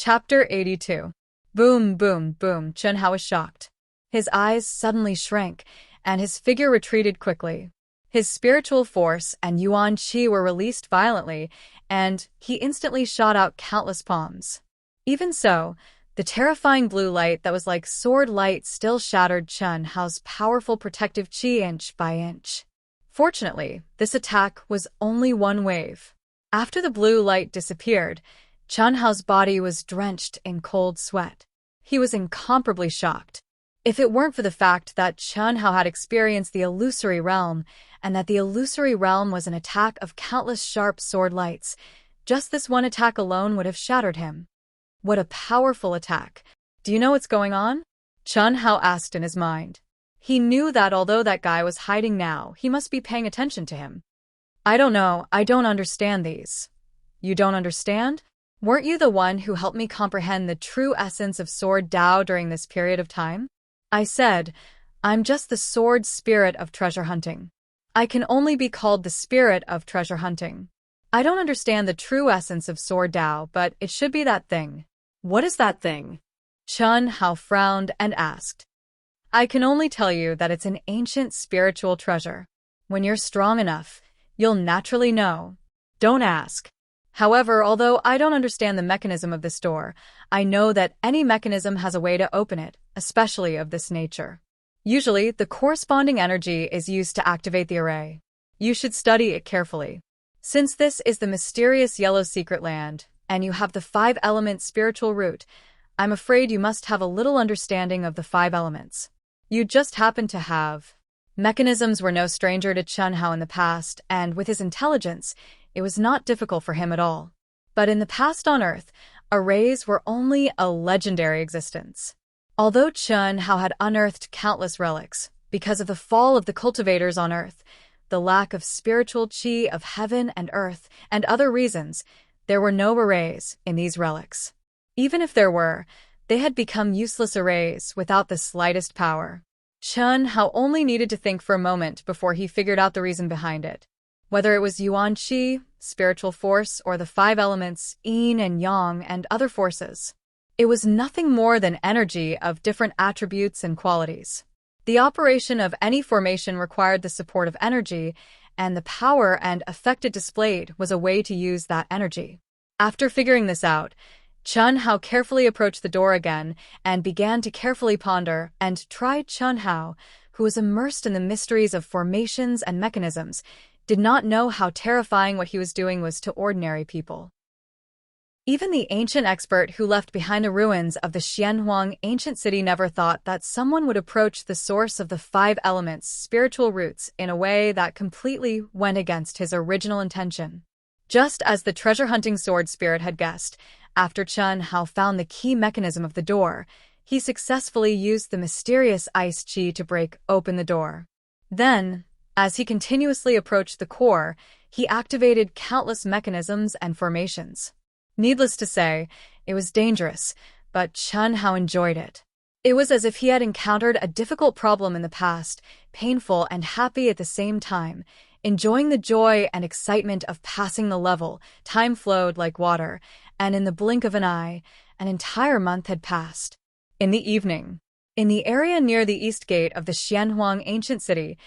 Chapter 82. Boom, boom, boom. Chen Hao was shocked. His eyes suddenly shrank, and his figure retreated quickly. His spiritual force and yuan qi were released violently, and he instantly shot out countless palms. Even so, the terrifying blue light that was like sword light still shattered Chen Hao's powerful protective qi inch by inch. Fortunately, this attack was only one wave. After the blue light disappeared, Chen Hao's body was drenched in cold sweat. He was incomparably shocked. If it weren't for the fact that Chen Hao had experienced the illusory realm, and that the illusory realm was an attack of countless sharp sword lights, just this one attack alone would have shattered him. What a powerful attack! Do you know what's going on? Chen Hao asked in his mind. He knew that although that guy was hiding now, he must be paying attention to him. I don't know, I don't understand these. You don't understand? Weren't you the one who helped me comprehend the true essence of Sword Dao during this period of time? I said, I'm just the sword spirit of treasure hunting. I can only be called the spirit of treasure hunting. I don't understand the true essence of Sword Dao, but it should be that thing. What is that thing? Chen Hao frowned and asked. I can only tell you that it's an ancient spiritual treasure. When you're strong enough, you'll naturally know. Don't ask. However, although I don't understand the mechanism of this door, I know that any mechanism has a way to open it, especially of this nature. Usually, the corresponding energy is used to activate the array. You should study it carefully. Since this is the mysterious Yellow Secret Land, and you have the 5-element spiritual root, I'm afraid you must have a little understanding of the 5 elements. You just happen to have. Mechanisms were no stranger to Chen Hao in the past, and with his intelligence, it was not difficult for him at all. But in the past on Earth, arrays were only a legendary existence. Although Chen Hao had unearthed countless relics, because of the fall of the cultivators on Earth, the lack of spiritual qi of heaven and earth, and other reasons, there were no arrays in these relics. Even if there were, they had become useless arrays without the slightest power. Chen Hao only needed to think for a moment before he figured out the reason behind it. Whether it was yuan qi, spiritual force, or the 5 elements, yin and yang, and other forces. It was nothing more than energy of different attributes and qualities. The operation of any formation required the support of energy, and the power and effect it displayed was a way to use that energy. After figuring this out, Chen Hao carefully approached the door again and began to carefully ponder and try. Chen Hao, who was immersed in the mysteries of formations and mechanisms, did not know how terrifying what he was doing was to ordinary people. Even the ancient expert who left behind the ruins of the Xianhuang ancient city never thought that someone would approach the source of the 5 elements' spiritual roots in a way that completely went against his original intention. Just as the treasure-hunting sword spirit had guessed, after Chen Hao found the key mechanism of the door, he successfully used the mysterious ice qi to break open the door. Then, as he continuously approached the core, he activated countless mechanisms and formations. Needless to say, it was dangerous, but Chen Hao enjoyed it. It was as if he had encountered a difficult problem in the past, painful and happy at the same time. Enjoying the joy and excitement of passing the level, time flowed like water, and in the blink of an eye, an entire month had passed. In the evening, in the area near the east gate of the Xianhuang ancient city,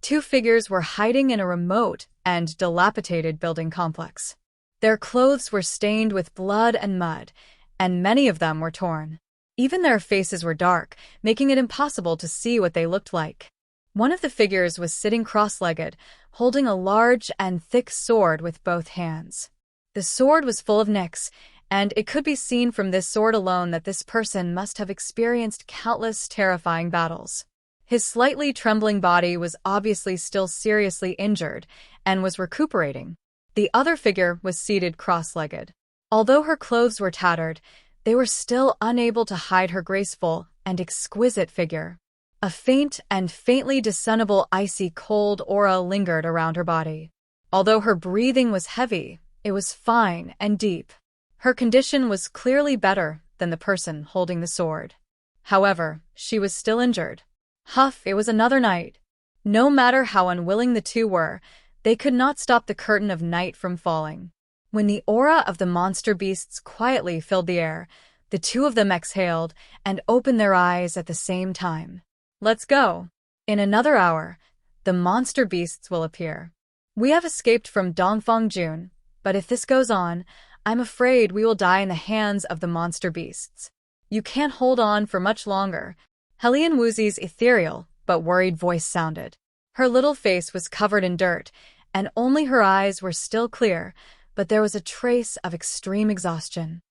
2 figures were hiding in a remote and dilapidated building complex. Their clothes were stained with blood and mud, and many of them were torn. Even their faces were dark, making it impossible to see what they looked like. One of the figures was sitting cross-legged, holding a large and thick sword with both hands. The sword was full of nicks, and it could be seen from this sword alone that this person must have experienced countless terrifying battles. His slightly trembling body was obviously still seriously injured and was recuperating. The other figure was seated cross-legged. Although her clothes were tattered, they were still unable to hide her graceful and exquisite figure. A faint and faintly discernible icy cold aura lingered around her body. Although her breathing was heavy, it was fine and deep. Her condition was clearly better than the person holding the sword. However, she was still injured. Huff, it was another night. No matter how unwilling the 2 were, they could not stop the curtain of night from falling. When the aura of the monster beasts quietly filled the air, the two of them exhaled and opened their eyes at the same time. Let's go. In another hour, the monster beasts will appear. We have escaped from Dongfang Jun, but if this goes on, I'm afraid we will die in the hands of the monster beasts. You can't hold on for much longer. Helian Wuxi's ethereal but worried voice sounded. Her little face was covered in dirt, and only her eyes were still clear, but there was a trace of extreme exhaustion.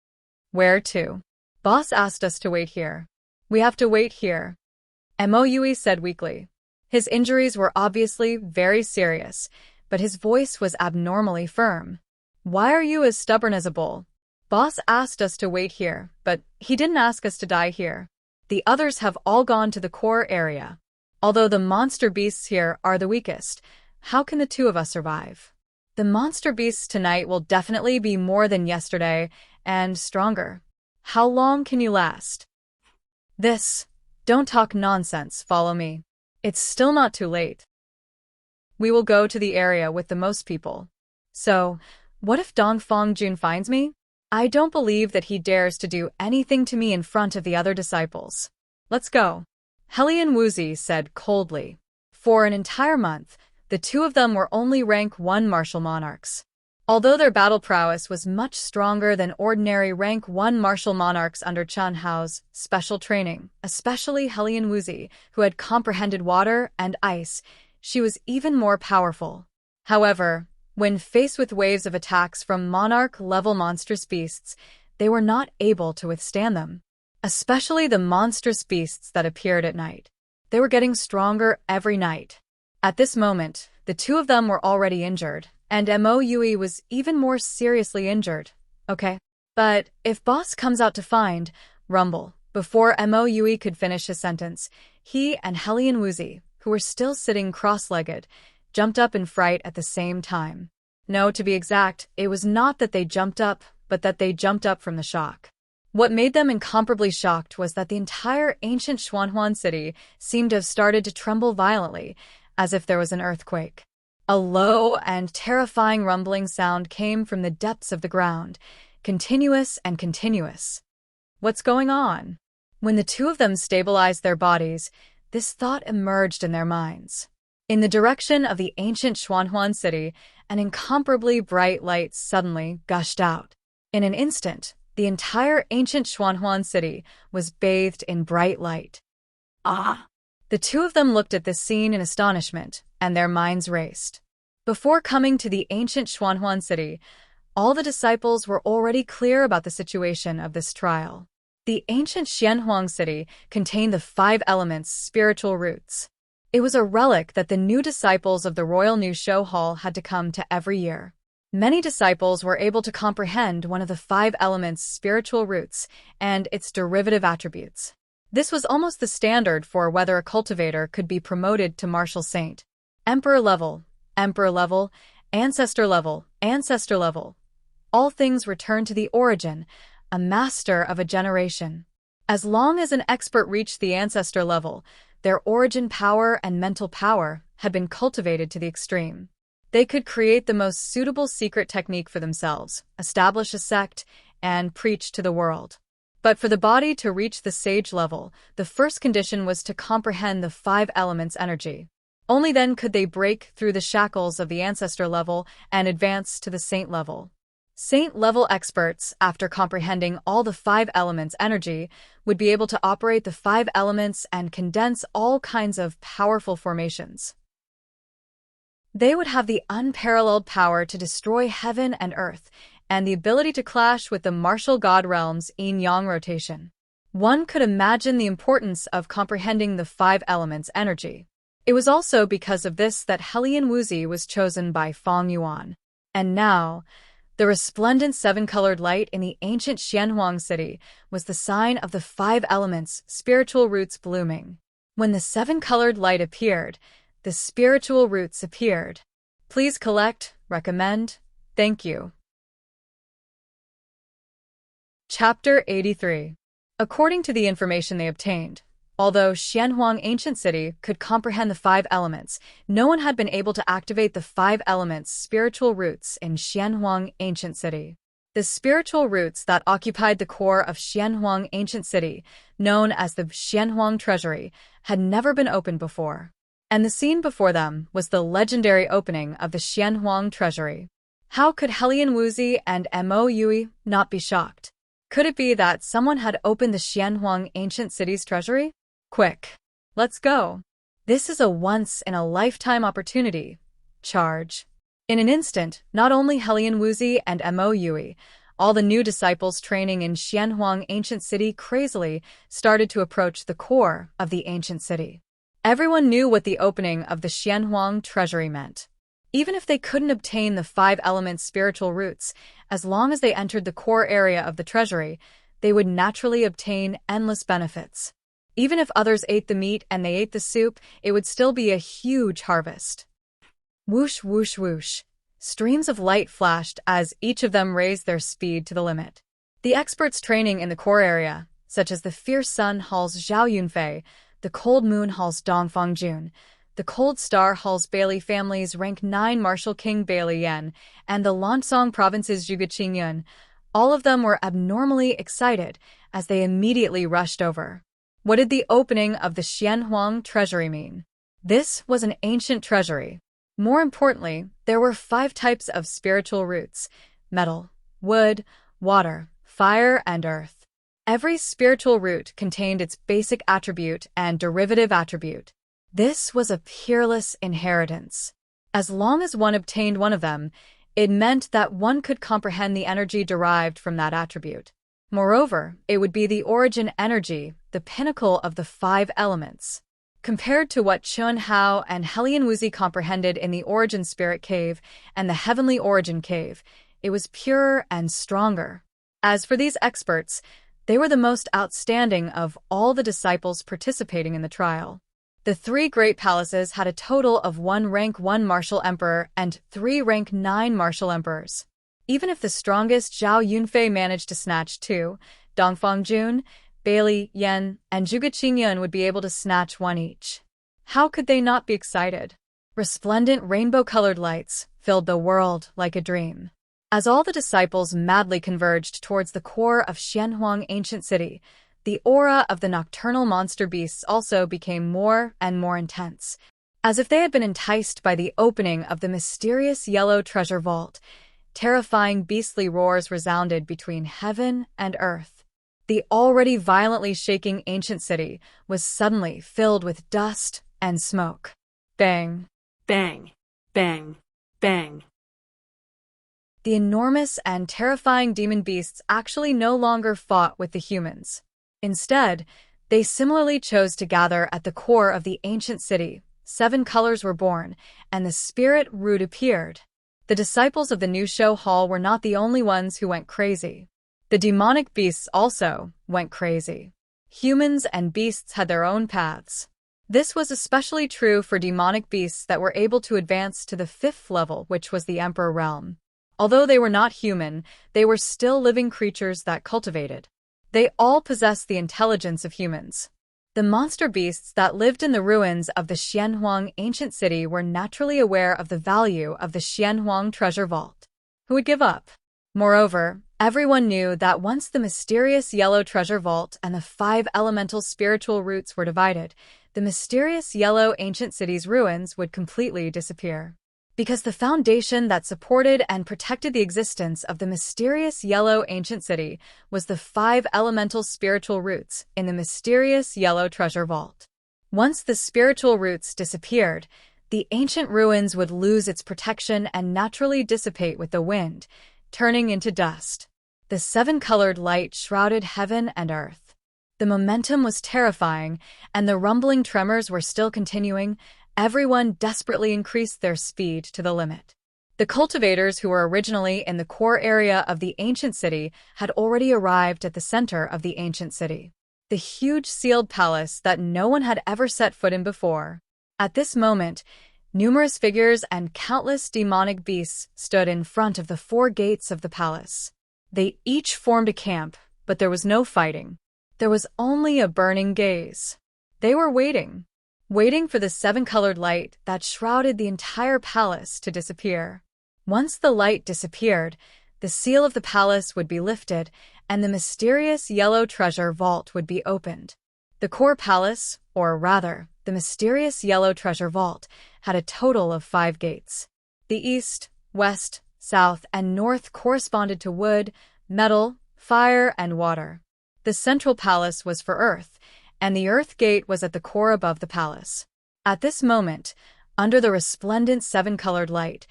Where to? Boss asked us to wait here. We have to wait here, Moue said weakly. His injuries were obviously very serious, but his voice was abnormally firm. Why are you as stubborn as a bull? Boss asked us to wait here, but he didn't ask us to die here. The others have all gone to the core area. Although the monster beasts here are the weakest, how can the two of us survive? The monster beasts tonight will definitely be more than yesterday and stronger. How long can you last? Don't talk nonsense, follow me. It's still not too late. We will go to the area with the most people. So, what if Dongfang Jun finds me? I don't believe that he dares to do anything to me in front of the other disciples. Let's go. Helian Wuxi said coldly. For an entire month, the two of them were only rank 1 martial monarchs. Although their battle prowess was much stronger than ordinary rank 1 martial monarchs under Chen Hao's special training, especially Helian Wuxi, who had comprehended water and ice, she was even more powerful. However, when faced with waves of attacks from monarch-level monstrous beasts, they were not able to withstand them. Especially the monstrous beasts that appeared at night. They were getting stronger every night. At this moment, the two of them were already injured, and Moue was even more seriously injured. Okay. But if boss comes out to find, rumble. Before Moue could finish his sentence, he and Helian Wuxi, who were still sitting cross-legged, jumped up in fright at the same time. No, to be exact, it was not that they jumped up, but that they jumped up from the shock. What made them incomparably shocked was that the entire ancient Xuanhuan city seemed to have started to tremble violently, as if there was an earthquake. A low and terrifying rumbling sound came from the depths of the ground, continuous and continuous. What's going on? When the two of them stabilized their bodies, this thought emerged in their minds. In the direction of the ancient Xuanhuan city, an incomparably bright light suddenly gushed out. In an instant, the entire ancient Xuanhuan city was bathed in bright light. Ah! The two of them looked at this scene in astonishment, and their minds raced. Before coming to the ancient Xuanhuan city, all the disciples were already clear about the situation of this trial. The ancient Xianhuang city contained the 5 elements' spiritual roots. It was a relic that the new disciples of the Royal New Show Hall had to come to every year. Many disciples were able to comprehend one of the 5 elements' spiritual roots and its derivative attributes. This was almost the standard for whether a cultivator could be promoted to martial saint. Emperor level, ancestor level. All things return to the origin, a master of a generation. As long as an expert reached the ancestor level, their origin power and mental power had been cultivated to the extreme. They could create the most suitable secret technique for themselves, establish a sect, and preach to the world. But for the body to reach the sage level, the first condition was to comprehend the 5 elements' energy. Only then could they break through the shackles of the ancestor level and advance to the saint level. Saint-level experts, after comprehending all the 5 elements' energy, would be able to operate the 5 elements and condense all kinds of powerful formations. They would have the unparalleled power to destroy heaven and earth, and the ability to clash with the martial god realm's yin-yang rotation. One could imagine the importance of comprehending the 5 elements' energy. It was also because of this that Helian Wuxi was chosen by Fang Yuan. And now, the resplendent 7-colored light in the ancient Xianhuang city was the sign of the 5 elements' spiritual roots blooming. When the 7-colored light appeared, the spiritual roots appeared. Please collect, recommend, thank you. Chapter 83. According to the information they obtained, Although Xianhuang Ancient City could comprehend the five elements, no one had been able to activate the five elements' spiritual roots in Xianhuang Ancient City. The spiritual roots that occupied the core of Xianhuang Ancient City, known as the Xianhuang Treasury, had never been opened before. And the scene before them was the legendary opening of the Xianhuang Treasury. How could Helian Wuxi and Mo Yui not be shocked? Could it be that someone had opened the Xianhuang Ancient City's treasury? Quick, let's go. This is a once-in-a-lifetime opportunity. Charge. In an instant, not only Helian Wuxi and Mo Yui, all the new disciples training in Xianhuang Ancient City crazily started to approach the core of the ancient city. Everyone knew what the opening of the Xianhuang Treasury meant. Even if they couldn't obtain the five elements' spiritual roots, as long as they entered the core area of the treasury, they would naturally obtain endless benefits. Even if others ate the meat and they ate the soup, it would still be a huge harvest. Whoosh, whoosh, whoosh. Streams of light flashed as each of them raised their speed to the limit. The experts training in the core area, such as the Fierce Sun Hall's Zhao Yunfei, the Cold Moon Hall's Dongfang Jun, the Cold Star Hall's Bailey family's Rank 9 Martial King Bailey Yan, and the Lansong Province's Zhuge Qingyun, all of them were abnormally excited as they immediately rushed over. What did the opening of the Xianhuang Treasury mean? This was an ancient treasury. More importantly, there were 5 types of spiritual roots: metal, wood, water, fire, and earth. Every spiritual root contained its basic attribute and derivative attribute. This was a peerless inheritance. As long as one obtained one of them, it meant that one could comprehend the energy derived from that attribute. Moreover, it would be the origin energy, the pinnacle of the 5 elements. Compared to what Chun Hao and Helian Wuxi comprehended in the Origin Spirit Cave and the Heavenly Origin Cave, it was purer and stronger. As for these experts, they were the most outstanding of all the disciples participating in the trial. The 3 great palaces had a total of 1 rank 1 martial emperor and 3 rank 9 martial emperors. Even if the strongest Zhao Yunfei managed to snatch 2, Dongfang Jun, Bailey Yan, and Zhuge Qingyun would be able to snatch 1 each. How could they not be excited? Resplendent rainbow-colored lights filled the world like a dream. As all the disciples madly converged towards the core of Xianhuang Ancient City, the aura of the nocturnal monster beasts also became more and more intense. As if they had been enticed by the opening of the mysterious yellow treasure vault, terrifying beastly roars resounded between heaven and earth. The already violently shaking ancient city was suddenly filled with dust and smoke. Bang! Bang! Bang! Bang! The enormous and terrifying demon beasts actually no longer fought with the humans. Instead, they similarly chose to gather at the core of the ancient city. 7 colors were born, and the spirit root appeared. The disciples of the new show hall were not the only ones who went crazy. The demonic beasts also went crazy. Humans and beasts had their own paths. This was especially true for demonic beasts that were able to advance to the 5th level, which was the Emperor Realm. Although they were not human, they were still living creatures that cultivated. They all possessed the intelligence of humans. The monster beasts that lived in the ruins of the Xianhuang Ancient City were naturally aware of the value of the Xianhuang Treasure Vault. Who would give up? Moreover, everyone knew that once the mysterious yellow treasure vault and the 5 elemental spiritual roots were divided, the mysterious yellow ancient city's ruins would completely disappear. Because the foundation that supported and protected the existence of the mysterious yellow ancient city was the 5 elemental spiritual roots in the mysterious yellow treasure vault. Once the spiritual roots disappeared, the ancient ruins would lose its protection and naturally dissipate with the wind, turning into dust. The 7-colored light shrouded heaven and earth. The momentum was terrifying, and the rumbling tremors were still continuing. Everyone desperately increased their speed to the limit. The cultivators who were originally in the core area of the ancient city had already arrived at the center of the ancient city, the huge sealed palace that no one had ever set foot in before. At this moment, numerous figures and countless demonic beasts stood in front of the 4 gates of the palace. They each formed a camp, but there was no fighting. There was only a burning gaze. They were waiting for the seven-colored light that shrouded the entire palace to disappear. Once the light disappeared, the seal of the palace would be lifted, and the mysterious yellow treasure vault would be opened. The core palace, or rather, the mysterious yellow treasure vault, had a total of 5 gates. The east, west, south, and north corresponded to wood, metal, fire, and water. The central palace was for earth, and the earth gate was at the core above the palace. At this moment, under the resplendent seven-colored light,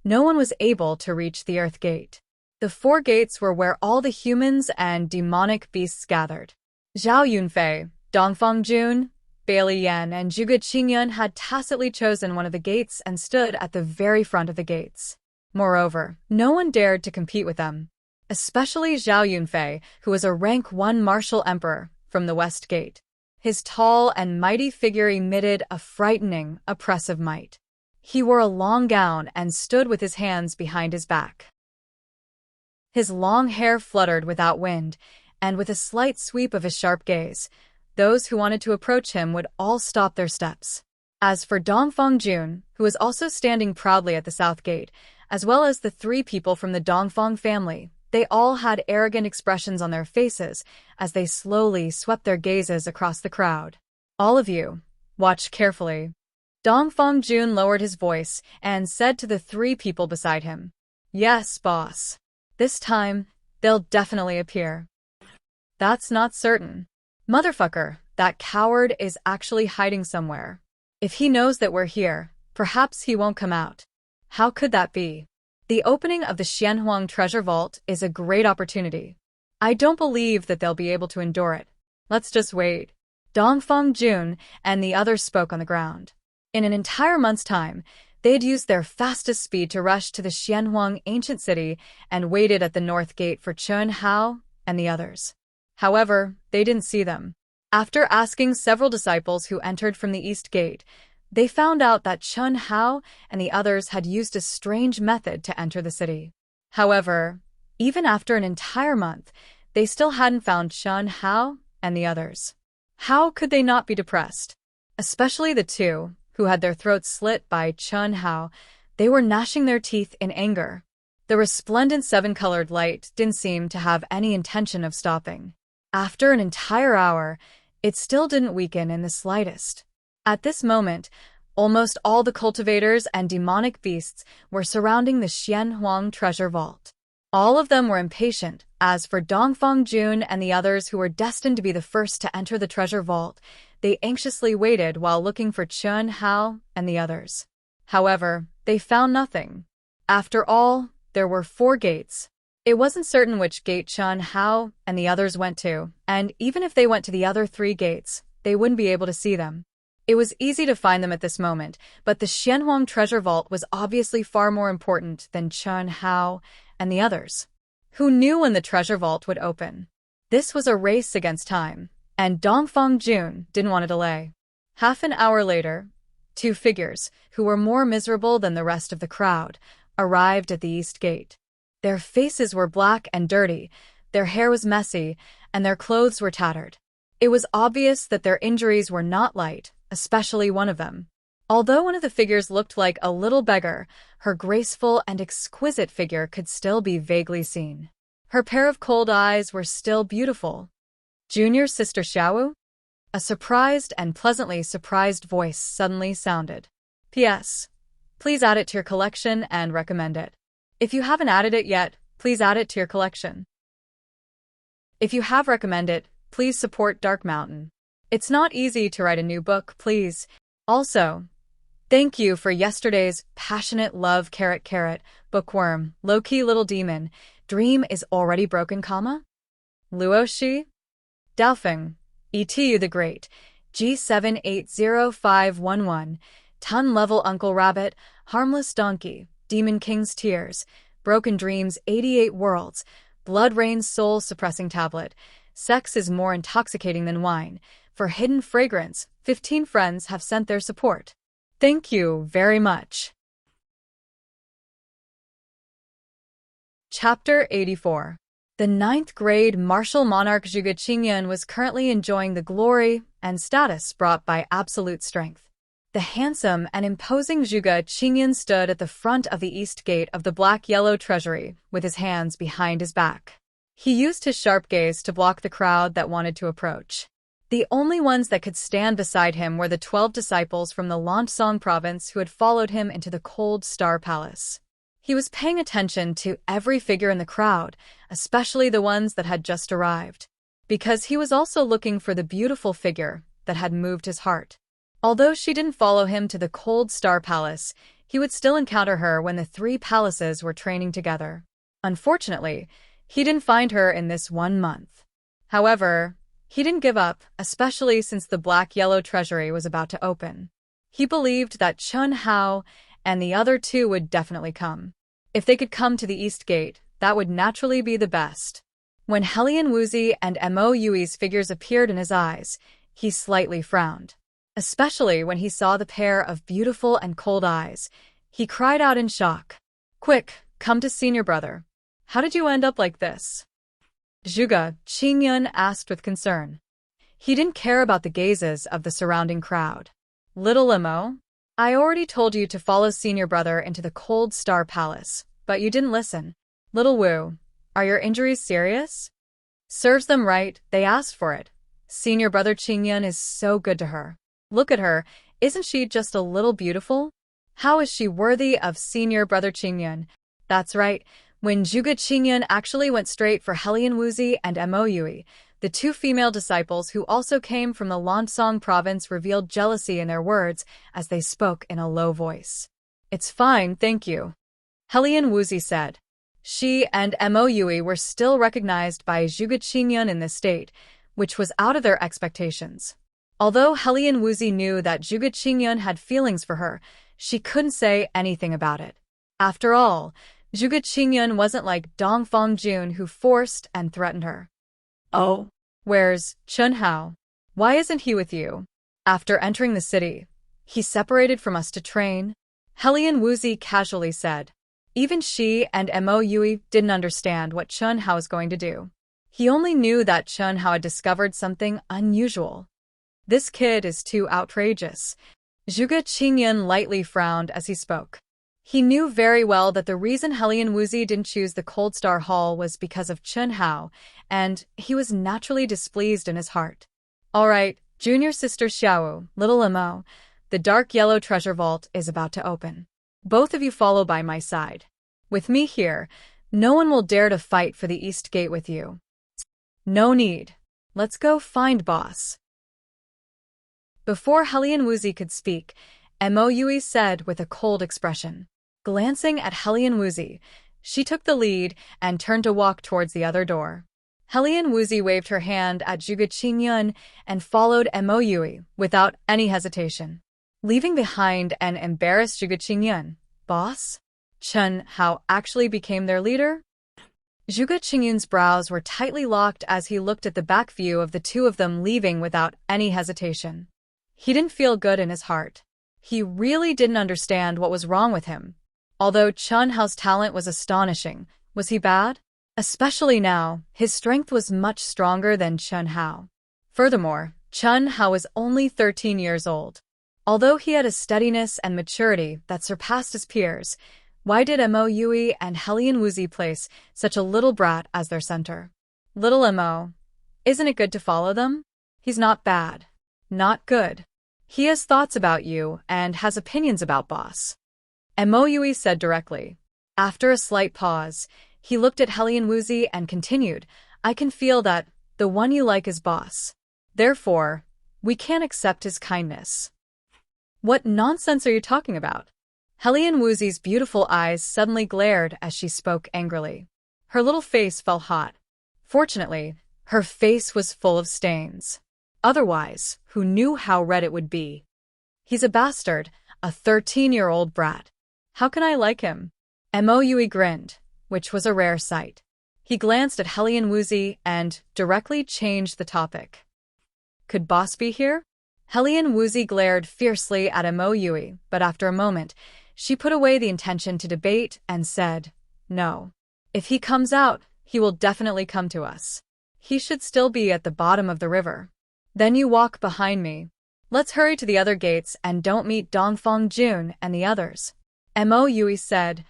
no one was able to reach the earth gate. The 4 gates were where all the humans and demonic beasts gathered. Zhao Yunfei, Dongfang Jun, Bailey Yan, and Zhuge Qingyun had tacitly chosen one of the gates and stood at the very front of the gates. Moreover, no one dared to compete with them, especially Zhao Yunfei, who was a rank 1 martial emperor from the west gate. His tall and mighty figure emitted a frightening, oppressive might. He wore a long gown and stood with his hands behind his back. His long hair fluttered without wind, and with a slight sweep of his sharp gaze, those who wanted to approach him would all stop their steps. As for Dongfang Jun, who was also standing proudly at the south gate, as well as the 3 people from the Dongfang family, they all had arrogant expressions on their faces as they slowly swept their gazes across the crowd. All of you, watch carefully. Dongfang Jun lowered his voice and said to the 3 people beside him, "Yes, boss. This time, they'll definitely appear." "That's not certain. Motherfucker, that coward is actually hiding somewhere. If he knows that we're here, perhaps he won't come out." "How could that be? The opening of the Xianhuang treasure vault is a great opportunity. I don't believe that they'll be able to endure it. Let's just wait." Dongfang Jun and the others spoke on the ground. In an entire month's time, they had used their fastest speed to rush to the Xianhuang ancient city and waited at the north gate for Chen Hao and the others. However, they didn't see them. After asking several disciples who entered from the east gate, they found out that Chen Hao and the others had used a strange method to enter the city. However, even after an entire month, they still hadn't found Chen Hao and the others. How could they not be depressed? Especially the 2 who had their throats slit by Chen Hao. They were gnashing their teeth in anger. The resplendent seven-colored light didn't seem to have any intention of stopping. After an entire hour, it still didn't weaken in the slightest. At this moment, almost all the cultivators and demonic beasts were surrounding the Xianhuang treasure vault. All of them were impatient. As for Dongfang Jun and the others who were destined to be the first to enter the treasure vault, they anxiously waited while looking for Chen Hao and the others. However, they found nothing. After all, there were 4 gates. It wasn't certain which gate Chen Hao and the others went to, and even if they went to the other 3 gates, they wouldn't be able to see them. It was easy to find them at this moment, but the Xianhuang treasure vault was obviously far more important than Chen Hao and the others. Who knew when the treasure vault would open? This was a race against time, and Dongfang Jun didn't want to delay. Half an hour later, 2 figures, who were more miserable than the rest of the crowd, arrived at the east gate. Their faces were black and dirty, their hair was messy, and their clothes were tattered. It was obvious that their injuries were not light, especially one of them. Although one of the figures looked like a little beggar, her graceful and exquisite figure could still be vaguely seen. Her pair of cold eyes were still beautiful. "Junior Sister Xiao?" A surprised and pleasantly surprised voice suddenly sounded. "P.S. Please add it to your collection and recommend it. If you haven't added it yet, please add it to your collection. If you have recommended, please support Dark Mountain. It's not easy to write a new book, please. Also, thank you for yesterday's passionate love .. bookworm, low-key little demon, dream is already broken, Luo Shi? Daofeng, ETU the Great, G780511, Ton Level Uncle Rabbit, Harmless Donkey, Demon King's Tears, Broken Dreams 88 Worlds, Blood Rain's Soul Suppressing Tablet, Sex is More Intoxicating Than Wine, for Hidden Fragrance, 15 friends have sent their support. Thank you very much. Chapter 84. The 9th grade martial monarch Zhuge Qingyun was currently enjoying the glory and status brought by absolute strength. The handsome and imposing Zhou Xian stood at the front of the east gate of the black-yellow treasury with his hands behind his back. He used his sharp gaze to block the crowd that wanted to approach. The only ones that could stand beside him were the 12 disciples from the Lansong province who had followed him into the Cold Star Palace. He was paying attention to every figure in the crowd, especially the ones that had just arrived, because he was also looking for the beautiful figure that had moved his heart. Although she didn't follow him to the Cold Star Palace, he would still encounter her when the 3 palaces were training together. Unfortunately, he didn't find her in this 1 month. However, he didn't give up, especially since the black-yellow treasury was about to open. He believed that Chun Hao and the other 2 would definitely come. If they could come to the East Gate, that would naturally be the best. When Helian Wuxi and Mo Yui's figures appeared in his eyes, he slightly frowned. Especially when he saw the pair of beautiful and cold eyes, he cried out in shock. "Quick, come to senior brother. How did you end up like this?" Zhou Xian asked with concern. He didn't care about the gazes of the surrounding crowd. "Little Mo, I already told you to follow senior brother into the Cold Star Palace, but you didn't listen. Little Wu, are your injuries serious?" "Serves them right, they asked for it. Senior brother Qingyan is so good to her. Look at her, isn't she just a little beautiful? How is she worthy of senior brother Qingyan?" That's right, when Zhou Xian actually went straight for Helian Wuxi and Mo Yui, the 2 female disciples who also came from the Lansong province revealed jealousy in their words as they spoke in a low voice. "It's fine, thank you," Helian Wuxi said. She and Mo Yui were still recognized by Zhou Xian in this state, which was out of their expectations. Although Helian Wuxi knew that Zhou Xian had feelings for her, she couldn't say anything about it. After all, Zhou Xian wasn't like Dongfang Jun who forced and threatened her. Oh, "Where's Chun Hao? Why isn't he with you?" "After entering the city, he separated from us to train," Helian Wuxi casually said. Even she and Mo Yui didn't understand what Chun Hao was going to do. He only knew that Chun Hao had discovered something unusual. "This kid is too outrageous." Zhou Xian lightly frowned as he spoke. He knew very well that the reason Helian Wuxi didn't choose the Cold Star Hall was because of Chun Hao, and he was naturally displeased in his heart. "All right, junior sister Xiao, little Mo, the dark yellow treasure vault is about to open. Both of you follow by my side. With me here, no one will dare to fight for the East Gate with you." "No need. Let's go find boss." Before Helian Wuxi could speak, Mo Yui said with a cold expression. Glancing at Helian Wuxi, she took the lead and turned to walk towards the other door. Helian Wuxi waved her hand at Zhou Xian and followed Mo Yui without any hesitation, leaving behind an embarrassed Zhou Xian. "Boss? Chun Hao actually became their leader?" Zhou Xian's brows were tightly locked as he looked at the back view of the 2 of them leaving without any hesitation. He didn't feel good in his heart. He really didn't understand what was wrong with him. Although Chun Hao's talent was astonishing, was he bad? Especially now, his strength was much stronger than Chun Hao. Furthermore, Chun Hao was only 13 years old. Although he had a steadiness and maturity that surpassed his peers, why did Mo Yui and Helian Wuxi place such a little brat as their center? "Little Mo, isn't it good to follow them? He's not bad. Not good. He has thoughts about you and has opinions about boss," Mo Yui said directly. After a slight pause, he looked at Helian Wuxi and continued, "I can feel that the one you like is boss. Therefore, we can't accept his kindness." "What nonsense are you talking about?" Helian Wuxi's beautiful eyes suddenly glared as she spoke angrily. Her little face felt hot. Fortunately, her face was full of stains. Otherwise, who knew how red it would be? "He's a bastard, a 13-year-old brat. How can I like him?" Mo Yui grinned, which was a rare sight. He glanced at Helian Wuxi and directly changed the topic. "Could boss be here?" Helian Wuxi glared fiercely at Mo Yui, but after a moment, she put away the intention to debate and said, "No. If he comes out, he will definitely come to us. He should still be at the bottom of the river." Then you walk behind me. Let's hurry to the other gates and don't meet Dongfeng Jun and the others. Mo Yui said.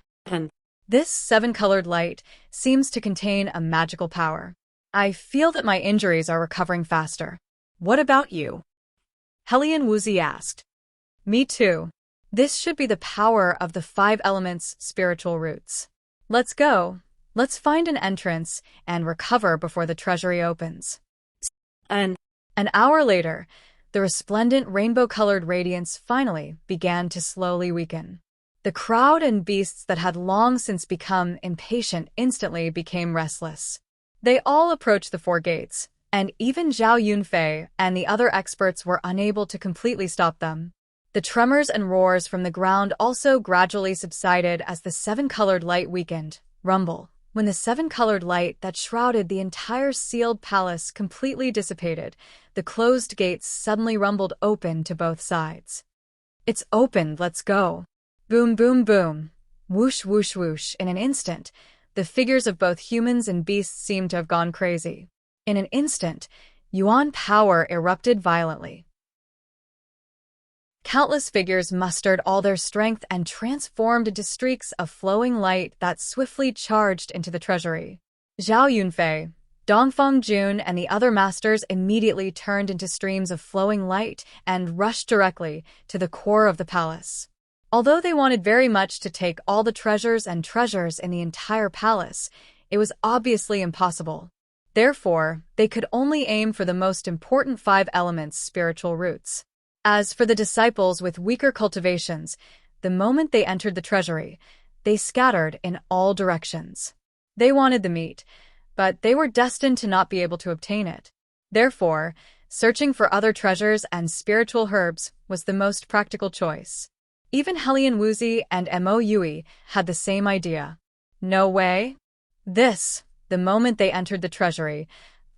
This seven-colored light seems to contain a magical power. I feel that my injuries are recovering faster. What about you? Helian Wuxia asked. Me too. This should be the power of the 5 elements' spiritual roots. Let's go. Let's find an entrance and recover before the treasury opens. An hour later, the resplendent rainbow-colored radiance finally began to slowly weaken. The crowd and beasts that had long since become impatient instantly became restless. They all approached the 4 gates, and even Zhao Yunfei and the other experts were unable to completely stop them. The tremors and roars from the ground also gradually subsided as the 7-colored light weakened. Rumble. When the 7-colored light that shrouded the entire sealed palace completely dissipated, the closed gates suddenly rumbled open to both sides. It's opened, let's go. Boom, boom, boom. Whoosh, whoosh, whoosh. In an instant, the figures of both humans and beasts seemed to have gone crazy. In an instant, Yuan power erupted violently. Countless figures mustered all their strength and transformed into streaks of flowing light that swiftly charged into the treasury. Zhao Yunfei, Dongfeng Jun, and the other masters immediately turned into streams of flowing light and rushed directly to the core of the palace. Although they wanted very much to take all the treasures and treasures in the entire palace, it was obviously impossible. Therefore, they could only aim for the most important 5 elements' spiritual roots. As for the disciples with weaker cultivations, the moment they entered the treasury, they scattered in all directions. They wanted the meat, but they were destined to not be able to obtain it. Therefore, searching for other treasures and spiritual herbs was the most practical choice. Even Helian Wuxia and Mo Yui had the same idea. No way. The moment they entered the treasury,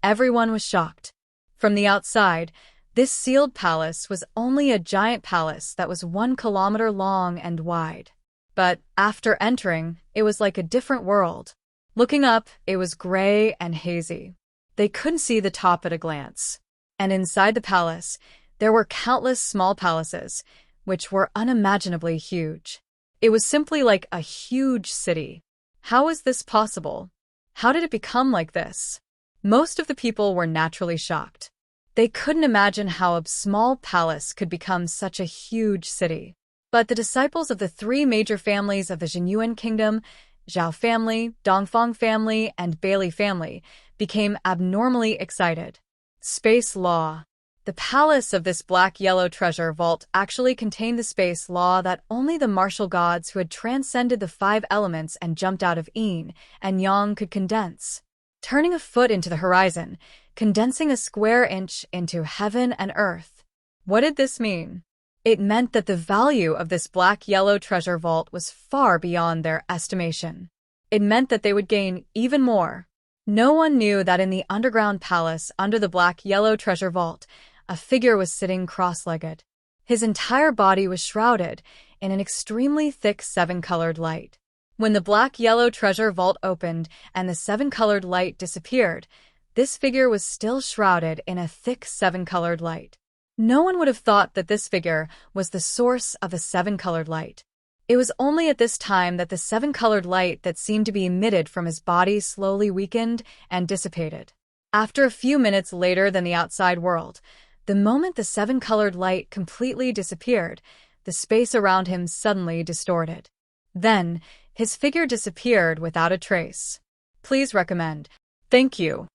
everyone was shocked. From the outside, this sealed palace was only a giant palace that was 1 kilometer long and wide. But after entering, it was like a different world. Looking up, it was gray and hazy. They couldn't see the top at a glance. And inside the palace, there were countless small palaces, which were unimaginably huge. It was simply like a huge city. How was this possible? How did it become like this? Most of the people were naturally shocked. They couldn't imagine how a small palace could become such a huge city. But the disciples of the 3 major families of the Zhenyuan kingdom, Zhao family, Dongfeng family, and Bailey family, became abnormally excited. Space law. The palace of this black-yellow treasure vault actually contained the space law that only the martial gods who had transcended the 5 elements and jumped out of yin and yang could condense. Turning a foot into the horizon, condensing a square inch into heaven and earth. What did this mean? It meant that the value of this black-yellow treasure vault was far beyond their estimation. It meant that they would gain even more. No one knew that in the underground palace under the black-yellow treasure vault, a figure was sitting cross-legged. His entire body was shrouded in an extremely thick 7-colored light. When the black-yellow treasure vault opened and the 7-colored light disappeared, this figure was still shrouded in a thick 7-colored light. No one would have thought that this figure was the source of the 7-colored light. It was only at this time that the 7-colored light that seemed to be emitted from his body slowly weakened and dissipated. After a few minutes later than the outside world, the moment the 7-colored light completely disappeared, the space around him suddenly distorted. Then, his figure disappeared without a trace. Please recommend. Thank you.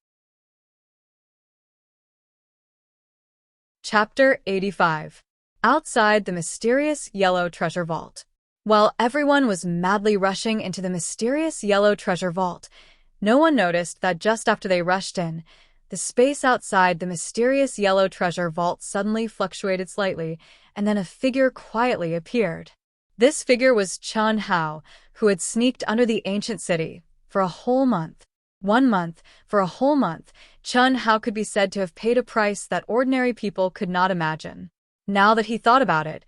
Chapter 85. Outside the mysterious yellow treasure vault. While everyone was madly rushing into the mysterious yellow treasure vault, no one noticed that just after they rushed in, the space outside the mysterious yellow treasure vault suddenly fluctuated slightly, and then a figure quietly appeared. This figure was Chun Hao, who had sneaked under the ancient city for a whole month. 1 month, for a whole month, Chun Hao could be said to have paid a price that ordinary people could not imagine. Now that he thought about it,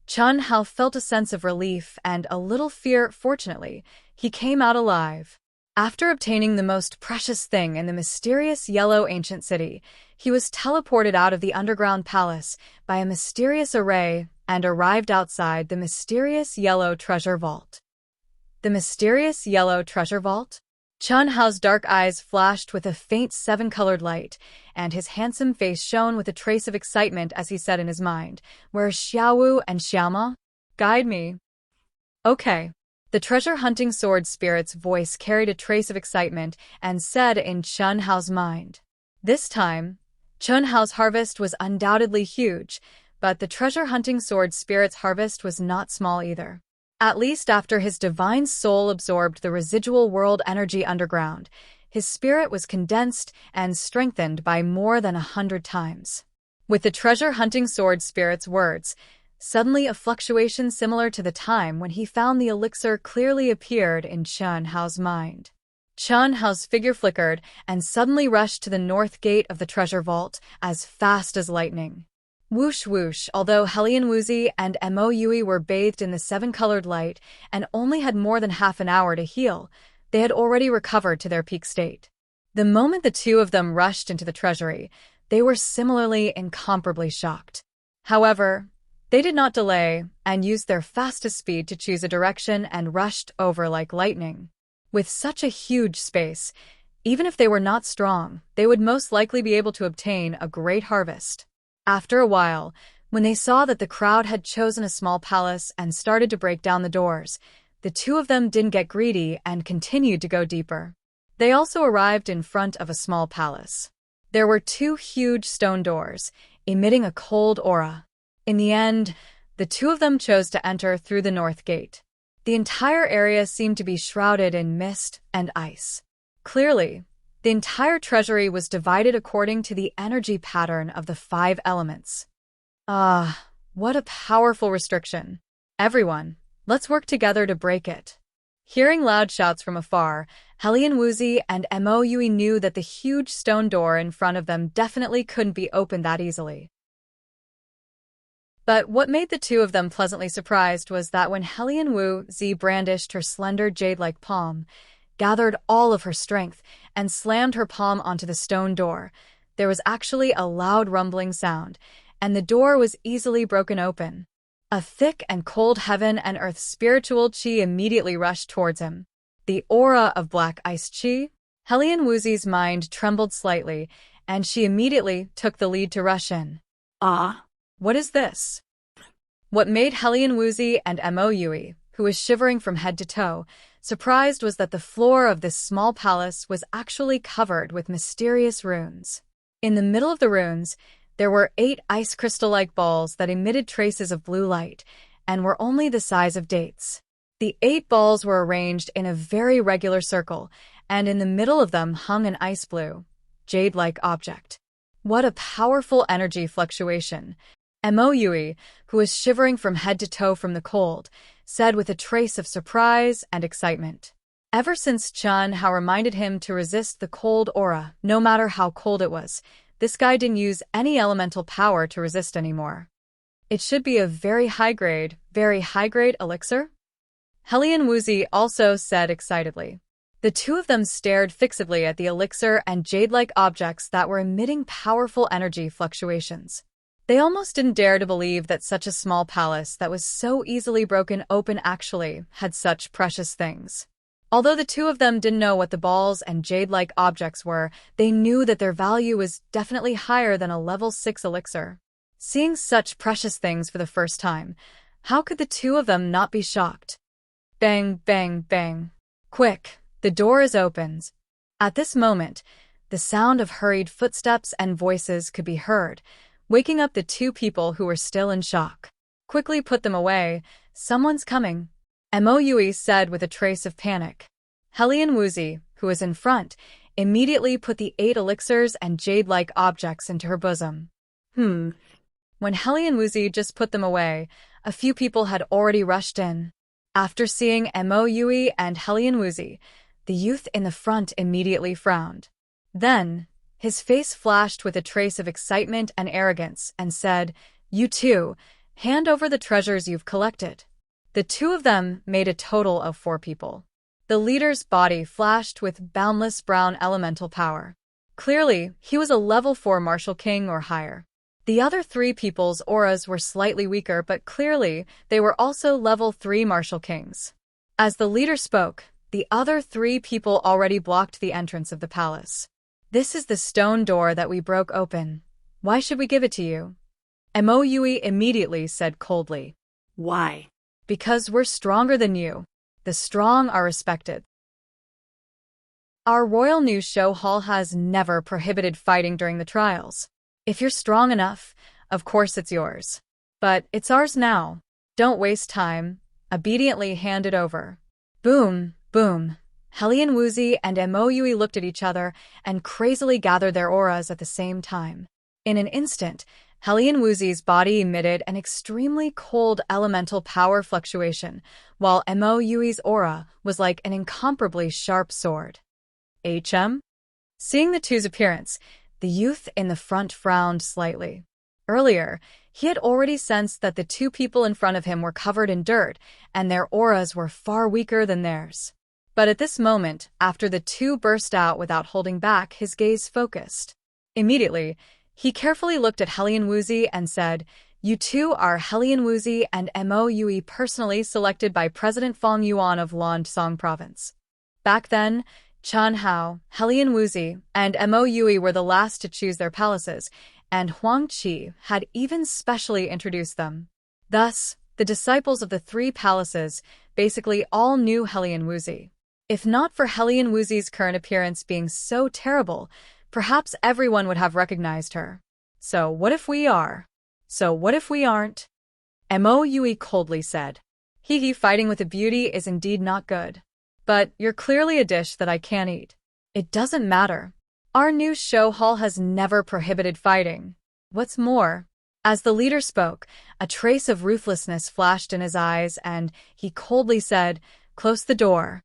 Chun Hao felt a sense of relief and a little fear. Fortunately, he came out alive. After obtaining the most precious thing in the mysterious yellow ancient city, he was teleported out of the underground palace by a mysterious array and arrived outside the mysterious yellow treasure vault. The mysterious yellow treasure vault? Chun Hao's dark eyes flashed with a faint seven-colored light, and his handsome face shone with a trace of excitement as he said in his mind, "Where Xiaowu and Xiaoma? Guide me." "Okay." The treasure-hunting sword spirit's voice carried a trace of excitement and said in Chun Hao's mind. This time, Chun Hao's harvest was undoubtedly huge, but the treasure-hunting sword spirit's harvest was not small either. At least after his divine soul absorbed the residual world energy underground, his spirit was condensed and strengthened by more than 100 times. With the treasure-hunting sword spirit's words, suddenly a fluctuation similar to the time when he found the elixir clearly appeared in Chun Hao's mind. Chun Hao's figure flickered and suddenly rushed to the north gate of the treasure vault as fast as lightning. Whoosh whoosh, although Helian Wuzi and Mo Yui were bathed in the seven-colored light and only had more than half an hour to heal, they had already recovered to their peak state. The moment the two of them rushed into the treasury, they were similarly incomparably shocked. However, they did not delay and used their fastest speed to choose a direction and rushed over like lightning. With such a huge space, even if they were not strong, they would most likely be able to obtain a great harvest. After a while, when they saw that the crowd had chosen a small palace and started to break down the doors, the two of them didn't get greedy and continued to go deeper. They also arrived in front of a small palace. There were two huge stone doors, emitting a cold aura. In the end, the two of them chose to enter through the north gate. The entire area seemed to be shrouded in mist and ice. Clearly, the entire treasury was divided according to the energy pattern of the 5 elements. Ah, what a powerful restriction. Everyone, let's work together to break it. Hearing loud shouts from afar, Helian Wuzi and Mo Yui knew that the huge stone door in front of them definitely couldn't be opened that easily. But what made the two of them pleasantly surprised was that when Helian Wuzi brandished her slender jade-like palm, gathered all of her strength, and slammed her palm onto the stone door, there was actually a loud rumbling sound, and the door was easily broken open. A thick and cold heaven and earth spiritual qi immediately rushed towards him. The aura of black ice qi? Helian Wuzi's mind trembled slightly, and she immediately took the lead to rush in. Ah, What is this? What made Helian Wuzi and Mo Yui, who was shivering from head to toe, surprised was that the floor of this small palace was actually covered with mysterious runes. In the middle of the runes, there were 8 ice crystal-like balls that emitted traces of blue light and were only the size of dates. The 8 balls were arranged in a very regular circle, and in the middle of them hung an ice blue, jade-like object. What a powerful energy fluctuation! Mo Yui, who was shivering from head to toe from the cold, said with a trace of surprise and excitement. Ever since Chun Hao reminded him to resist the cold aura, no matter how cold it was, this guy didn't use any elemental power to resist anymore. It should be a very high-grade elixir? Helian Wuzi also said excitedly. The two of them stared fixedly at the elixir and jade-like objects that were emitting powerful energy fluctuations. They almost didn't dare to believe that such a small palace that was so easily broken open actually had such precious things. Although the two of them didn't know what the balls and jade-like objects were, they knew that their value was definitely higher than a level 6 elixir. Seeing such precious things for the first time, how could the two of them not be shocked? Bang, bang, bang. Quick, the door is opened. At this moment, the sound of hurried footsteps and voices could be heard, waking up the two people who were still in shock. Quickly put them away, someone's coming, Mo Yui said with a trace of panic. Helian Wuzi, who was in front, immediately put the 8 elixirs and jade-like objects into her bosom. When Helian Wuzi just put them away, a few people had already rushed in. After seeing Mo Yui and Helian Wuzi, the youth in the front immediately frowned. Then, his face flashed with a trace of excitement and arrogance and said, "You two, hand over the treasures you've collected." The two of them made a total of 4 people. The leader's body flashed with boundless brown elemental power. Clearly, he was a level 4 martial king or higher. The other three people's auras were slightly weaker, but clearly, they were also level 3 martial kings. As the leader spoke, the other three people already blocked the entrance of the palace. This is the stone door that we broke open. Why should we give it to you? Mo Yui immediately said coldly. Why? Because we're stronger than you. The strong are respected. Our royal news show hall has never prohibited fighting during the trials. If you're strong enough, of course it's yours. But it's ours now. Don't waste time. Obediently hand it over. Boom, boom. Helian Wuxia and Mo Yui looked at each other and crazily gathered their auras at the same time. In an instant, Helian Wuxia's body emitted an extremely cold elemental power fluctuation, while Mo Yui's aura was like an incomparably sharp sword. Seeing the two's appearance, the youth in the front frowned slightly. Earlier, he had already sensed that the two people in front of him were covered in dirt, and their auras were far weaker than theirs. But at this moment, after the two burst out without holding back, his gaze focused. Immediately, he carefully looked at Helian Wuxia and said, "You two are Helian Wuxia and Mo Yui, personally selected by President Fang Yuan of Landong Province." Back then, Chen Hao, Helian Wuxia, and Mo Yui were the last to choose their palaces, and Huang Qi had even specially introduced them. Thus, the disciples of the three palaces basically all knew Helian Wuxia. If not for Helian Wuxia's current appearance being so terrible, perhaps everyone would have recognized her. So what if we are? So what if we aren't? Mo Yui coldly said. Hee, fighting with a beauty is indeed not good. But you're clearly a dish that I can't eat. It doesn't matter. Our new show hall has never prohibited fighting. What's more, as the leader spoke, a trace of ruthlessness flashed in his eyes and he coldly said, "Close the door."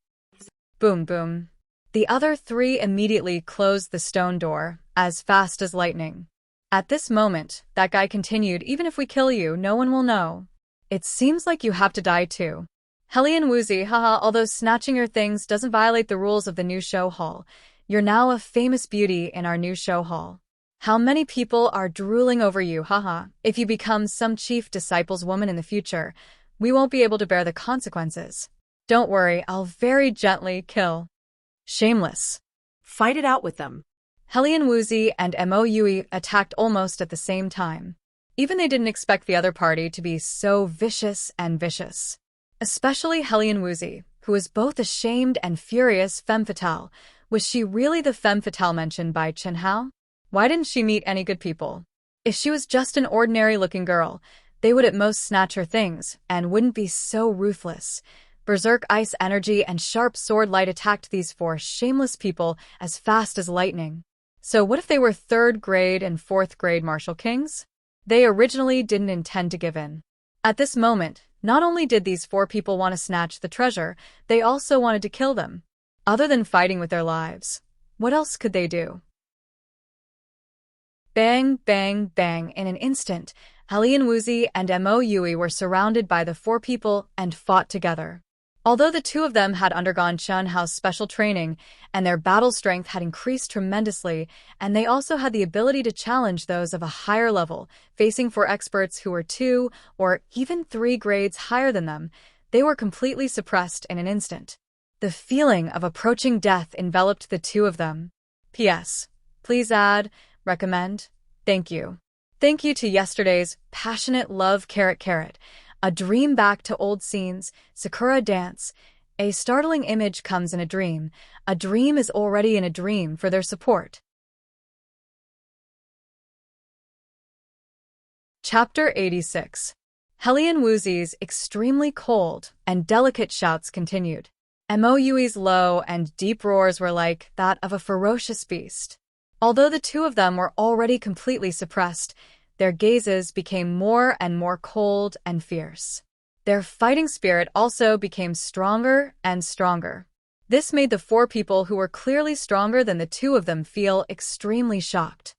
Boom, boom. The other three immediately closed the stone door, as fast as lightning. At this moment, that guy continued, "Even if we kill you, no one will know. It seems like you have to die too." Helian Wuxia, haha, although snatching your things doesn't violate the rules of the new show hall, you're now a famous beauty in our new show hall. How many people are drooling over you, haha. If you become some chief disciple's woman in the future, we won't be able to bear the consequences. Don't worry, I'll very gently kill. Shameless. Fight it out with them. Helian Wuxia and Mo Yui attacked almost at the same time. Even they didn't expect the other party to be so vicious and vicious. Especially Helian Wuxia, who was both ashamed and furious. Femme fatale. Was she really the femme fatale mentioned by Chen Hao? Why didn't she meet any good people? If she was just an ordinary-looking girl, they would at most snatch her things and wouldn't be so ruthless. Berserk ice energy and sharp sword light attacked these four shameless people as fast as lightning. So what if they were 3rd grade and 4th grade martial kings? They originally didn't intend to give in. At this moment, not only did these four people want to snatch the treasure, they also wanted to kill them. Other than fighting with their lives, what else could they do? Bang, bang, bang. In an instant, Helian Wuxia and Mo Yui were surrounded by the four people and fought together. Although the two of them had undergone Chen Hao's special training, and their battle strength had increased tremendously, and they also had the ability to challenge those of a higher level, facing four experts who were 2 or even 3 grades higher than them, they were completely suppressed in an instant. The feeling of approaching death enveloped the two of them. P.S. Please add, recommend, thank you. Thank you to yesterday's passionate love carrot. A dream back to old scenes, Sakura dance. A startling image comes in a dream. A dream is already in a dream for their support. Chapter 86. Helian Wuxia's extremely cold and delicate shouts continued. Mo Yui's low and deep roars were like that of a ferocious beast. Although the two of them were already completely suppressed, their gazes became more and more cold and fierce. Their fighting spirit also became stronger and stronger. This made the four people who were clearly stronger than the two of them feel extremely shocked.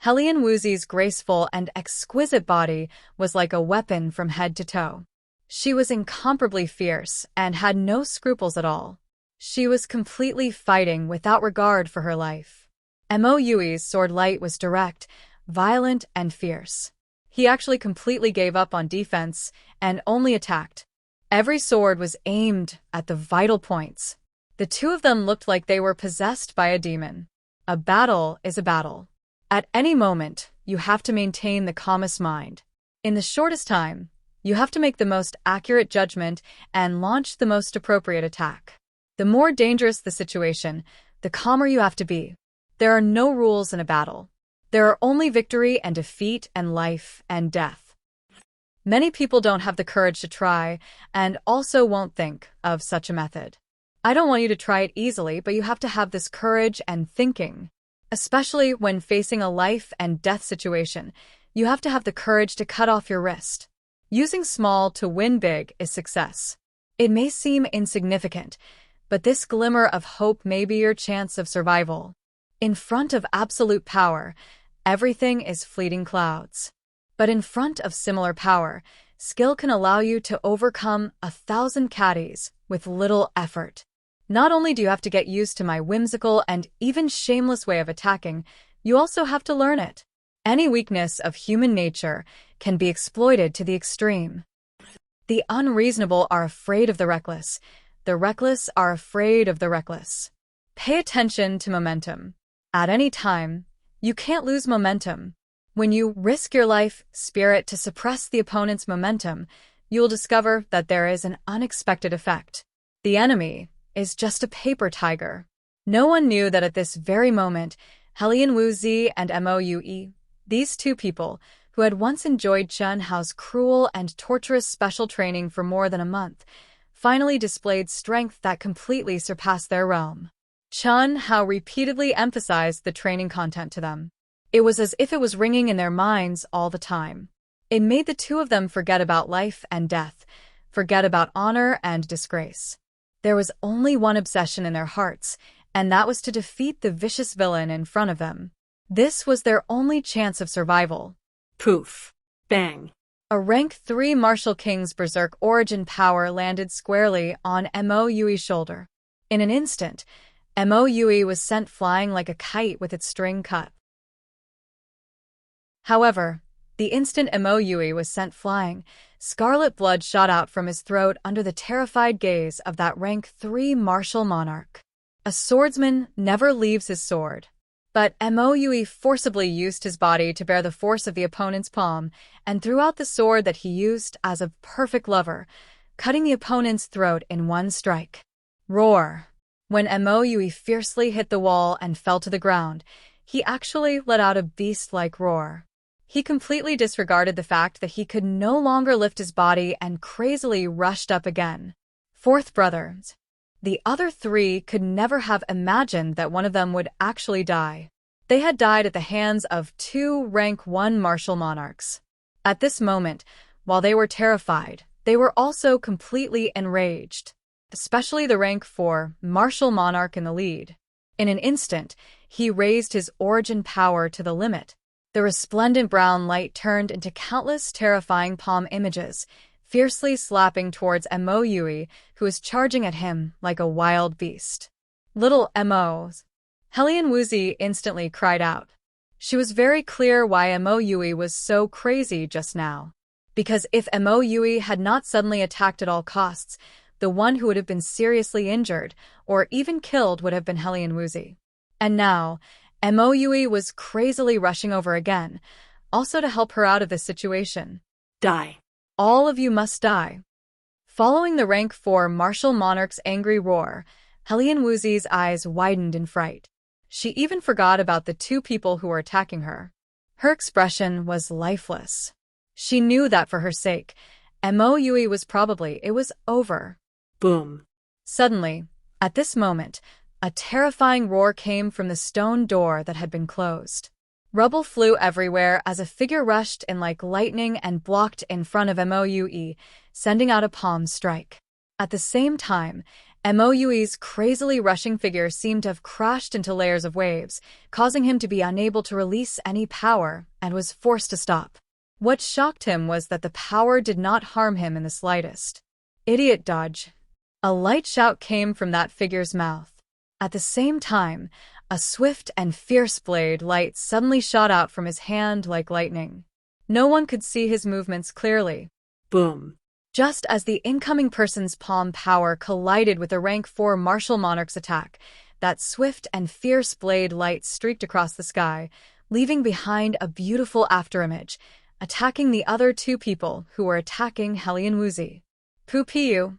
Helian Wuxia's graceful and exquisite body was like a weapon from head to toe. She was incomparably fierce and had no scruples at all. She was completely fighting without regard for her life. Mo Yui's sword light was direct, violent, and fierce. He actually completely gave up on defense and only attacked. Every sword was aimed at the vital points. The two of them looked like they were possessed by a demon. A battle is a battle. At any moment, you have to maintain the calmest mind. In the shortest time, you have to make the most accurate judgment and launch the most appropriate attack. The more dangerous the situation, the calmer you have to be. There are no rules in a battle. There are only victory and defeat and life and death. Many people don't have the courage to try and also won't think of such a method. I don't want you to try it easily, but you have to have this courage and thinking. Especially when facing a life and death situation, you have to have the courage to cut off your wrist. Using small to win big is success. It may seem insignificant, but this glimmer of hope may be your chance of survival. In front of absolute power, everything is fleeting clouds. But in front of similar power, skill can allow you to overcome 1,000 caddies with little effort. Not only do you have to get used to my whimsical and even shameless way of attacking, you also have to learn it. Any weakness of human nature can be exploited to the extreme. The unreasonable are afraid of the reckless. The reckless are afraid of the reckless. Pay attention to momentum. At any time, you can't lose momentum. When you risk your life spirit to suppress the opponent's momentum, you'll discover that there is an unexpected effect. The enemy is just a paper tiger. No one knew that at this very moment, Xianxia and Mo Yue, these two people, who had once enjoyed Chen Hao's cruel and torturous special training for more than a month, finally displayed strength that completely surpassed their realm. Chen Hao repeatedly emphasized the training content to them. It was as if it was ringing in their minds all the time. It made the two of them forget about life and death, forget about honor and disgrace. There was only one obsession in their hearts, and that was to defeat the vicious villain in front of them. This was their only chance of survival. Poof. Bang. A rank 3 Martial King's berserk origin power landed squarely on Mo Yui's shoulder. In an instant, Mo Yue was sent flying like a kite with its string cut. However, the instant Mo Yue was sent flying, scarlet blood shot out from his throat under the terrified gaze of that rank 3 martial monarch. A swordsman never leaves his sword. But Mo Yue forcibly used his body to bear the force of the opponent's palm and threw out the sword that he used as a perfect lever, cutting the opponent's throat in one strike. Roar! When Mo Yue fiercely hit the wall and fell to the ground, he actually let out a beast-like roar. He completely disregarded the fact that he could no longer lift his body and crazily rushed up again. Fourth brothers. The other three could never have imagined that one of them would actually die. They had died at the hands of 2 rank 1 martial monarchs. At this moment, while they were terrified, they were also completely enraged, especially the rank 4 martial monarch in the lead. In an instant, he raised his origin power to the limit. The resplendent brown light turned into countless terrifying palm images, fiercely slapping towards Mo Yue, who was charging at him like a wild beast. Little Mo's. Xianxia instantly cried out. She was very clear why Mo Yue was so crazy just now. Because if Mo Yue had not suddenly attacked at all costs, the one who would have been seriously injured or even killed would have been Xianxia. And now, Mo Yue was crazily rushing over again, also to help her out of this situation. Die. All of you must die. Following the rank 4 martial monarch's angry roar, Xianxia's eyes widened in fright. She even forgot about the 2 people who were attacking her. Her expression was lifeless. She knew that for her sake, Mo Yue was it was over. Boom. Suddenly, at this moment, a terrifying roar came from the stone door that had been closed. Rubble flew everywhere as a figure rushed in like lightning and blocked in front of Mo Yue, sending out a palm strike. At the same time, Mo Yue's crazily rushing figure seemed to have crashed into layers of waves, causing him to be unable to release any power and was forced to stop. What shocked him was that the power did not harm him in the slightest. Idiot dodge. A light shout came from that figure's mouth. At the same time, A swift and fierce blade light suddenly shot out from his hand like lightning. No one could see his movements clearly. Boom. Just as the incoming person's palm power collided with the rank 4 martial monarch's attack, that swift and fierce blade light streaked across the sky, leaving behind a beautiful afterimage, attacking the other 2 people who were attacking Hellion Wuxia. Poo-pee-oo.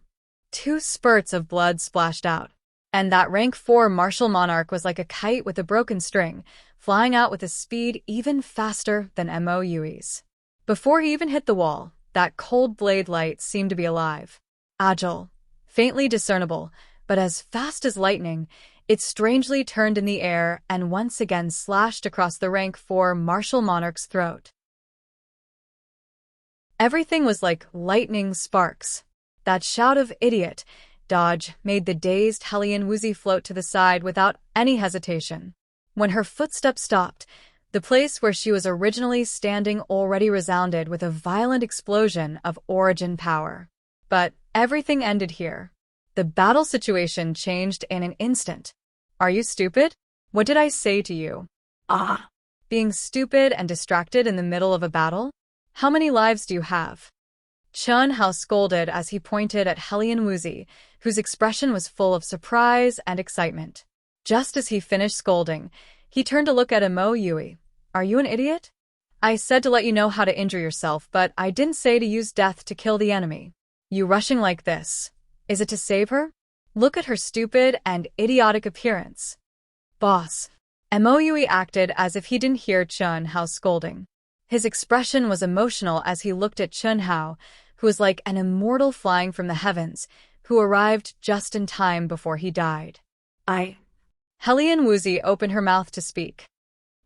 2 spurts of blood splashed out, and that rank 4 martial monarch was like a kite with a broken string, flying out with a speed even faster than Wuxia's. Before he even hit the wall, that cold blade light seemed to be alive. Agile, faintly discernible, but as fast as lightning, it strangely turned in the air and once again slashed across the rank 4 martial monarch's throat. Everything was like lightning sparks. That shout of "idiot" dodge made the dazed Hellion Wuxia float to the side without any hesitation. When her footsteps stopped, the place where she was originally standing already resounded with a violent explosion of origin power. But everything ended here. The battle situation changed in an instant. Are you stupid? What did I say to you? Ah. Being stupid and distracted in the middle of a battle? How many lives do you have? Xianxia scolded as he pointed at Hellion Wuxia, whose expression was full of surprise and excitement. Just as he finished scolding, he turned to look at Wuxia. Are you an idiot? I said to let you know how to injure yourself, but I didn't say to use death to kill the enemy. You rushing like this. Is it to save her? Look at her stupid and idiotic appearance. Boss. Wuxia acted as if he didn't hear Xianxia's scolding. His expression was emotional as he looked at Xianxia, who was like an immortal flying from the heavens, who arrived just in time before he died. Hellion Wuxia opened her mouth to speak.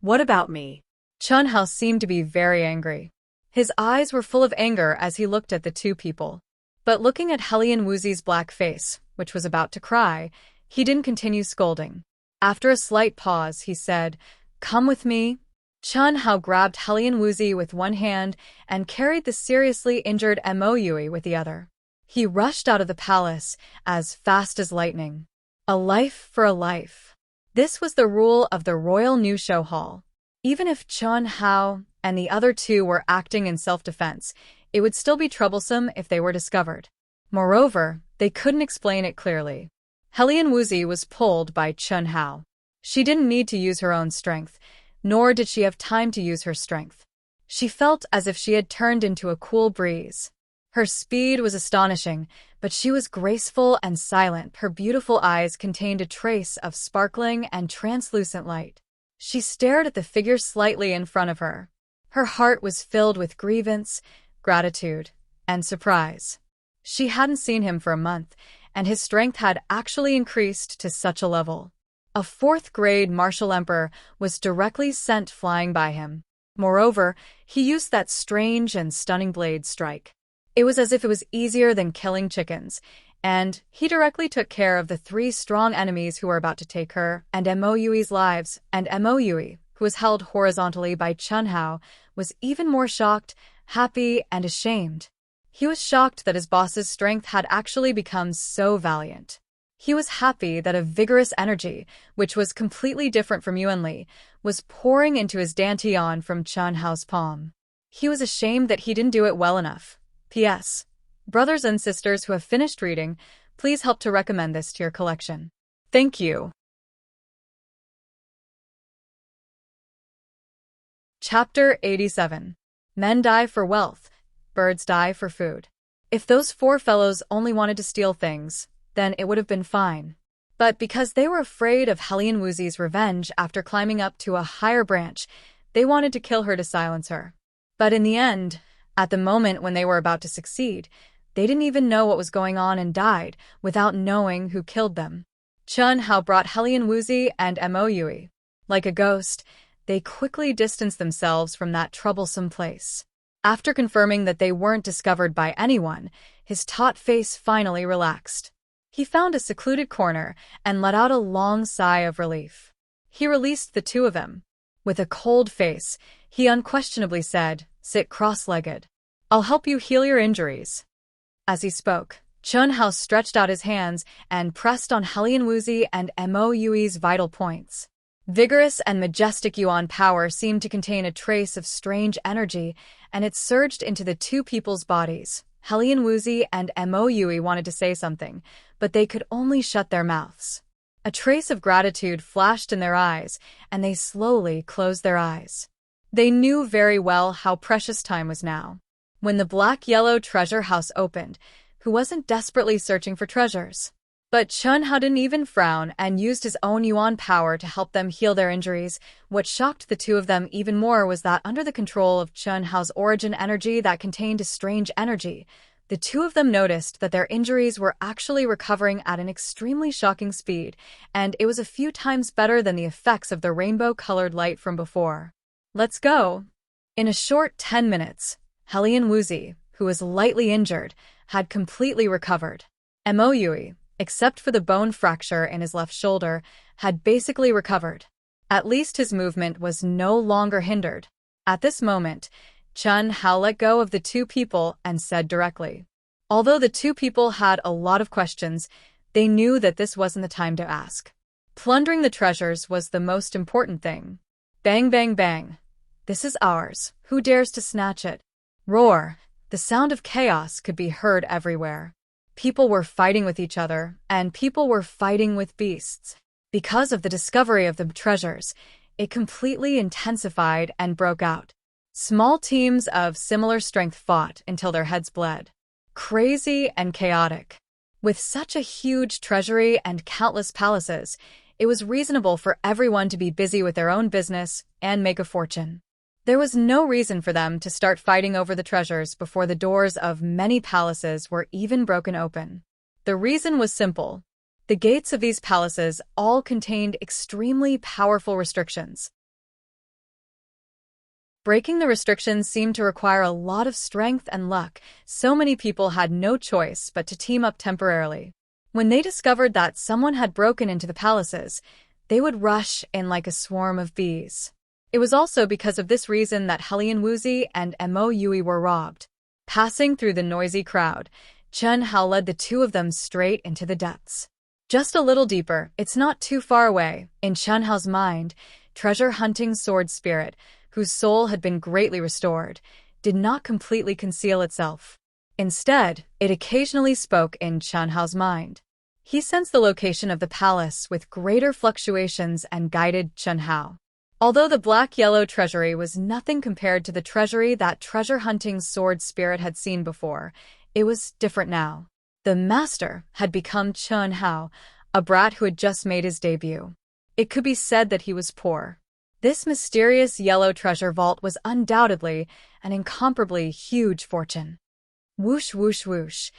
What about me? Xianxia seemed to be very angry. His eyes were full of anger as he looked at the 2 people. But looking at Hellion Wuxia's black face, which was about to cry, he didn't continue scolding. After a slight pause, he said, "Come with me." Xianxia grabbed Hellion Wuxia with one hand and carried the seriously injured Wuxia with the other. He rushed out of the palace as fast as lightning. A life for a life. This was the rule of the Royal New Show Hall. Even if Xianxia and the other 2 were acting in self-defense, it would still be troublesome if they were discovered. Moreover, they couldn't explain it clearly. Hellion Wuxia was pulled by Xianxia. She didn't need to use her own strength, nor did she have time to use her strength. She felt as if she had turned into a cool breeze. Her speed was astonishing, but she was graceful and silent. Her beautiful eyes contained a trace of sparkling and translucent light. She stared at the figure slightly in front of her. Her heart was filled with grievance, gratitude, and surprise. She hadn't seen him for a month, and his strength had actually increased to such a level. A 4th-grade martial emperor was directly sent flying by him. Moreover, he used that strange and stunning blade strike. It was as if it was easier than killing chickens, and he directly took care of the 3 strong enemies who were about to take her and Wuxia's lives, and Wuxia, who was held horizontally by Xianxia, was even more shocked, happy, and ashamed. He was shocked that his boss's strength had actually become so valiant. He was happy that a vigorous energy, which was completely different from Yuanli, was pouring into his dantian from Xianxia's palm. He was ashamed that he didn't do it well enough. P.S. Brothers and sisters who have finished reading, please help to recommend this to your collection. Thank you. Chapter 87. Men die for wealth, birds die for food. If those 4 fellows only wanted to steal things, then it would have been fine. But because they were afraid of Hellion Wuxia's revenge after climbing up to a higher branch, they wanted to kill her to silence her. But in the end, at the moment when they were about to succeed, they didn't even know what was going on and died without knowing who killed them. Xianxia brought Hellion Wuxia and Wuxia. Like a ghost, they quickly distanced themselves from that troublesome place. After confirming that they weren't discovered by anyone, his taut face finally relaxed. He found a secluded corner and let out a long sigh of relief. He released the 2 of them. With a cold face, he unquestionably said, "Sit cross-legged. I'll help you heal your injuries." As he spoke, Xianxia stretched out his hands and pressed on Hellion Wuxia and Wuxia's vital points. Vigorous and majestic yuan power seemed to contain a trace of strange energy, and it surged into the two people's bodies. Helian Wuxi and Mo Yui wanted to say something, but they could only shut their mouths. A trace of gratitude flashed in their eyes, and they slowly closed their eyes. They knew very well how precious time was now. When the black-yellow treasure house opened, who wasn't desperately searching for treasures? But Chen Hao didn't even frown and used his own yuan power to help them heal their injuries. What shocked the two of them even more was that under the control of Chen Hao's origin energy that contained a strange energy, the two of them noticed that their injuries were actually recovering at an extremely shocking speed, and it was a few times better than the effects of the rainbow-colored light from before. Let's go. In a short 10 minutes, Helian Wuxi, who was lightly injured, had completely recovered. Mo Yui, except for the bone fracture in his left shoulder, had basically recovered. At least his movement was no longer hindered. At this moment, Chen Hao let go of the two people and said directly. Although the two people had a lot of questions, they knew that this wasn't the time to ask. Plundering the treasures was the most important thing. Bang, bang, bang. This is ours. Who dares to snatch it? Roar. The sound of chaos could be heard everywhere. People were fighting with each other, and people were fighting with beasts. Because of the discovery of the treasures, it completely intensified and broke out. Small teams of similar strength fought until their heads bled. Crazy and chaotic. With such a huge treasury and countless palaces, it was reasonable for everyone to be busy with their own business and make a fortune. There was no reason for them to start fighting over the treasures before the doors of many palaces were even broken open. The reason was simple. The gates of these palaces all contained extremely powerful restrictions. Breaking the restrictions seemed to require a lot of strength and luck, so many people had no choice but to team up temporarily. When they discovered that someone had broken into the palaces, they would rush in like a swarm of bees. It was also because of this reason that Helian Wuxi and Mo Yui were robbed. Passing through the noisy crowd, Chen Hao led the two of them straight into the depths. Just a little deeper, it's not too far away. In Chen Hao's mind, treasure-hunting sword spirit, whose soul had been greatly restored, did not completely conceal itself. Instead, it occasionally spoke in Chen Hao's mind. He sensed the location of the palace with greater fluctuations and guided Chen Hao. Although the black-yellow treasury was nothing compared to the treasury that treasure-hunting sword spirit had seen before, it was different now. The master had become Chen Hao, a brat who had just made his debut. It could be said that he was poor. This mysterious yellow treasure vault was undoubtedly an incomparably huge fortune. Whoosh, whoosh, whoosh.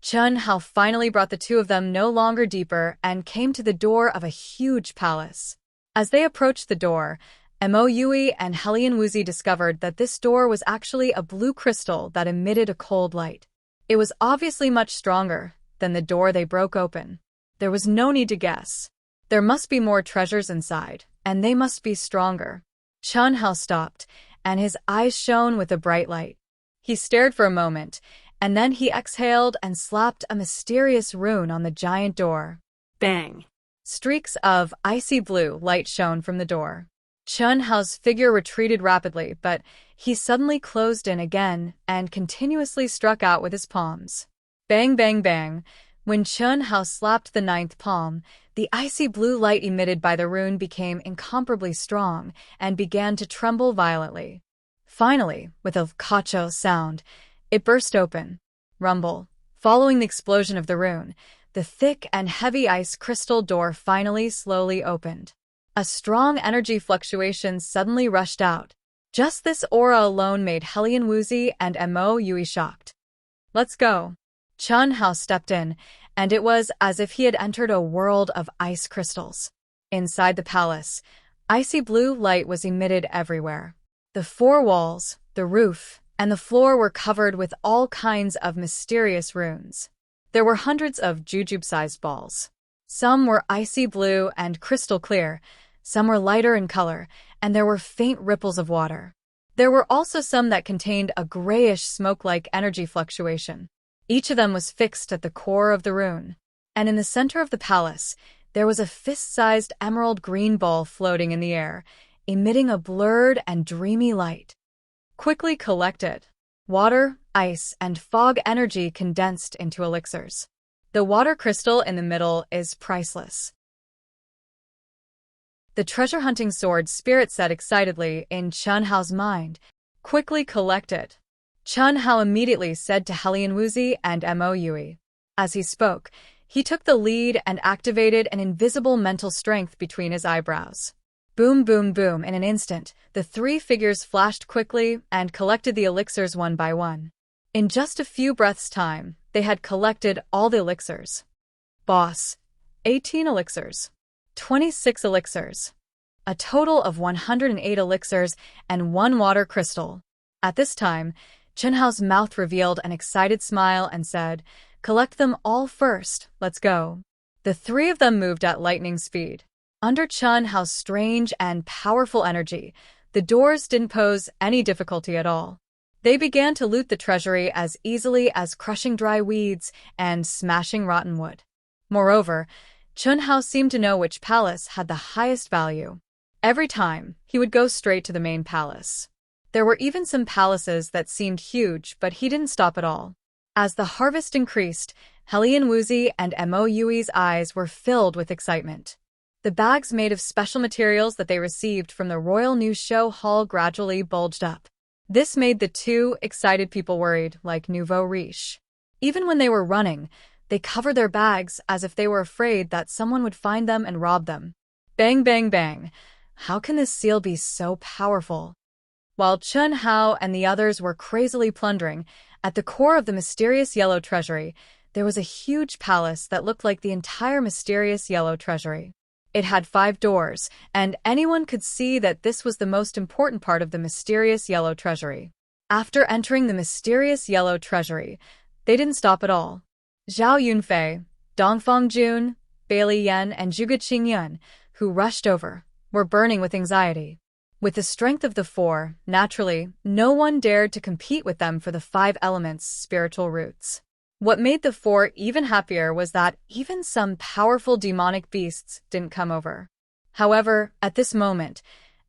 Chen Hao finally brought the two of them no longer deeper and came to the door of a huge palace. As they approached the door, Mo Yui and Helian Wuxi discovered that this door was actually a blue crystal that emitted a cold light. It was obviously much stronger than the door they broke open. There was no need to guess. There must be more treasures inside, and they must be stronger. Chen Hao stopped, and his eyes shone with a bright light. He stared for a moment, and then he exhaled and slapped a mysterious rune on the giant door. Bang. Streaks of icy blue light shone from the door. Chen Hao's figure retreated rapidly, but he suddenly closed in again and continuously struck out with his palms. Bang, bang, bang. When Chen Hao slapped the ninth palm, the icy blue light emitted by the rune became incomparably strong and began to tremble violently. Finally, with a kacho sound, it burst open. Rumble. Following the explosion of the rune, the thick and heavy ice crystal door finally slowly opened. A strong energy fluctuation suddenly rushed out. Just this aura alone made Helian Wuxi and Mo Yui shocked. Let's go. Chen Hao stepped in, and it was as if he had entered a world of ice crystals. Inside the palace, icy blue light was emitted everywhere. The four walls, the roof, and the floor were covered with all kinds of mysterious runes. There were hundreds of jujube-sized balls. Some were icy blue and crystal clear, some were lighter in color, and there were faint ripples of water. There were also some that contained a grayish smoke-like energy fluctuation. Each of them was fixed at the core of the rune. And in the center of the palace, there was a fist-sized emerald green ball floating in the air, emitting a blurred and dreamy light. Quickly collect it. Water, ice, and fog energy condensed into elixirs. The water crystal in the middle is priceless. The treasure-hunting sword spirit said excitedly in Chen Hao's mind. Quickly collect it. Chen Hao immediately said to Xianxia and Mo Yui. As he spoke, he took the lead and activated an invisible mental strength between his eyebrows. Boom, boom, boom. In an instant, the three figures flashed quickly and collected the elixirs one by one. In just a few breaths' time, they had collected all the elixirs. Boss, 18 elixirs. 26 elixirs. A total of 108 elixirs and 1 water crystal. At this time, Chen Hao's mouth revealed an excited smile and said, "Collect them all first, let's go." The three of them moved at lightning speed. Under Chen Hao's strange and powerful energy, the doors didn't pose any difficulty at all. They began to loot the treasury as easily as crushing dry weeds and smashing rotten wood. Moreover, Chen Hao seemed to know which palace had the highest value. Every time, he would go straight to the main palace. There were even some palaces that seemed huge, but he didn't stop at all. As the harvest increased, Xianxia and Mo Yui's eyes were filled with excitement. The bags made of special materials that they received from the Royal New Show Hall gradually bulged up. This made the two excited people worried, like nouveau riche. Even when they were running, they covered their bags as if they were afraid that someone would find them and rob them. Bang, bang, bang. How can this seal be so powerful? While Chen Hao and the others were crazily plundering, at the core of the mysterious yellow treasury, there was a huge palace that looked like the entire mysterious yellow treasury. It had 5 doors, and anyone could see that this was the most important part of the mysterious yellow treasury. After entering the mysterious yellow treasury, they didn't stop at all. Zhao Yunfei, Dongfang Jun, Bailey Yan, and Zhuge Qingyun, who rushed over, were burning with anxiety. With the strength of the 4, naturally, no one dared to compete with them for the 5 elements' spiritual roots. What made the 4 even happier was that even some powerful demonic beasts didn't come over. However, at this moment,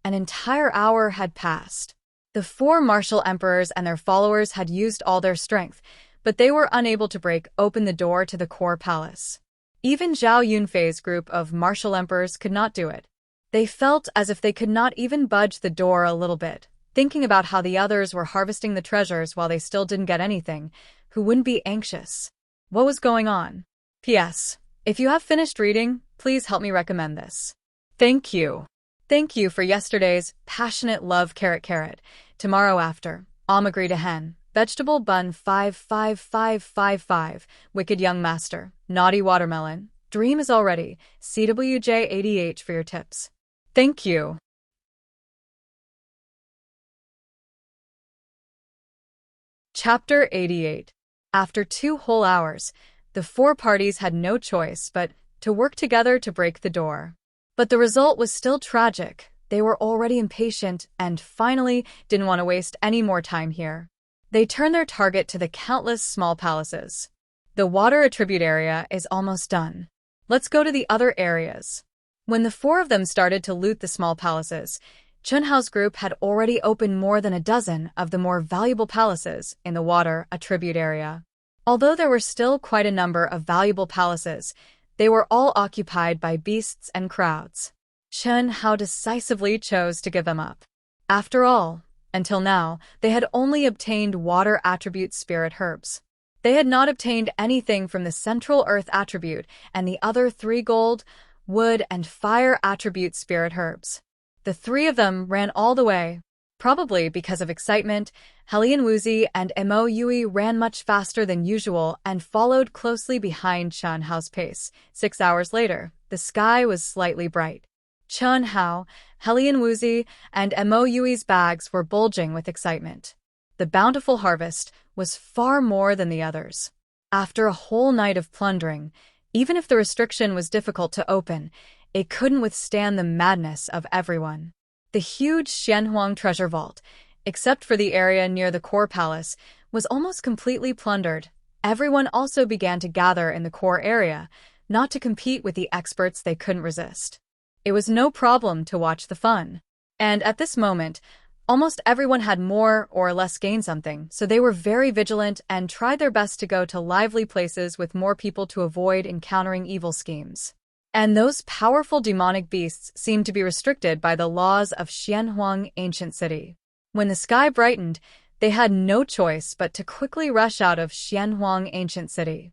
an entire hour had passed. The 4 martial emperors and their followers had used all their strength, but they were unable to break open the door to the core palace. Even Zhao Yunfei's group of martial emperors could not do it. They felt as if they could not even budge the door a little bit, thinking about how the others were harvesting the treasures while they still didn't get anything. Who wouldn't be anxious? What was going on? P.S. If you have finished reading, please help me recommend this. Thank you. Thank you for yesterday's passionate love carrot. Tomorrow after, Amagri to hen. Vegetable bun 55555, Wicked Young Master, Naughty Watermelon, Dream is Already, CWJ80H for your tips. Thank you. Chapter 88. After 2 whole hours, the 4 parties had no choice but to work together to break the door. But the result was still tragic. They were already impatient and finally didn't want to waste any more time here. They turned their target to the countless small palaces. The water attribute area is almost done. Let's go to the other areas. When the 4 of them started to loot the small palaces, Chen Hao's group had already opened more than a dozen of the more valuable palaces in the water attribute area. Although there were still quite a number of valuable palaces, they were all occupied by beasts and crowds. Chen Hao decisively chose to give them up. After all, until now, they had only obtained water attribute spirit herbs. They had not obtained anything from the central earth attribute and the other 3 gold, wood, and fire attribute spirit herbs. The 3 of them ran all the way. Probably because of excitement, Xianxia and Mo Yui ran much faster than usual and followed closely behind Chen Hao's pace. 6 hours later, the sky was slightly bright. Chen Hao, Xianxia, and Mo Yui's bags were bulging with excitement. The bountiful harvest was far more than the others. After a whole night of plundering, even if the restriction was difficult to open, it couldn't withstand the madness of everyone. The huge Xianhuang treasure vault, except for the area near the core palace, was almost completely plundered. Everyone also began to gather in the core area, not to compete with the experts they couldn't resist. It was no problem to watch the fun. And at this moment, almost everyone had more or less gained something, so they were very vigilant and tried their best to go to lively places with more people to avoid encountering evil schemes. And those powerful demonic beasts seemed to be restricted by the laws of Xianhuang ancient city. When the sky brightened, they had no choice but to quickly rush out of Xianhuang ancient city.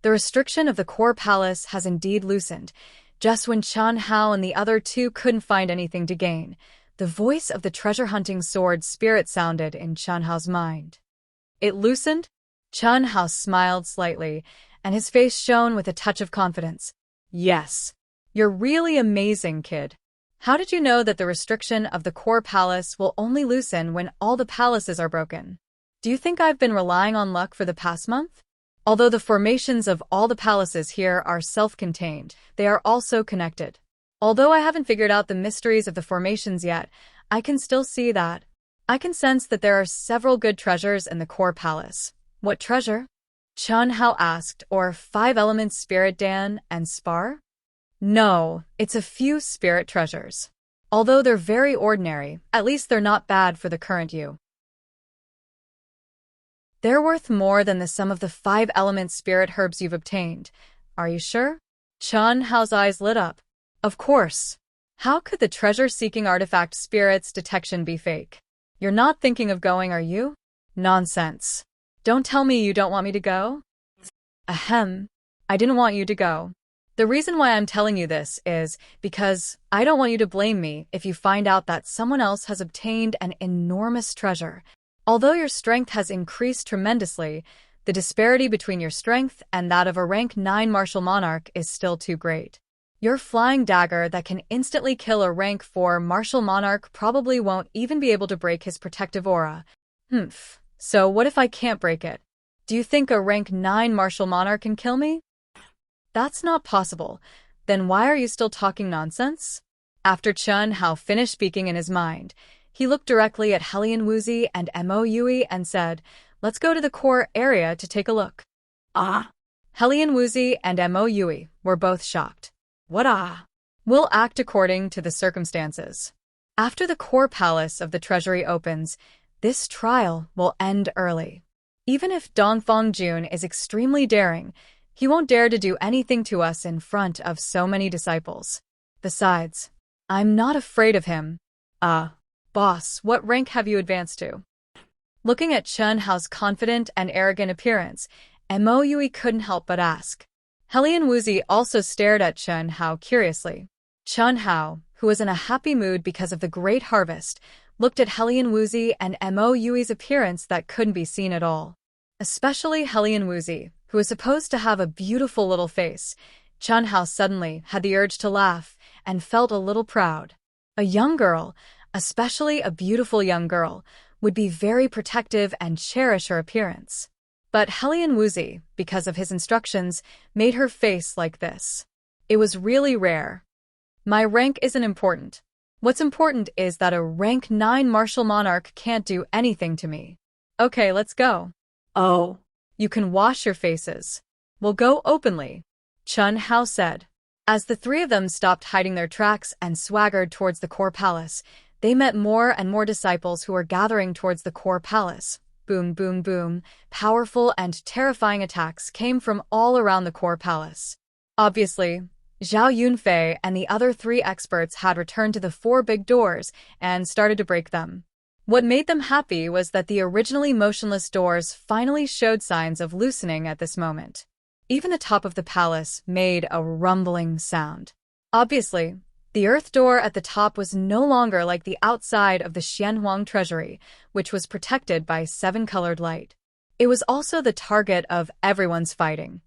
The restriction of the core palace has indeed loosened. Just when Chen Hao and the other two couldn't find anything to gain, the voice of the treasure-hunting sword spirit sounded in Chen Hao's mind. It loosened? Chen Hao smiled slightly, and his face shone with a touch of confidence. Yes. You're really amazing, kid. How did you know that the restriction of the core palace will only loosen when all the palaces are broken? Do you think I've been relying on luck for the past month? Although the formations of all the palaces here are self-contained, they are also connected. Although I haven't figured out the mysteries of the formations yet, I can still see that. I can sense that there are several good treasures in the core palace. What treasure? Chen Hao asked, or 5 elements spirit Dan and Spar? No, it's a few spirit treasures. Although they're very ordinary, at least they're not bad for the current you. They're worth more than the sum of the 5 element spirit herbs you've obtained. Are you sure? Chen Hao's eyes lit up. Of course. How could the treasure-seeking artifact spirit's detection be fake? You're not thinking of going, are you? Nonsense. Don't tell me you don't want me to go? Ahem. I didn't want you to go. The reason why I'm telling you this is because I don't want you to blame me if you find out that someone else has obtained an enormous treasure. Although your strength has increased tremendously, the disparity between your strength and that of a rank 9 martial monarch is still too great. Your flying dagger that can instantly kill a rank 4 martial monarch probably won't even be able to break his protective aura. So what if I can't break it? Do you think a rank 9 martial monarch can kill me? That's not possible. Then why are you still talking nonsense? After Chen Hao finished speaking in his mind, he looked directly at Helian Wuxi and Mo Yui and said, let's go to the core area to take a look. Helian Wuxi and Mo Yui were both shocked. What? We'll act according to the circumstances. After the core palace of the treasury opens, this trial will end early. Even if Dongfang Jun is extremely daring, he won't dare to do anything to us in front of so many disciples. Besides, I'm not afraid of him. Boss, what rank have you advanced to? Looking at Chen Hao's confident and arrogant appearance, Mo Yui couldn't help but ask. Helian Wuxi also stared at Chen Hao curiously. Chen Hao, who was in a happy mood because of the great harvest, looked at Helian Wuxi and Mo Yui's appearance that couldn't be seen at all. Especially Helian Wuxi, who was supposed to have a beautiful little face. Chen Hao suddenly had the urge to laugh and felt a little proud. A young girl, especially a beautiful young girl, would be very protective and cherish her appearance. But Helian Wuxi, because of his instructions, made her face like this. It was really rare. My rank isn't important. What's important is that a rank 9 martial monarch can't do anything to me. Okay, let's go. Oh. You can wash your faces. We'll go openly, Chen Hao said. As the 3 of them stopped hiding their tracks and swaggered towards the core palace, they met more and more disciples who were gathering towards the core palace. Boom, boom, boom. Powerful and terrifying attacks came from all around the core palace. Obviously, Zhao Yunfei and the other 3 experts had returned to the 4 big doors and started to break them. What made them happy was that the originally motionless doors finally showed signs of loosening at this moment. Even the top of the palace made a rumbling sound. Obviously, the earth door at the top was no longer like the outside of the Xianhuang treasury, which was protected by 7-colored light. It was also the target of everyone's fighting.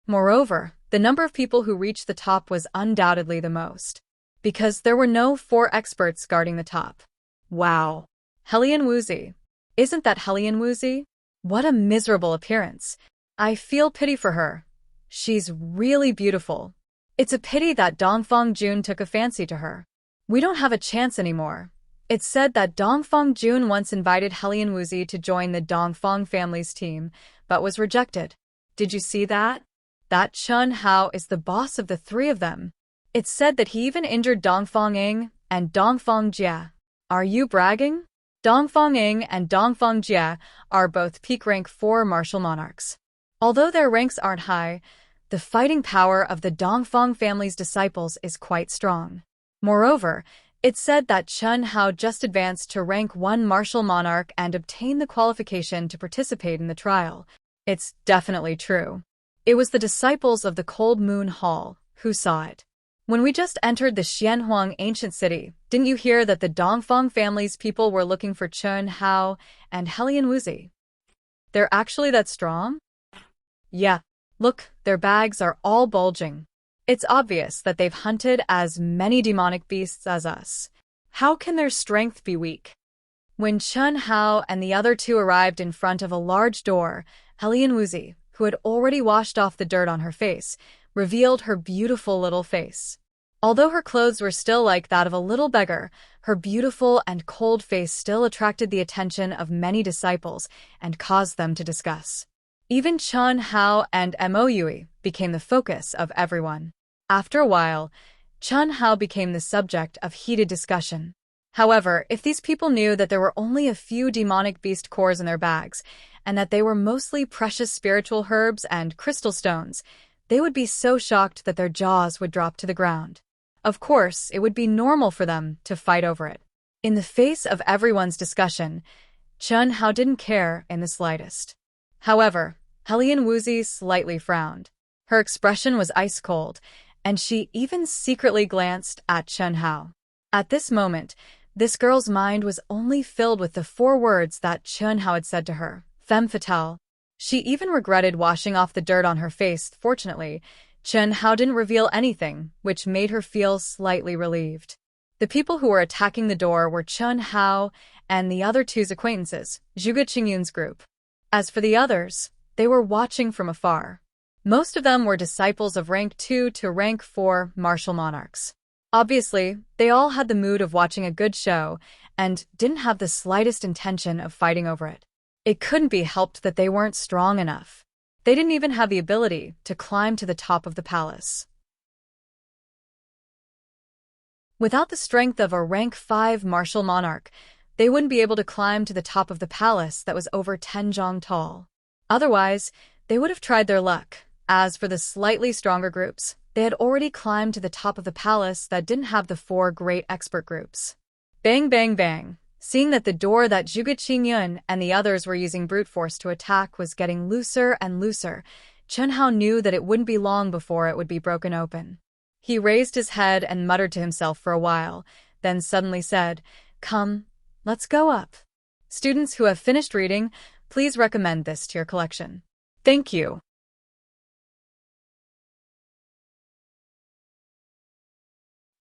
Moreover, the number of people who reached the top was undoubtedly the most, because there were no 4 experts guarding the top. Wow. Helian Wuxi. Isn't that Helian Wuxi? What a miserable appearance. I feel pity for her. She's really beautiful. It's a pity that Dongfang Jun took a fancy to her. We don't have a chance anymore. It's said that Dongfang Jun once invited Helian Wuxi to join the Dongfang family's team, but was rejected. Did you see that? That Chen Hao is the boss of the three of them. It's said that he even injured Dongfang Ying and Dongfang Jia. Are you bragging? Dongfang Ying and Dongfang Jia are both peak rank 4 martial monarchs. Although their ranks aren't high, the fighting power of the Dongfang family's disciples is quite strong. Moreover, it's said that Chen Hao just advanced to rank 1 martial monarch and obtained the qualification to participate in the trial. It's definitely true. It was the disciples of the Cold Moon Hall who saw it. When we just entered the Xianhuang ancient city, didn't you hear that the Dongfang family's people were looking for Chen Hao and Helian Wuxia? They're actually that strong? Yeah, look, their bags are all bulging. It's obvious that they've hunted as many demonic beasts as us. How can their strength be weak? When Chen Hao and the other two arrived in front of a large door, Helian Wuxia, who had already washed off the dirt on her face, revealed her beautiful little face. Although her clothes were still like that of a little beggar, her beautiful and cold face still attracted the attention of many disciples and caused them to discuss. Even Chen Hao and Mo Yui became the focus of everyone. After a while, Chen Hao became the subject of heated discussion. However, if these people knew that there were only a few demonic beast cores in their bags, and that they were mostly precious spiritual herbs and crystal stones, they would be so shocked that their jaws would drop to the ground. Of course, it would be normal for them to fight over it. In the face of everyone's discussion, Chen Hao didn't care in the slightest. However, Helian Wuxia slightly frowned. Her expression was ice cold, and she even secretly glanced at Chen Hao. At this moment, this girl's mind was only filled with the 4 words that Chen Hao had said to her, femme fatale. She even regretted washing off the dirt on her face. Fortunately, Chen Hao didn't reveal anything, which made her feel slightly relieved. The people who were attacking the door were Chen Hao and the other two's acquaintances, Zhuge Qingyun's group. As for the others, they were watching from afar. Most of them were disciples of rank 2 to rank 4 martial monarchs. Obviously, they all had the mood of watching a good show and didn't have the slightest intention of fighting over it. It couldn't be helped that they weren't strong enough. They didn't even have the ability to climb to the top of the palace. Without the strength of a rank 5 martial monarch, they wouldn't be able to climb to the top of the palace that was over 10 zhang tall. Otherwise, they would have tried their luck. As for the slightly stronger groups, they had already climbed to the top of the palace that didn't have the 4 great expert groups. Bang, bang, bang. Seeing that the door that Zhuge Qingyun and the others were using brute force to attack was getting looser and looser, Chen Hao knew that it wouldn't be long before it would be broken open. He raised his head and muttered to himself for a while, then suddenly said, "Come, let's go up. Students who have finished reading, please recommend this to your collection. Thank you."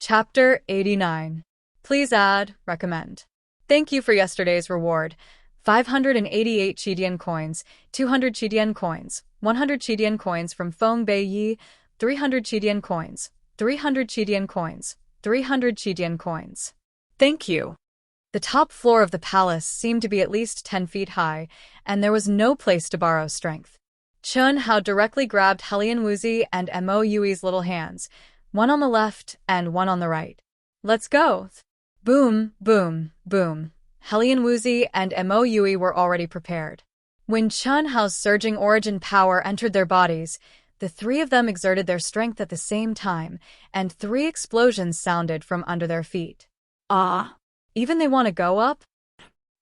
Chapter 89. Please add, recommend. Thank you for yesterday's reward. 588 Qidian coins, 200 Qidian coins, 100 Qidian coins from Feng Bei Yi, 300 Qidian coins, 300 Qidian coins, 300 Qidian coins. Thank you. The top floor of the palace seemed to be at least 10 feet high, and there was no place to borrow strength. Chen Hao directly grabbed Helian Wuxia and Mo Yui's little hands, one on the left and one on the right. Let's go. Boom, boom, boom. Helian Wuxia and Mo Yui were already prepared. When Chen Hao's surging origin power entered their bodies, the 3 of them exerted their strength at the same time, and 3 explosions sounded from under their feet. Ah! Even they want to go up?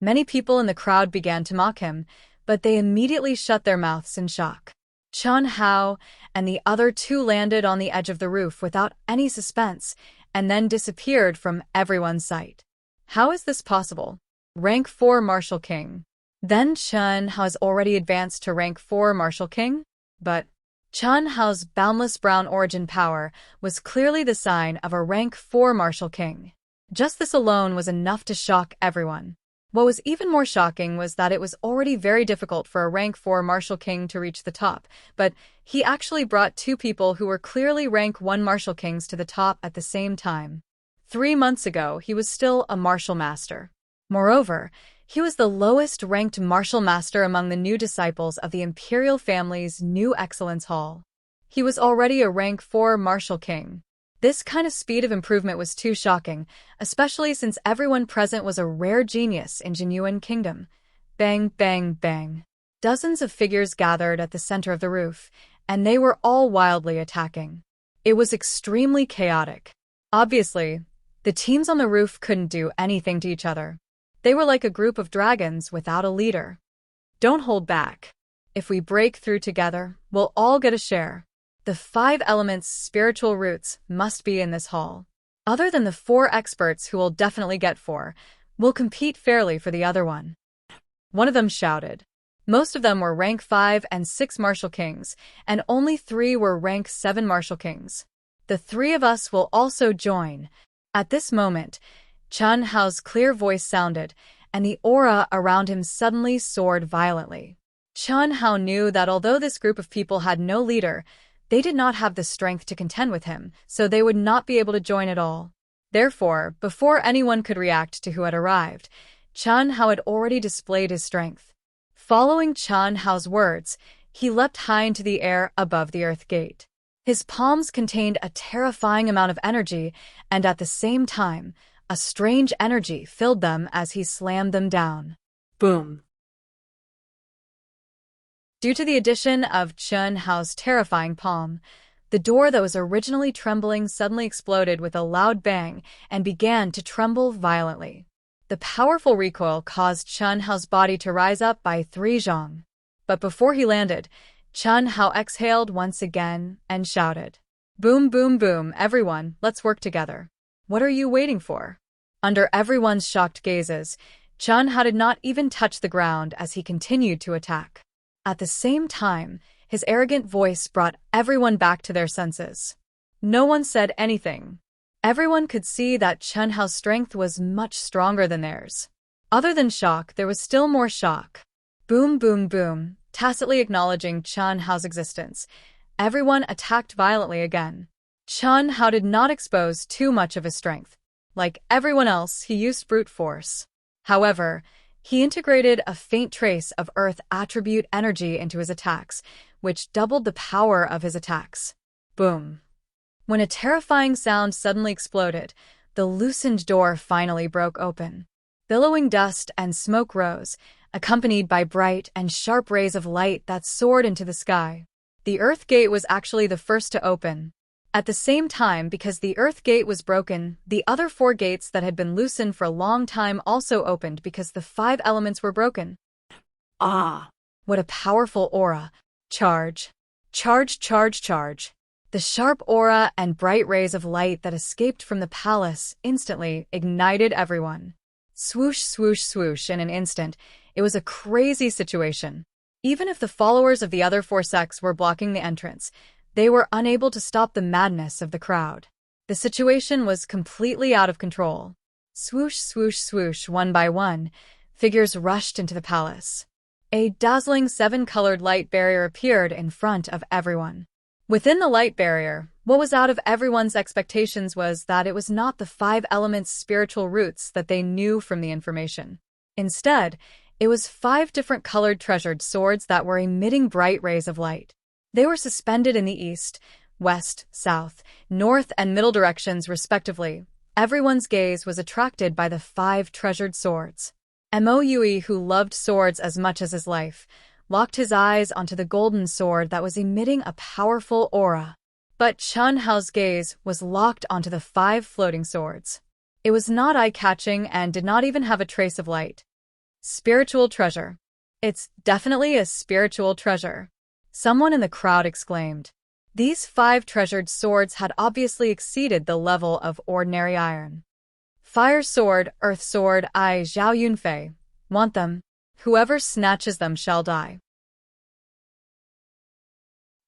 Many people in the crowd began to mock him, but they immediately shut their mouths in shock. Chen Hao and the other 2 landed on the edge of the roof without any suspense, and then disappeared from everyone's sight. How is this possible? Rank 4 Martial King. Then Chen Hao has already advanced to rank 4 Martial King? But Chen Hao's boundless brown origin power was clearly the sign of a rank 4 Martial King. Just this alone was enough to shock everyone. What was even more shocking was that it was already very difficult for a rank 4 Martial King to reach the top, but he actually brought 2 people who were clearly rank 1 Martial Kings to the top at the same time. 3 months ago, he was still a martial master. Moreover, He was the lowest-ranked martial master among the new disciples of the imperial family's new Excellence Hall. He was already a rank 4 martial king. This kind of speed of improvement was too shocking, especially since everyone present was a rare genius in Jinyuan Kingdom. Bang, bang, bang. Dozens of figures gathered at the center of the roof, and they were all wildly attacking. It was extremely chaotic. Obviously, the teams on the roof couldn't do anything to each other. They were like a group of dragons without a leader. Don't hold back. If we break through together, we'll all get a share. The 5 elements' spiritual roots must be in this hall. Other than the 4 experts who will definitely get 4, we'll compete fairly for the other one. One of them shouted. Most of them were rank 5 and 6 martial kings, and only 3 were rank 7 martial kings. The 3 of us will also join. At this moment, Chen Hao's clear voice sounded, and the aura around him suddenly soared violently. Chen Hao knew that although this group of people had no leader, they did not have the strength to contend with him, so they would not be able to join at all. Therefore, before anyone could react to who had arrived, Chen Hao had already displayed his strength. Following Chen Hao's words, he leapt high into the air above the earth gate. His palms contained a terrifying amount of energy, and at the same time, a strange energy filled them as he slammed them down. Boom. Due to the addition of Chen Hao's terrifying palm, the door that was originally trembling suddenly exploded with a loud bang and began to tremble violently. The powerful recoil caused Chen Hao's body to rise up by 3 zhong. But before he landed, Chen Hao exhaled once again and shouted, "Boom, boom, boom, everyone, let's work together. What are you waiting for?" Under everyone's shocked gazes, Chen Hao did not even touch the ground as he continued to attack. At the same time, his arrogant voice brought everyone back to their senses. No one said anything. Everyone could see that Chen Hao's strength was much stronger than theirs. Other than shock, there was still more shock. Boom, boom, boom, tacitly acknowledging Chen Hao's existence. Everyone attacked violently again. Chen Hao did not expose too much of his strength. Like everyone else, he used brute force. However, he integrated a faint trace of earth attribute energy into his attacks, which doubled the power of his attacks. Boom. When a terrifying sound suddenly exploded, the loosened door finally broke open. Billowing dust and smoke rose, accompanied by bright and sharp rays of light that soared into the sky. The Earth Gate was actually the first to open. At the same time, because the Earth Gate was broken, the other 4 gates that had been loosened for a long time also opened because the 5 elements were broken. Ah! What a powerful aura! Charge! Charge, charge, charge! The sharp aura and bright rays of light that escaped from the palace instantly ignited everyone. Swoosh, swoosh, swoosh in an instant. It was a crazy situation. Even if the followers of the other 4 sects were blocking the entrance, they were unable to stop the madness of the crowd. The situation was completely out of control. Swoosh, swoosh, swoosh, one by one, figures rushed into the palace. A dazzling 7-colored light barrier appeared in front of everyone. Within the light barrier, what was out of everyone's expectations was that it was not the 5 elements' spiritual roots that they knew from the information. Instead, it was 5 different colored treasured swords that were emitting bright rays of light. They were suspended in the east, west, south, north, and middle directions respectively. Everyone's gaze was attracted by the 5 treasured swords. Mo Yui, who loved swords as much as his life, locked his eyes onto the golden sword that was emitting a powerful aura. But Chen Hao's gaze was locked onto the 5 floating swords. It was not eye-catching and did not even have a trace of light. Spiritual treasure. It's definitely a spiritual treasure. Someone in the crowd exclaimed. These 5 treasured swords had obviously exceeded the level of ordinary iron. Fire sword, earth sword, I Zhao Yunfei. Want them? Whoever snatches them shall die.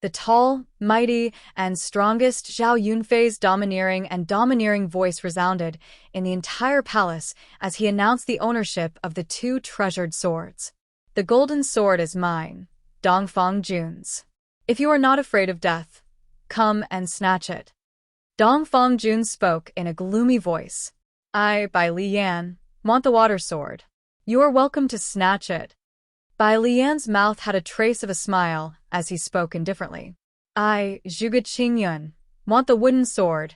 The tall, mighty, and strongest Zhao Yunfei's domineering voice resounded in the entire palace as he announced the ownership of the 2 treasured swords. The golden sword is mine, Dongfang Jun's. If you are not afraid of death, come and snatch it. Dongfang Jun spoke in a gloomy voice. I, Bai Li Yan, want the water sword. You are welcome to snatch it. Bai Lian's mouth had a trace of a smile as he spoke indifferently. I, Zhuge Qingyun, want the wooden sword,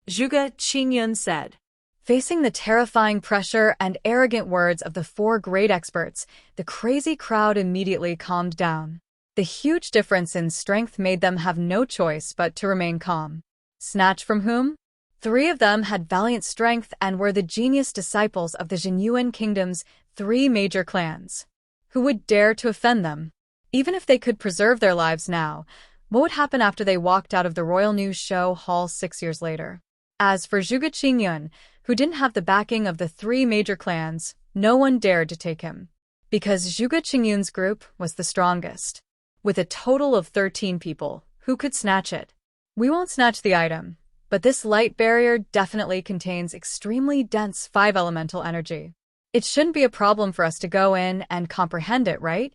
Zhuge Qingyun said. Facing the terrifying pressure and arrogant words of the four great experts, the crazy crowd immediately calmed down. The huge difference in strength made them have no choice but to remain calm. Snatch from whom? 3 of them had valiant strength and were the genius disciples of the Zhenyuan Kingdom's 3 major clans. Who would dare to offend them? Even if they could preserve their lives now, what would happen after they walked out of the Royal News Show Hall 6 years later? As for Zhuge Qingyun, who didn't have the backing of the 3 major clans, no one dared to take him. Because Zhuge Qingyun's group was the strongest. With a total of 13 people, who could snatch it? We won't snatch the item, but this light barrier definitely contains extremely dense 5 elemental energy. It shouldn't be a problem for us to go in and comprehend it, right?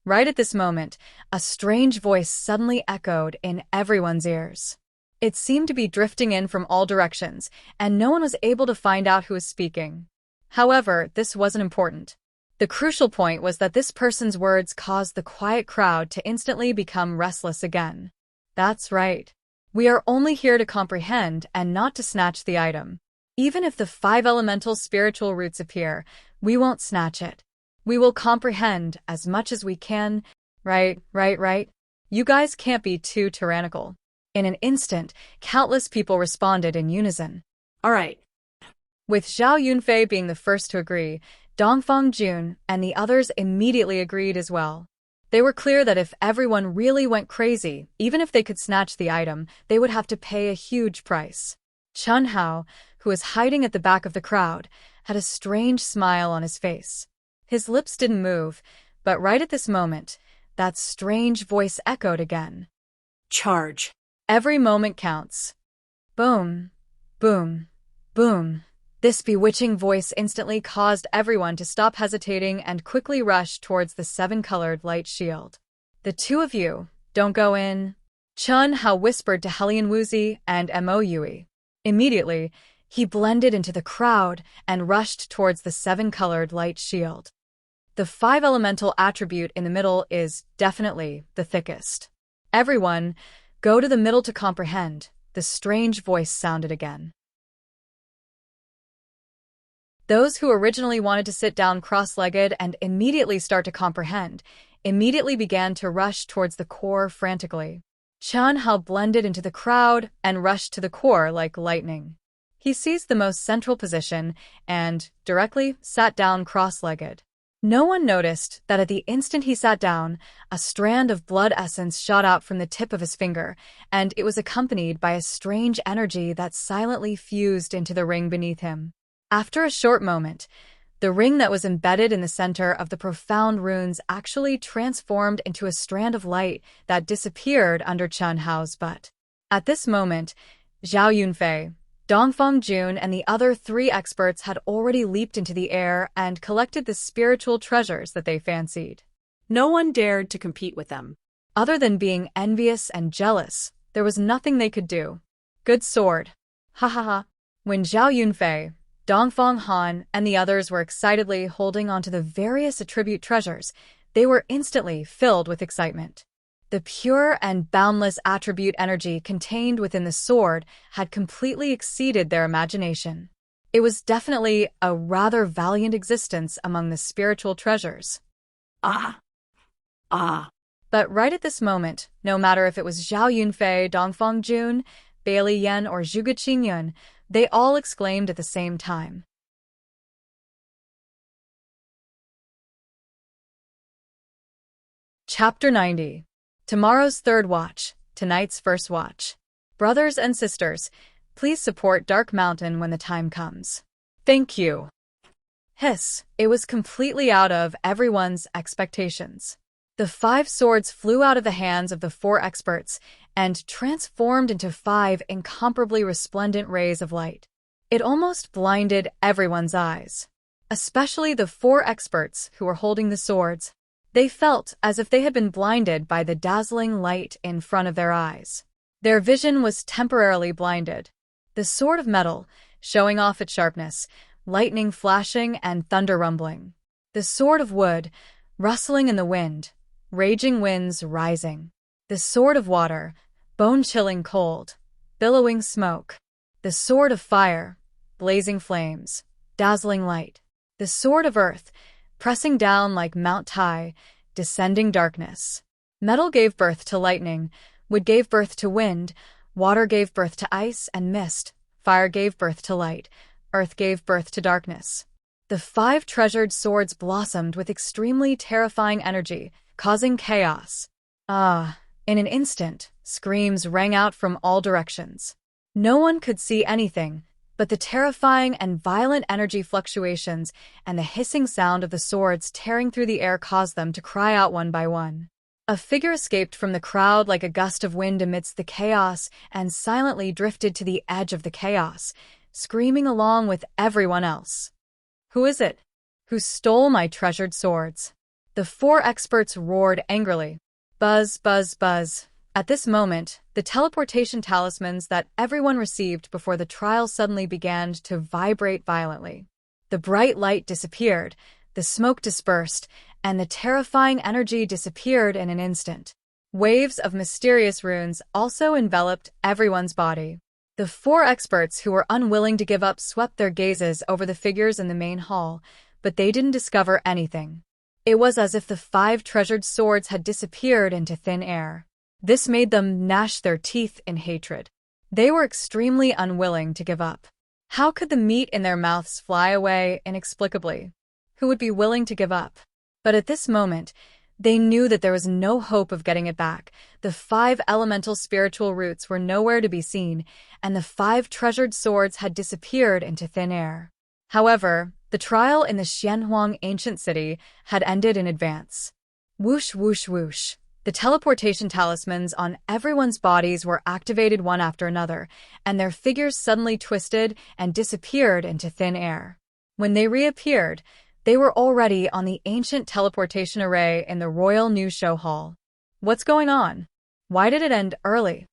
Right at this moment, a strange voice suddenly echoed in everyone's ears. It seemed to be drifting in from all directions, and no one was able to find out who was speaking. However, this wasn't important. The crucial point was that this person's words caused the quiet crowd to instantly become restless again. That's right. We are only here to comprehend and not to snatch the item. Even if the 5 elemental spiritual roots appear, we won't snatch it. We will comprehend as much as we can. Right. You guys can't be too tyrannical. In an instant, countless people responded in unison. All right. With Zhao Yunfei being the first to agree, Dongfang Jun and the others immediately agreed as well. They were clear that if everyone really went crazy, even if they could snatch the item, they would have to pay a huge price. Chun Hao, who was hiding at the back of the crowd, had a strange smile on his face. His lips didn't move, but right at this moment, that strange voice echoed again. Charge. Every moment counts. Boom, boom, boom. This bewitching voice instantly caused everyone to stop hesitating and quickly rush towards the 7-colored light shield. The 2 of you, don't go in. Chun Hao whispered to Helian Wuzi and Mo Yui. Immediately, he blended into the crowd and rushed towards the 7-colored light shield. The 5 elemental attribute in the middle is definitely the thickest. Everyone, go to the middle to comprehend, the strange voice sounded again. Those who originally wanted to sit down cross-legged and immediately start to comprehend, immediately began to rush towards the core frantically. Chun Hao blended into the crowd and rushed to the core like lightning. He seized the most central position and, directly, sat down cross-legged. No one noticed that at the instant he sat down, a strand of blood essence shot out from the tip of his finger, and it was accompanied by a strange energy that silently fused into the ring beneath him. After a short moment, the ring that was embedded in the center of the profound runes actually transformed into a strand of light that disappeared under Chun Hao's butt. At this moment, Zhao Yunfei, Dongfang Jun and the other 3 experts had already leaped into the air and collected the spiritual treasures that they fancied. No one dared to compete with them. Other than being envious and jealous, there was nothing they could do. Good sword. Ha ha ha. When Zhao Yunfei, Dongfang Han, and the others were excitedly holding onto the various attribute treasures, they were instantly filled with excitement. The pure and boundless attribute energy contained within the sword had completely exceeded their imagination. It was definitely a rather valiant existence among the spiritual treasures. Ah. But right at this moment, no matter if it was Zhao Yunfei, Dongfang Jun, Bai Lian, or Zhuge Qingyun, they all exclaimed at the same time. Chapter 90. Tomorrow's third watch, tonight's first watch. Brothers and sisters, please support Dark Mountain when the time comes. Thank you. Hiss, it was completely out of everyone's expectations. The 5 swords flew out of the hands of the 4 experts and transformed into 5 incomparably resplendent rays of light. It almost blinded everyone's eyes, especially the 4 experts who were holding the swords. They felt as if they had been blinded by the dazzling light in front of their eyes. Their vision was temporarily blinded. The sword of metal, showing off its sharpness, lightning flashing and thunder rumbling. The The sword of wood, rustling in the wind, raging winds rising. The sword of water, bone-chilling cold, billowing smoke. The sword of fire, blazing flames, dazzling light. The sword of earth, pressing down like Mount Tai, descending darkness. Metal gave birth to lightning, wood gave birth to wind, water gave birth to ice and mist, fire gave birth to light, earth gave birth to darkness. The 5 treasured swords blossomed with extremely terrifying energy, causing chaos. In an instant, screams rang out from all directions. No one could see anything, but the terrifying and violent energy fluctuations and the hissing sound of the swords tearing through the air caused them to cry out one by one. A figure escaped from the crowd like a gust of wind amidst the chaos and silently drifted to the edge of the chaos, screaming along with everyone else. "Who is it? Who stole my treasured swords?" The 4 experts roared angrily. Buzz, buzz, buzz. At this moment, the teleportation talismans that everyone received before the trial suddenly began to vibrate violently. The bright light disappeared, the smoke dispersed, and the terrifying energy disappeared in an instant. Waves of mysterious runes also enveloped everyone's body. The 4 experts who were unwilling to give up swept their gazes over the figures in the main hall, but they didn't discover anything. It was as if the 5 treasured swords had disappeared into thin air. This made them gnash their teeth in hatred. They were extremely unwilling to give up. How could the meat in their mouths fly away inexplicably? Who would be willing to give up? But at this moment, they knew that there was no hope of getting it back. The 5 elemental spiritual roots were nowhere to be seen, and the 5 treasured swords had disappeared into thin air. However, the trial in the Xianxia ancient city had ended in advance. Whoosh, whoosh, whoosh. The teleportation talismans on everyone's bodies were activated one after another, and their figures suddenly twisted and disappeared into thin air. When they reappeared, they were already on the ancient teleportation array in the Royal New Show Hall. What's going on? Why did it end early?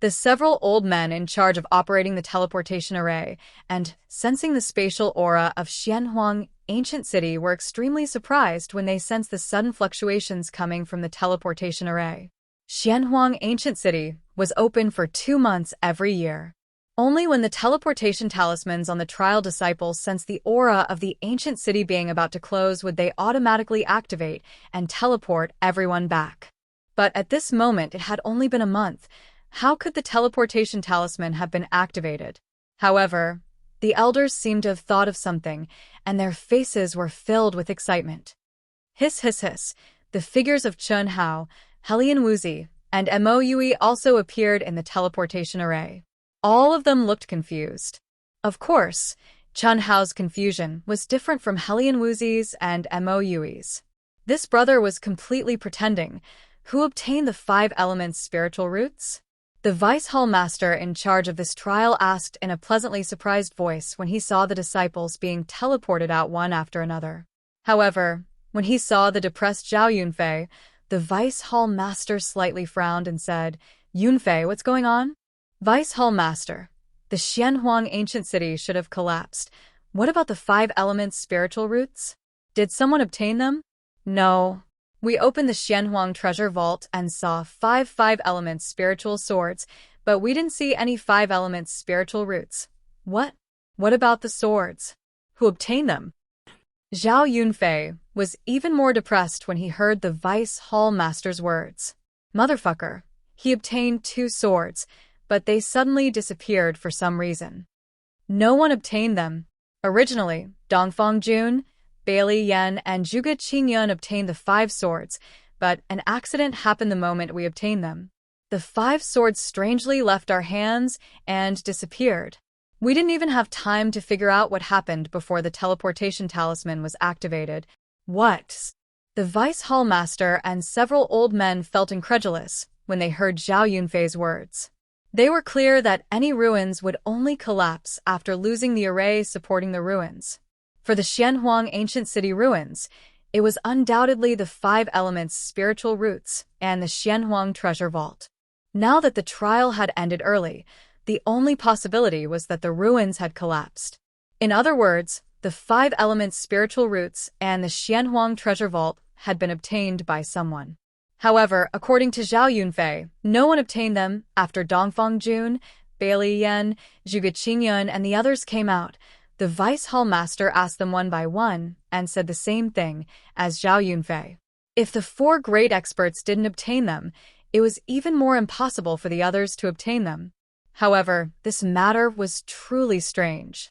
The several old men in charge of operating the teleportation array and sensing the spatial aura of Xianxia ancient city were extremely surprised when they sensed the sudden fluctuations coming from the teleportation array. Xianxia ancient city was open for 2 months every year. Only when the teleportation talismans on the trial disciples sensed the aura of the ancient city being about to close would they automatically activate and teleport everyone back. But at this moment it had only been a month. How could the teleportation talisman have been activated? However, the elders seemed to have thought of something, and their faces were filled with excitement. Hiss, hiss, hiss. The figures of Chun Hao, Helian Wuzi, and Mo Yui also appeared in the teleportation array. All of them looked confused. Of course, Chun Hao's confusion was different from Helian Wuzi's and Mo Yui's. This brother was completely pretending. Who obtained the 5 elements spiritual roots? The Vice Hall Master in charge of this trial asked in a pleasantly surprised voice when he saw the disciples being teleported out one after another. However, when he saw the depressed Zhao Yunfei, the Vice Hall Master slightly frowned and said, "Yunfei, what's going on?" "Vice Hall Master, the Xianxia ancient city should have collapsed. What about the 5 elements spiritual roots? Did someone obtain them?" "No. We opened the Xianxia treasure vault and saw 5 elements spiritual swords, but we didn't see any 5 elements spiritual roots." "What? What about the swords? Who obtained them?" Zhao Yunfei was even more depressed when he heard the Vice Hall Master's words. Motherfucker, he obtained 2 swords, but they suddenly disappeared for some reason. No one obtained them. Originally, Dongfang Jun, Bailey Yan, and Zhuge Qingyun obtained the 5 swords, but an accident happened the moment we obtained them. The 5 swords strangely left our hands and disappeared. We didn't even have time to figure out what happened before the teleportation talisman was activated. What? The Vice Hall Master and several old men felt incredulous when they heard Zhao Yunfei's words. They were clear that any ruins would only collapse after losing the array supporting the ruins. For the Xianxia ancient city ruins, it was undoubtedly the 5 elements spiritual roots and the Xianxia treasure vault. Now that the trial had ended early, the only possibility was that the ruins had collapsed. In other words, the 5 elements spiritual roots and the Xianhuang treasure vault had been obtained by someone. However, according to Zhao Yunfei, no one obtained them after Dongfang Jun, Bailey Yan, Zhuge Qingyun, and the others came out. The Vice Hall Master asked them one by one and said the same thing as Zhao Yunfei. If the 4 great experts didn't obtain them, it was even more impossible for the others to obtain them. However, this matter was truly strange.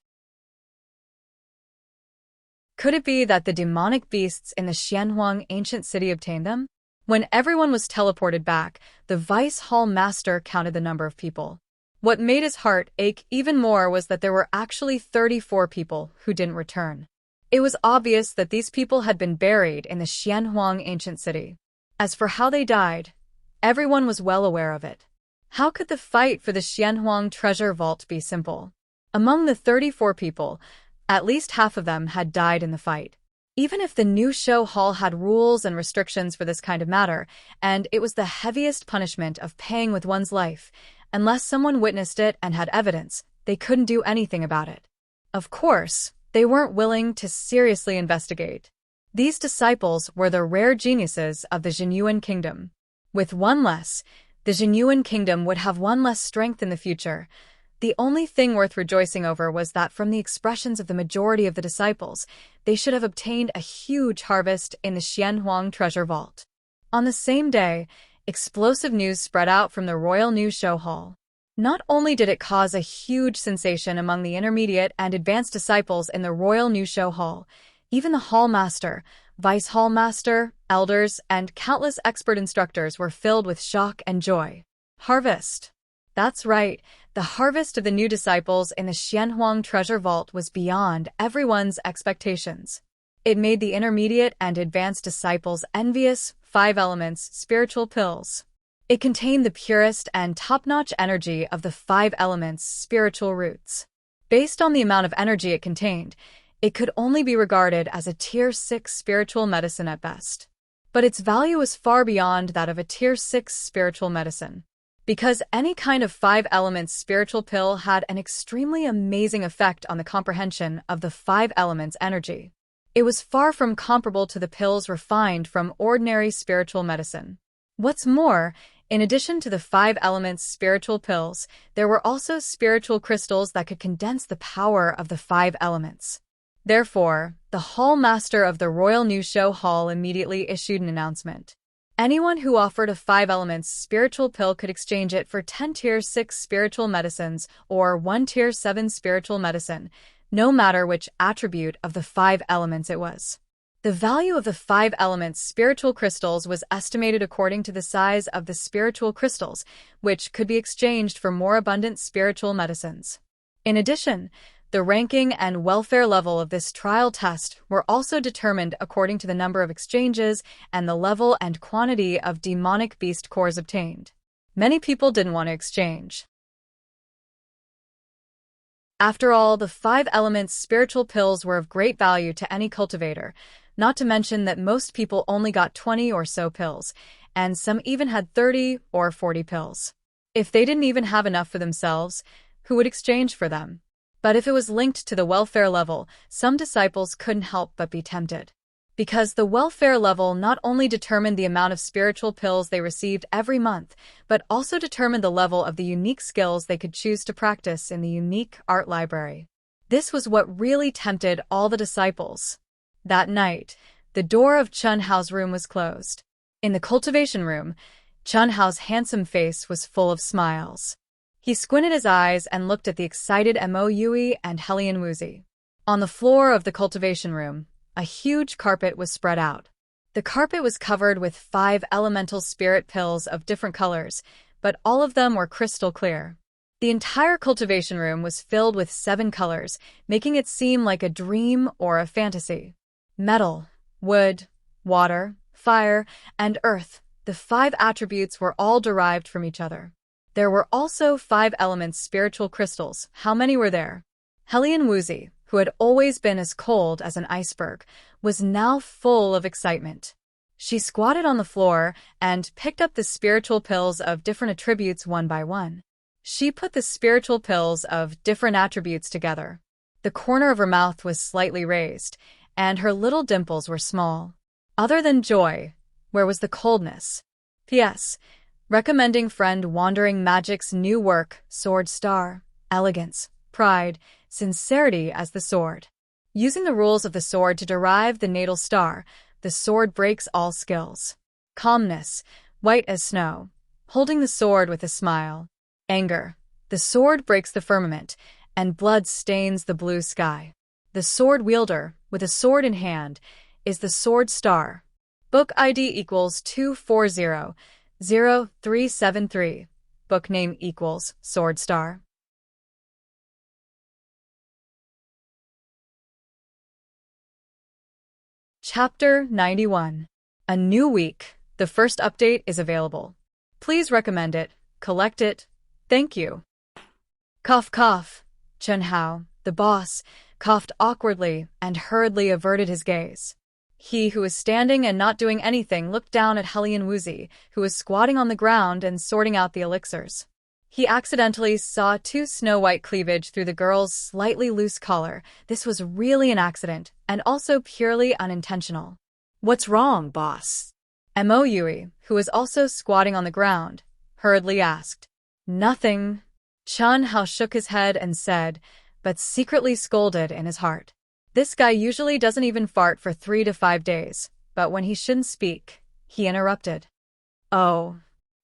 Could it be that the demonic beasts in the Xianhuang ancient city obtained them? When everyone was teleported back, the Vice Hall Master counted the number of people. What made his heart ache even more was that there were actually 34 people who didn't return. It was obvious that these people had been buried in the Xianhuang ancient city. As for how they died, everyone was well aware of it. How could the fight for the Xianhuang treasure vault be simple? Among the 34 people, at least half of them had died in the fight. Even if the new show hall had rules and restrictions for this kind of matter, and it was the heaviest punishment of paying with one's life, unless someone witnessed it and had evidence, they couldn't do anything about it. Of course, they weren't willing to seriously investigate. These disciples were the rare geniuses of the Jinyuan kingdom. With one less, the Jinyuan kingdom would have one less strength in the future. The only thing worth rejoicing over was that from the expressions of the majority of the disciples, they should have obtained a huge harvest in the Xianhuang treasure vault. On the same day, explosive news spread out from the Royal New Show Hall. Not only did it cause a huge sensation among the intermediate and advanced disciples in the Royal New Show Hall, even the Hall Master, Vice Hall Master, elders, and countless expert instructors were filled with shock and joy. Harvest. That's right, the harvest of the new disciples in the Xianhuang treasure vault was beyond everyone's expectations. It made the intermediate and advanced disciples envious. 5 elements spiritual pills. It contained the purest and top-notch energy of the 5 elements spiritual roots. Based on the amount of energy it contained, it could only be regarded as a Tier 6 spiritual medicine at best. But its value was far beyond that of a Tier 6 spiritual medicine. Because any kind of 5 elements spiritual pill had an extremely amazing effect on the comprehension of the 5 elements energy. It was far from comparable to the pills refined from ordinary spiritual medicine. What's more, in addition to the 5 elements spiritual pills, there were also spiritual crystals that could condense the power of the 5 elements. Therefore, the Hall Master of the Royal New Show Hall immediately issued an announcement. Anyone who offered a 5 elements spiritual pill could exchange it for 10 Tier 6 spiritual medicines or 1 Tier 7 spiritual medicine, no matter which attribute of the 5 elements it was. The value of the 5 elements spiritual crystals was estimated according to the size of the spiritual crystals, which could be exchanged for more abundant spiritual medicines. In addition, the ranking and welfare level of this trial test were also determined according to the number of exchanges and the level and quantity of demonic beast cores obtained. Many people didn't want to exchange. After all, the 5 elements spiritual pills were of great value to any cultivator, not to mention that most people only got 20 or so pills, and some even had 30 or 40 pills. If they didn't even have enough for themselves, who would exchange for them? But if it was linked to the welfare level, some disciples couldn't help but be tempted. Because the welfare level not only determined the amount of spiritual pills they received every month, but also determined the level of the unique skills they could choose to practice in the unique art library. This was what really tempted all the disciples. That night, the door of Chun Hao's room was closed. In the cultivation room, Chun Hao's handsome face was full of smiles. He squinted his eyes and looked at the excited Mo Yui and Helian Wuxia. On the floor of the cultivation room, a huge carpet was spread out. The carpet was covered with 5 elemental spirit pills of different colors, but all of them were crystal clear. The entire cultivation room was filled with 7 colors, making it seem like a dream or a fantasy. Metal, wood, water, fire, and earth, the 5 attributes were all derived from each other. There were also 5 elements spiritual crystals. How many were there? Helian Wuxia, who had always been as cold as an iceberg, was now full of excitement. She squatted on the floor and picked up the spiritual pills of different attributes one by one. She put the spiritual pills of different attributes together. The corner of her mouth was slightly raised, and her little dimples were small. Other than joy, where was the coldness? P.S. Recommending friend Wandering Magic's new work, Sword Star. Elegance, pride, sincerity as the sword. Using the rules of the sword to derive the natal star, the sword breaks all skills. Calmness, white as snow. Holding the sword with a smile. Anger. The sword breaks the firmament, and blood stains the blue sky. The sword wielder, with a sword in hand, is the Sword Star. Book ID equals 2400373. Book name equals Sword Star. Chapter 91. A new week. The first update is available. Please recommend it. Collect it. Thank you. Cough cough. Chen Hao, the boss, coughed awkwardly and hurriedly averted his gaze. He who was standing and not doing anything looked down at Wuxia, who was squatting on the ground and sorting out the elixirs. He accidentally saw two snow-white cleavage through the girl's slightly loose collar. This was really an accident, and also purely unintentional. What's wrong, boss? Mo Yui, who was also squatting on the ground, hurriedly asked. Nothing. Chen Hao shook his head and said, but secretly scolded in his heart. This guy usually doesn't even fart for 3 to 5 days, but when he shouldn't speak, he interrupted. Oh.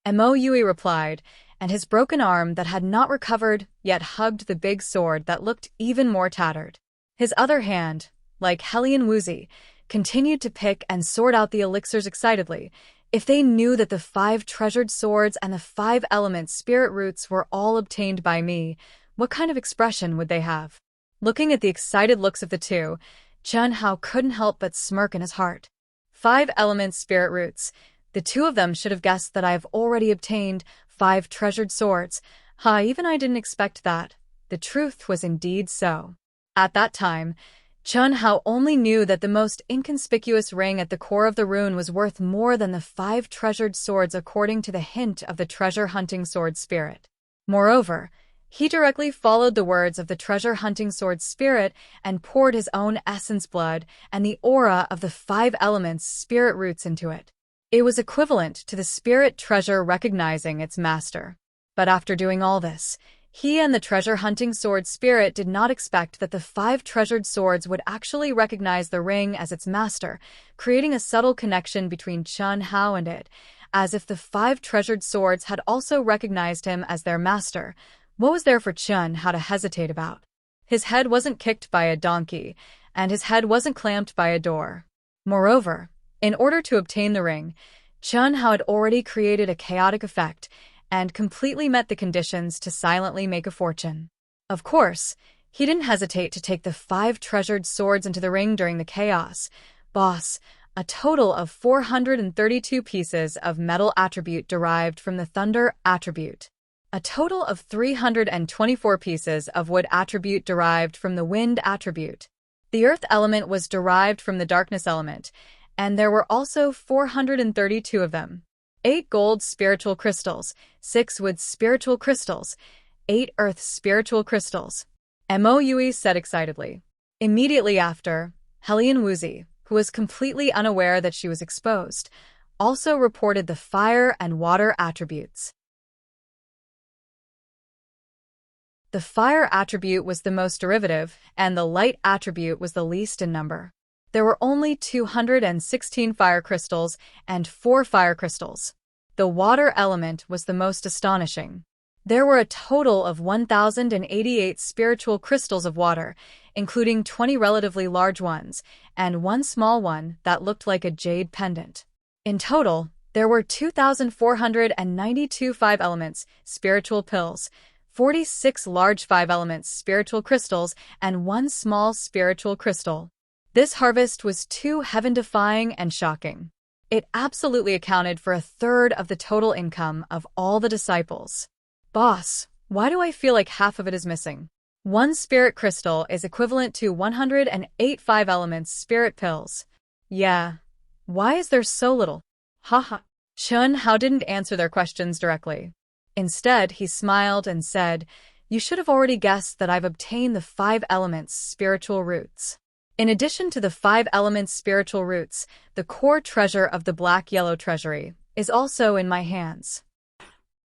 Mo Yui replied, and his broken arm that had not recovered yet hugged the big sword that looked even more tattered. His other hand, like Wuxia, continued to pick and sort out the elixirs excitedly. If they knew that the 5 treasured swords and the 5 element spirit roots were all obtained by me, what kind of expression would they have? Looking at the excited looks of the two, Chen Hao couldn't help but smirk in his heart. 5 element spirit roots. The two of them should have guessed that I have already obtained 5 treasured swords. Even I didn't expect that. The truth was indeed so. At that time, Chen Hao only knew that the most inconspicuous ring at the core of the rune was worth more than the 5 treasured swords according to the hint of the treasure-hunting sword spirit. Moreover, he directly followed the words of the treasure-hunting sword spirit and poured his own essence blood and the aura of the 5 elements spirit roots into it. It was equivalent to the spirit treasure recognizing its master. But after doing all this, he and the treasure-hunting sword spirit did not expect that the 5 treasured swords would actually recognize the ring as its master, creating a subtle connection between Chen Hao and it, as if the 5 treasured swords had also recognized him as their master. What was there for Chen Hao to hesitate about? His head wasn't kicked by a donkey, and his head wasn't clamped by a door. Moreover, in order to obtain the ring, Chen Hao had already created a chaotic effect and completely met the conditions to silently make a fortune. Of course, he didn't hesitate to take the 5 treasured swords into the ring during the chaos. Boss, a total of 432 pieces of metal attribute derived from the thunder attribute. A total of 324 pieces of wood attribute derived from the wind attribute. The earth element was derived from the darkness element, and there were also 432 of them. 8 gold spiritual crystals, 6 wood spiritual crystals, 8 earth spiritual crystals. Mo Yui said excitedly. Immediately after, Wuxia, who was completely unaware that she was exposed, also reported the fire and water attributes. The fire attribute was the most derivative, and the light attribute was the least in number. There were only 216 fire crystals and 4 fire crystals. The water element was the most astonishing. There were a total of 1,088 spiritual crystals of water, including 20 relatively large ones, and 1 small one that looked like a jade pendant. In total, there were 2,492 5 elements, spiritual pills, 46 large 5 elements spiritual crystals, and 1 small spiritual crystal. This harvest was too heaven-defying and shocking. It absolutely accounted for 1/3 of the total income of all the disciples. Boss, why do I feel like half of it is missing? 1 spirit crystal is equivalent to 108 5 elements spirit pills. Yeah. Why is there so little? Haha. Chen Hao didn't answer their questions directly. Instead, he smiled and said, you should have already guessed that I've obtained the 5 elements spiritual roots. In addition to the 5 elements spiritual roots, the core treasure of the black-yellow treasury is also in my hands.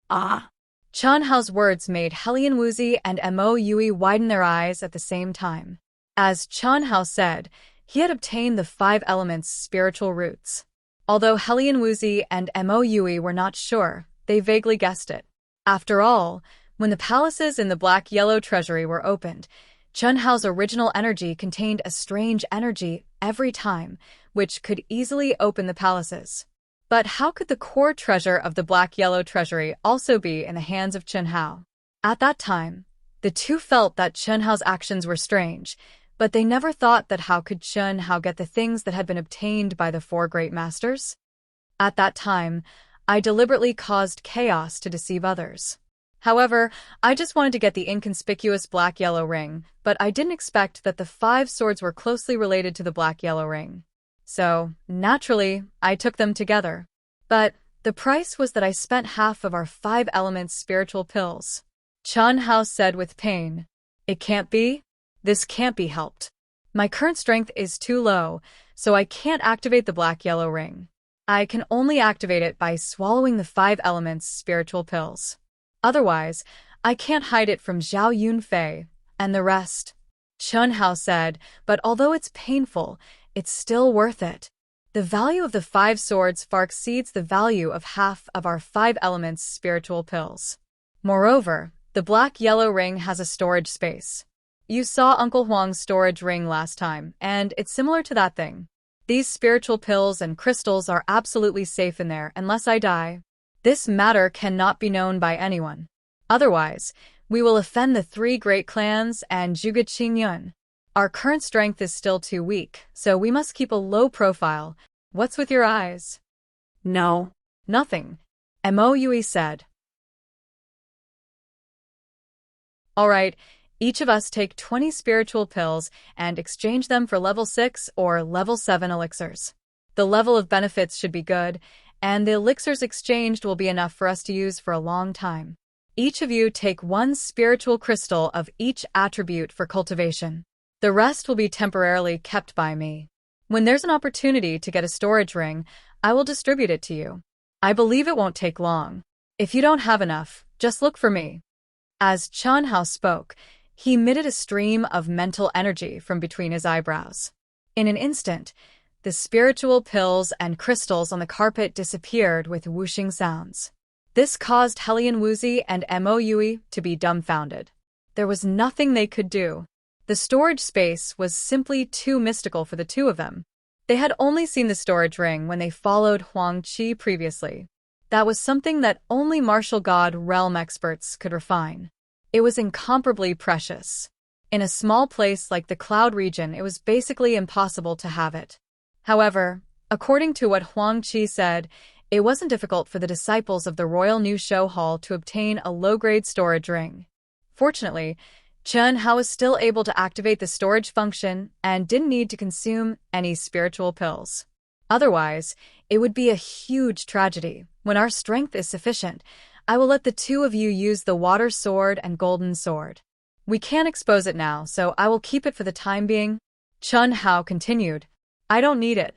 Ah. Chen Hao's words made Helian Wuxi and Mo Yui widen their eyes at the same time. As Chen Hao said, he had obtained the 5 elements spiritual roots. Although Helian Wuxi and Mo Yui were not sure, they vaguely guessed it. After all, when the palaces in the black-yellow treasury were opened, Chen Hao's original energy contained a strange energy every time, which could easily open the palaces. But how could the core treasure of the black-yellow treasury also be in the hands of Chen Hao? At that time, the two felt that Chen Hao's actions were strange, but they never thought that how could Chen Hao get the things that had been obtained by the 4 great masters? At that time, I deliberately caused chaos to deceive others. However, I just wanted to get the inconspicuous black-yellow ring, but I didn't expect that the 5 swords were closely related to the black-yellow ring. So, naturally, I took them together. But the price was that I spent half of our 5 elements spiritual pills. Chen Hao said with pain. It can't be? This can't be helped. My current strength is too low, so I can't activate the black-yellow ring. I can only activate it by swallowing the 5 elements spiritual pills. Otherwise, I can't hide it from Zhao Yunfei and the rest. Chen Hao said, but although it's painful, it's still worth it. The value of the 5 swords far exceeds the value of half of our 5 elements spiritual pills. Moreover, the black-yellow ring has a storage space. You saw Uncle Huang's storage ring last time, and it's similar to that thing. These spiritual pills and crystals are absolutely safe in there unless I die. This matter cannot be known by anyone. Otherwise, we will offend the 3 great clans and Zhuge Qingyun. Our current strength is still too weak, so we must keep a low profile. What's with your eyes? No. Nothing, Mo Yui said. All right, each of us take 20 spiritual pills and exchange them for level 6 or level 7 elixirs. The level of benefits should be good, and the elixirs exchanged will be enough for us to use for a long time. Each of you take 1 spiritual crystal of each attribute for cultivation. The rest will be temporarily kept by me. When there's an opportunity to get a storage ring, I will distribute it to you. I believe it won't take long. If you don't have enough, just look for me. As Chen Hao spoke, he emitted a stream of mental energy from between his eyebrows. In an instant, the spiritual pills and crystals on the carpet disappeared with whooshing sounds. This caused Helian Wuxi and Mo Yui to be dumbfounded. There was nothing they could do. The storage space was simply too mystical for the two of them. They had only seen the storage ring when they followed Huang Qi previously. That was something that only martial god realm experts could refine. It was incomparably precious. In a small place like the Cloud region, it was basically impossible to have it. However, according to what Huang Qi said, it wasn't difficult for the disciples of the Royal New Show Hall to obtain a low-grade storage ring. Fortunately, Chen Hao was still able to activate the storage function and didn't need to consume any spiritual pills. Otherwise, it would be a huge tragedy. When our strength is sufficient, I will let the 2 of you use the water sword and golden sword. We can't expose it now, so I will keep it for the time being. Chen Hao continued. I don't need it.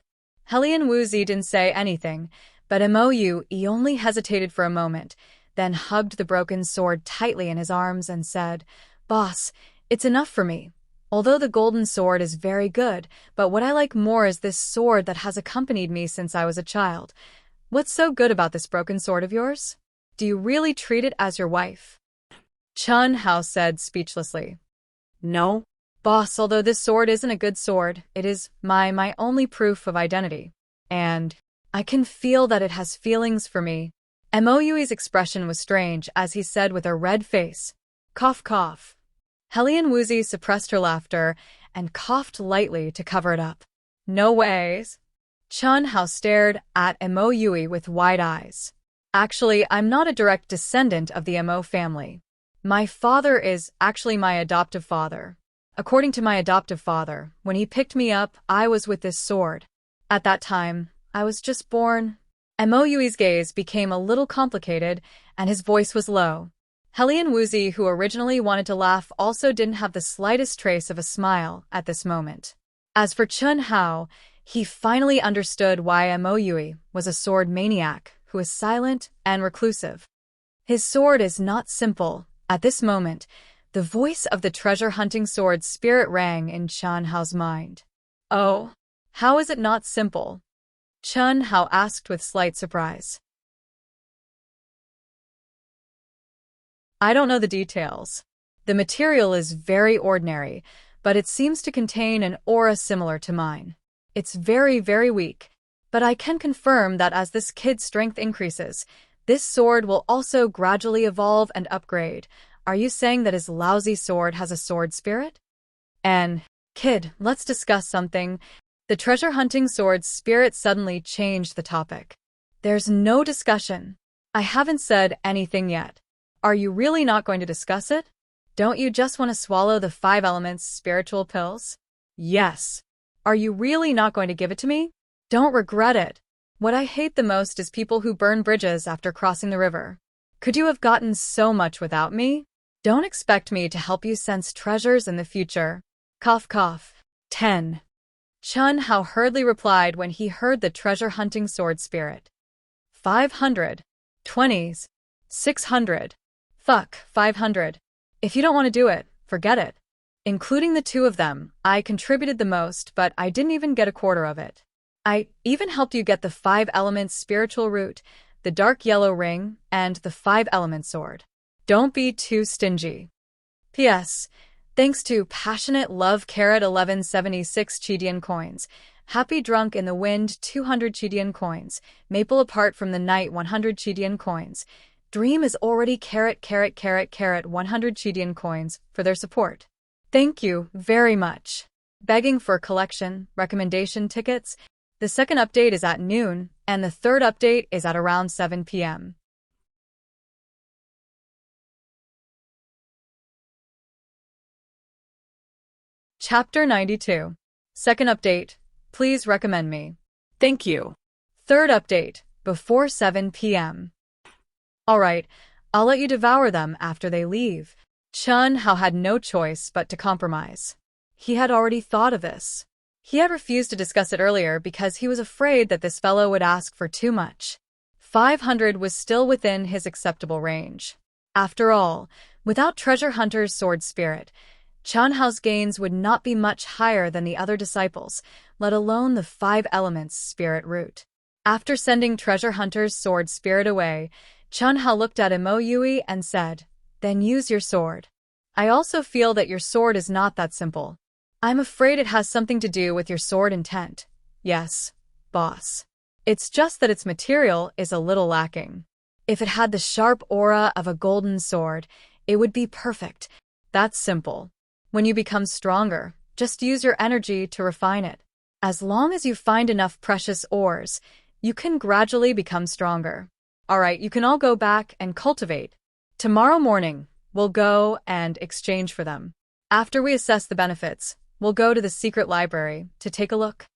Helian Wuxi didn't say anything, but Mo Yui only hesitated for a moment, then hugged the broken sword tightly in his arms and said, Boss, it's enough for me. Although the golden sword is very good, but what I like more is this sword that has accompanied me since I was a child. What's so good about this broken sword of yours? Do you really treat it as your wife? Chen Hao said speechlessly. No. Boss, although this sword isn't a good sword, it is my only proof of identity. And I can feel that it has feelings for me. Mo Yui's expression was strange as he said with a red face, Cough, cough. Helian Wuxi suppressed her laughter and coughed lightly to cover it up. No ways. Chen Hao stared at Mo Yui with wide eyes. Actually, I'm not a direct descendant of the Mo family. My father is actually my adoptive father. According to my adoptive father, when he picked me up, I was with this sword. At that time, I was just born. Mo Yui's gaze became a little complicated, and his voice was low. Helian Wuxia, who originally wanted to laugh, also didn't have the slightest trace of a smile at this moment. As for Chun Hao, he finally understood why Mo Yui was a sword maniac who is silent and reclusive. His sword is not simple. At this moment, the voice of the treasure-hunting sword spirit rang in Chun Hao's mind. Oh, how is it not simple? Chun Hao asked with slight surprise. I don't know the details. The material is very ordinary, but it seems to contain an aura similar to mine. It's very, very weak, but I can confirm that as this kid's strength increases, this sword will also gradually evolve and upgrade. Are you saying that his lousy sword has a sword spirit? And, kid, let's discuss something. The treasure-hunting sword spirit suddenly changed the topic. There's no discussion. I haven't said anything yet. Are you really not going to discuss it? Don't you just want to swallow the 5 elements spiritual pills? Yes. Are you really not going to give it to me? Don't regret it. What I hate the most is people who burn bridges after crossing the river. Could you have gotten so much without me? Don't expect me to help you sense treasures in the future. Cough cough. 10. Chun Hao hurriedly replied when he heard the treasure-hunting sword spirit. 500. 20s. 600. Fuck, 500. If you don't want to do it, forget it. Including the 2 of them, I contributed the most, but I didn't even get a quarter of it. I even helped you get the 5 elements spiritual root, the dark yellow ring, and the 5 element sword. Don't be too stingy. P.S. Thanks to Passionate Love 1176 Chidian coins, Happy Drunk in the Wind 200 Chidian coins, Maple Apart from the Night 100 Chidian coins, Dream is already 100 Chidian coins for their support. Thank you very much. Begging for collection, recommendation tickets. The second update is at noon, and the third update is at around 7 p.m. Chapter 92. Second update. Please recommend me. Thank you. Third update. Before 7 p.m. Alright, I'll let you devour them after they leave. Chun Hao had no choice but to compromise. He had already thought of this. He had refused to discuss it earlier because he was afraid that this fellow would ask for too much. 500 was still within his acceptable range. After all, without Treasure Hunter's sword spirit, Chun Hao's gains would not be much higher than the other disciples, let alone the 5 elements spirit root. After sending Treasure Hunter's sword spirit away, Chun Hao looked at Mo Yui and said, "Then use your sword. I also feel that your sword is not that simple. I'm afraid it has something to do with your sword intent." Yes, boss. It's just that its material is a little lacking. If it had the sharp aura of a golden sword, it would be perfect. That's simple. When you become stronger, just use your energy to refine it. As long as you find enough precious ores, you can gradually become stronger. Alright, you can all go back and cultivate. Tomorrow morning, we'll go and exchange for them. After we assess the benefits, we'll go to the secret library to take a look.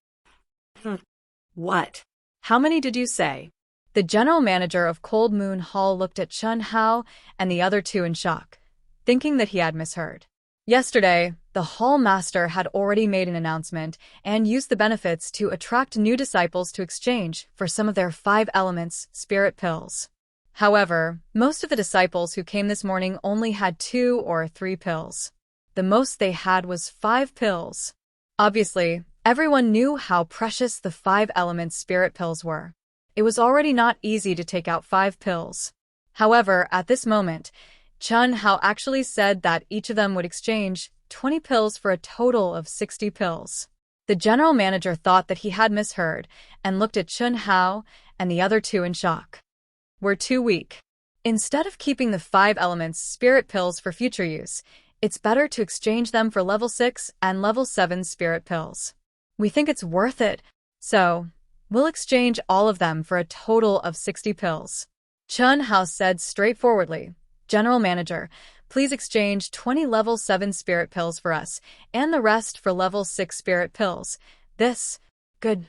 What? How many did you say? The general manager of Cold Moon Hall looked at Chun Hao and the other 2 in shock, thinking that he had misheard. Yesterday, the hall master had already made an announcement and used the benefits to attract new disciples to exchange for some of their 5 elements spirit pills. However, most of the disciples who came this morning only had 2 or 3 pills. The most they had was 5 pills. Obviously, everyone knew how precious the 5 elements spirit pills were. It was already not easy to take out 5 pills. However, at this moment, Chun Hao actually said that each of them would exchange 20 pills for a total of 60 pills. The general manager thought that he had misheard and looked at Chun Hao and the other 2 in shock. We're too weak. Instead of keeping the 5 elements spirit pills for future use, it's better to exchange them for level 6 and level 7 spirit pills. We think it's worth it, so we'll exchange all of them for a total of 60 pills. Chun Hao said straightforwardly, "General Manager, please exchange 20 level 7 spirit pills for us, and the rest for level 6 spirit pills. This, good.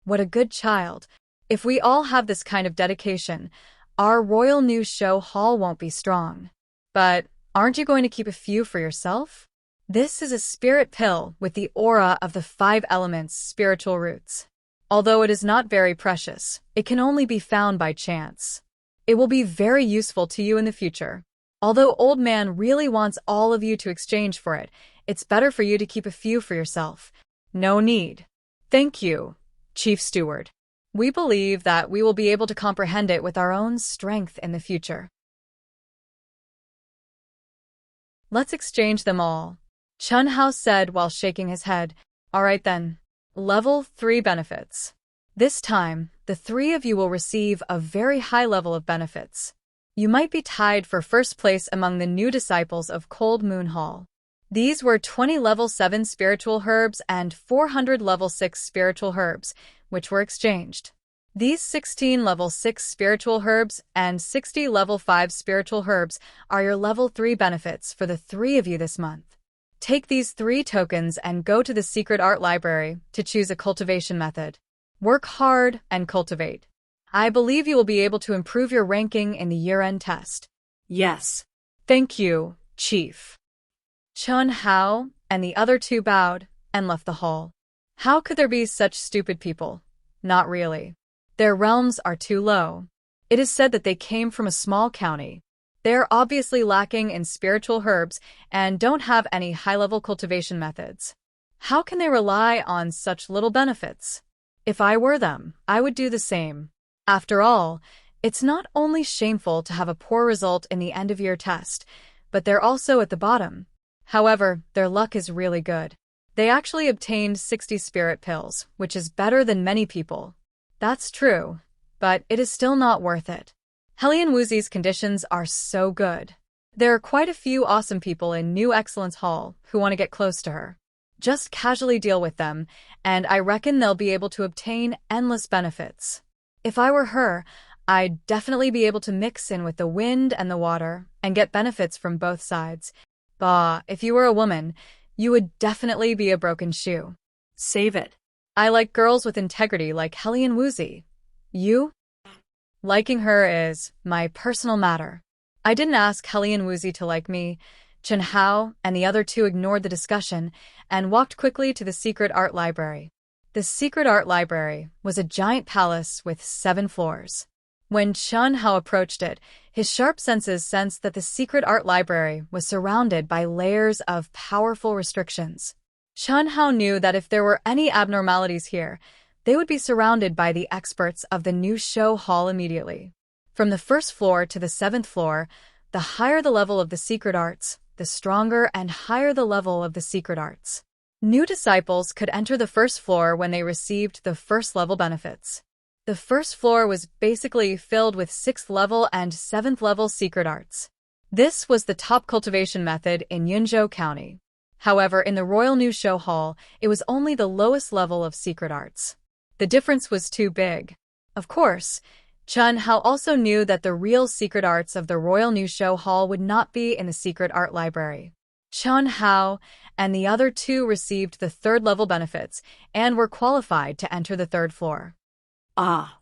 What a good child. If we all have this kind of dedication, our royal new show hall won't be strong. But aren't you going to keep a few for yourself? This is a spirit pill with the aura of the 5 elements spiritual roots. Although it is not very precious, it can only be found by chance. It will be very useful to you in the future. Although Old Man really wants all of you to exchange for it, it's better for you to keep a few for yourself. No need. Thank you, Chief Steward. We believe that we will be able to comprehend it with our own strength in the future. Let's exchange them all, Chun Hao said while shaking his head. All right then. Level 3 benefits. This time, the 3 of you will receive a very high level of benefits. You might be tied for first place among the new disciples of Cold Moon Hall. These were 20 level 7 spiritual herbs and 400 level 6 spiritual herbs, which were exchanged. These 16 level 6 spiritual herbs and 60 level 5 spiritual herbs are your level 3 benefits for the 3 of you this month. Take these 3 tokens and go to the Secret Art Library to choose a cultivation method. Work hard and cultivate. I believe you will be able to improve your ranking in the year-end test. Yes. Thank you, Chief. Chun Hao and the other 2 bowed and left the hall. How could there be such stupid people? Not really. Their realms are too low. It is said that they came from a small county. They are obviously lacking in spiritual herbs and don't have any high-level cultivation methods. How can they rely on such little benefits? If I were them, I would do the same. After all, it's not only shameful to have a poor result in the end-of-year test, but they're also at the bottom. However, their luck is really good. They actually obtained 60 spirit pills, which is better than many people. That's true, but it is still not worth it. Hellion Wuxi's conditions are so good. There are quite a few awesome people in New Excellence Hall who want to get close to her. Just casually deal with them, and I reckon they'll be able to obtain endless benefits. If I were her, I'd definitely be able to mix in with the wind and the water and get benefits from both sides. Bah, if you were a woman, you would definitely be a broken shoe. Save it. I like girls with integrity like Hellion Wuxi. You? Liking her is my personal matter. I didn't ask Hellion Wuxi to like me. Chun Hao and the other 2 ignored the discussion and walked quickly to the Secret Art Library. The Secret Art Library was a giant palace with 7 floors. When Chun Hao approached it, his sharp senses sensed that the Secret Art Library was surrounded by layers of powerful restrictions. Chun Hao knew that if there were any abnormalities here, they would be surrounded by the experts of the new show hall immediately. From the 1st floor to the 7th floor, the higher the level of the secret arts, the stronger and higher the level of the secret arts. New disciples could enter the 1st floor when they received the 1st level benefits. The 1st floor was basically filled with 6th level and 7th level secret arts. This was the top cultivation method in Yunzhou County. However, in the Royal New Show Hall, it was only the lowest level of secret arts. The difference was too big. Of course, Chun Hao also knew that the real secret arts of the Royal New Show Hall would not be in the Secret Art Library. Chun Hao and the other 2 received the 3rd level benefits and were qualified to enter the 3rd floor. Ah.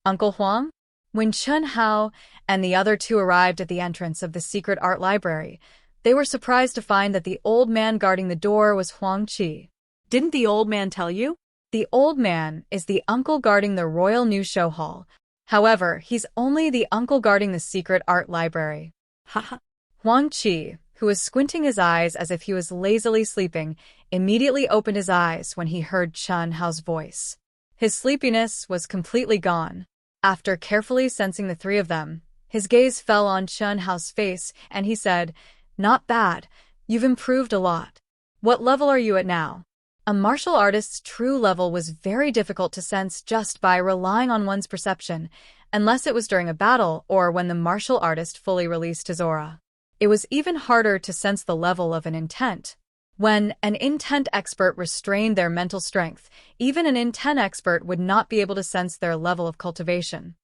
Uncle Huang? When Chun Hao and the other 2 arrived at the entrance of the Secret Art Library, they were surprised to find that the old man guarding the door was Huang Qi. Didn't the old man tell you? The old man is the uncle guarding the Royal New Show Hall. However, he's only the uncle guarding the Secret Art Library. Haha. Huang Qi, who was squinting his eyes as if he was lazily sleeping, immediately opened his eyes when he heard Chun Hao's voice. His sleepiness was completely gone. After carefully sensing the 3 of them, his gaze fell on Chun Hao's face and he said, "Not bad. You've improved a lot. What level are you at now?" A martial artist's true level was very difficult to sense just by relying on one's perception, unless it was during a battle or when the martial artist fully released his aura. It was even harder to sense the level of an intent. When an intent expert restrained their mental strength, even an intent expert would not be able to sense their level of cultivation.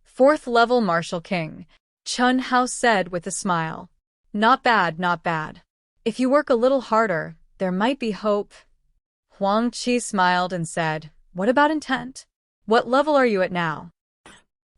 4th level Martial King, Chun Hao said with a smile. Not bad, not bad. If you work a little harder, there might be hope. Huang Qi smiled and said, What about intent? What level are you at now?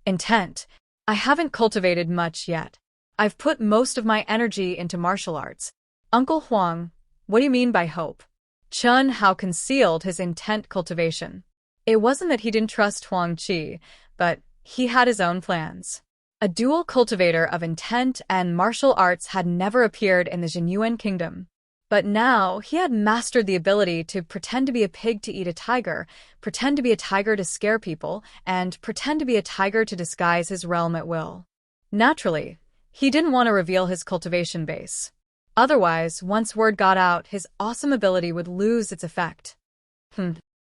Intent. I haven't cultivated much yet. I've put most of my energy into martial arts. Uncle Huang, what do you mean by hope? Chen Hao concealed his intent cultivation. It wasn't that he didn't trust Huang Qi, but he had his own plans. A dual cultivator of intent and martial arts had never appeared in the Jinyuan kingdom. But now he had mastered the ability to pretend to be a pig to eat a tiger, pretend to be a tiger to scare people, and pretend to be a tiger to disguise his realm at will. Naturally, he didn't want to reveal his cultivation base. Otherwise, once word got out, his awesome ability would lose its effect.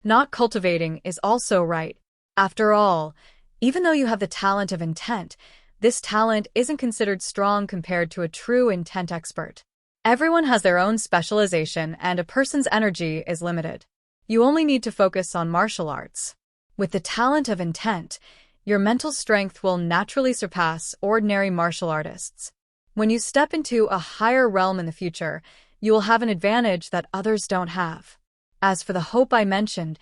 Not cultivating is also right. After all, even though you have the talent of intent, this talent isn't considered strong compared to a true intent expert. Everyone has their own specialization and a person's energy is limited. You only need to focus on martial arts. With the talent of intent, your mental strength will naturally surpass ordinary martial artists. When you step into a higher realm in the future, you will have an advantage that others don't have. As for the hope I mentioned,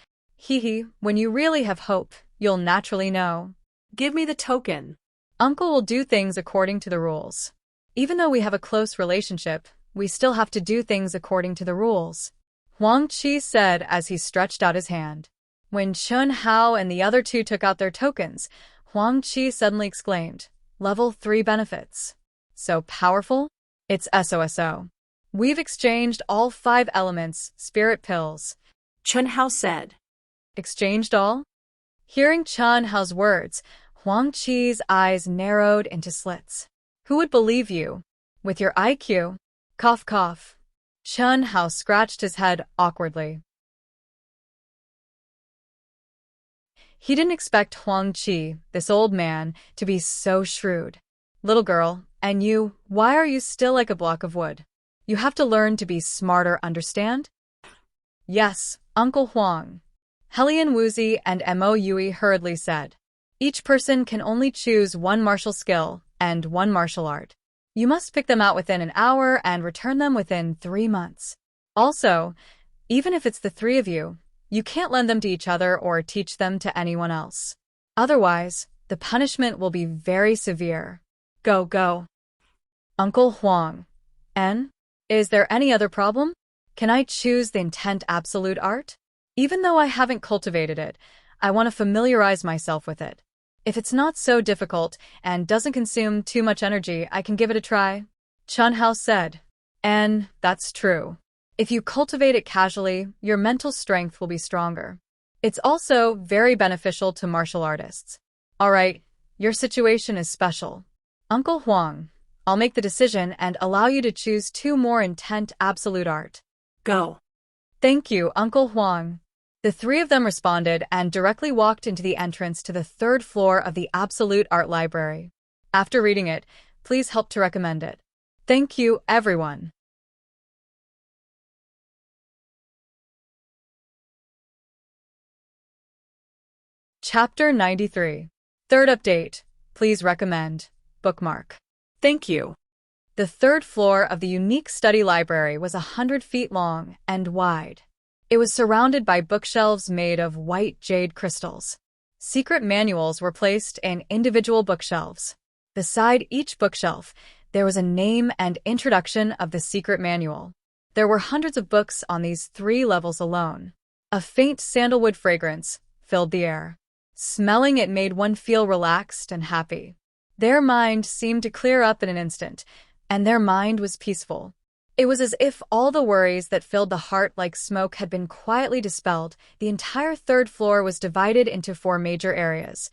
when you really have hope, you'll naturally know. Give me the token. Uncle will do things according to the rules. Even though we have a close relationship, we still have to do things according to the rules. Huang Qi said as he stretched out his hand. When Chen Hao and the other two took out their tokens, Huang Qi suddenly exclaimed, Level 3 benefits. So powerful? It's SOSO. We've exchanged all 5 elements, spirit pills. Chen Hao said. Exchanged all? Hearing Chen Hao's words, Huang Qi's eyes narrowed into slits. Who would believe you? With your IQ? Cough cough. Chen Hao scratched his head awkwardly. He didn't expect Huang Qi, this old man, to be so shrewd. Little girl, and you, why are you still like a block of wood? You have to learn to be smarter, understand? Yes, Uncle Huang. Helian Wuxia and Mo Yui hurriedly said. Each person can only choose one martial skill and one martial art. You must pick them out within an hour and return them within 3 months. Also, even if it's the 3 of you, you can't lend them to each other or teach them to anyone else. Otherwise, the punishment will be very severe. Go. Uncle Huang. Is there any other problem? Can I choose the intent absolute art? Even though I haven't cultivated it, I want to familiarize myself with it. If it's not so difficult and doesn't consume too much energy, I can give it a try. Chen Hao said. And that's true. If you cultivate it casually, your mental strength will be stronger. It's also very beneficial to martial artists. All right, your situation is special. Uncle Huang, I'll make the decision and allow you to choose 2 more intent absolute art. Go. Thank you, Uncle Huang. The 3 of them responded and directly walked into the entrance to the 3rd floor of the Absolute Art Library. After reading it, please help to recommend it. Thank you, everyone. Chapter 93. 3rd update. Please recommend. Bookmark. Thank you. The 3rd floor of the unique study library was 100 feet long and wide. It was surrounded by bookshelves made of white jade crystals. Secret manuals were placed in individual bookshelves. Beside each bookshelf, there was a name and introduction of the secret manual. There were hundreds of books on these 3 levels alone. A faint sandalwood fragrance filled the air. Smelling it made one feel relaxed and happy. Their mind seemed to clear up in an instant, and their mind was peaceful. It was as if all the worries that filled the heart like smoke had been quietly dispelled. The entire 3rd floor was divided into 4 major areas: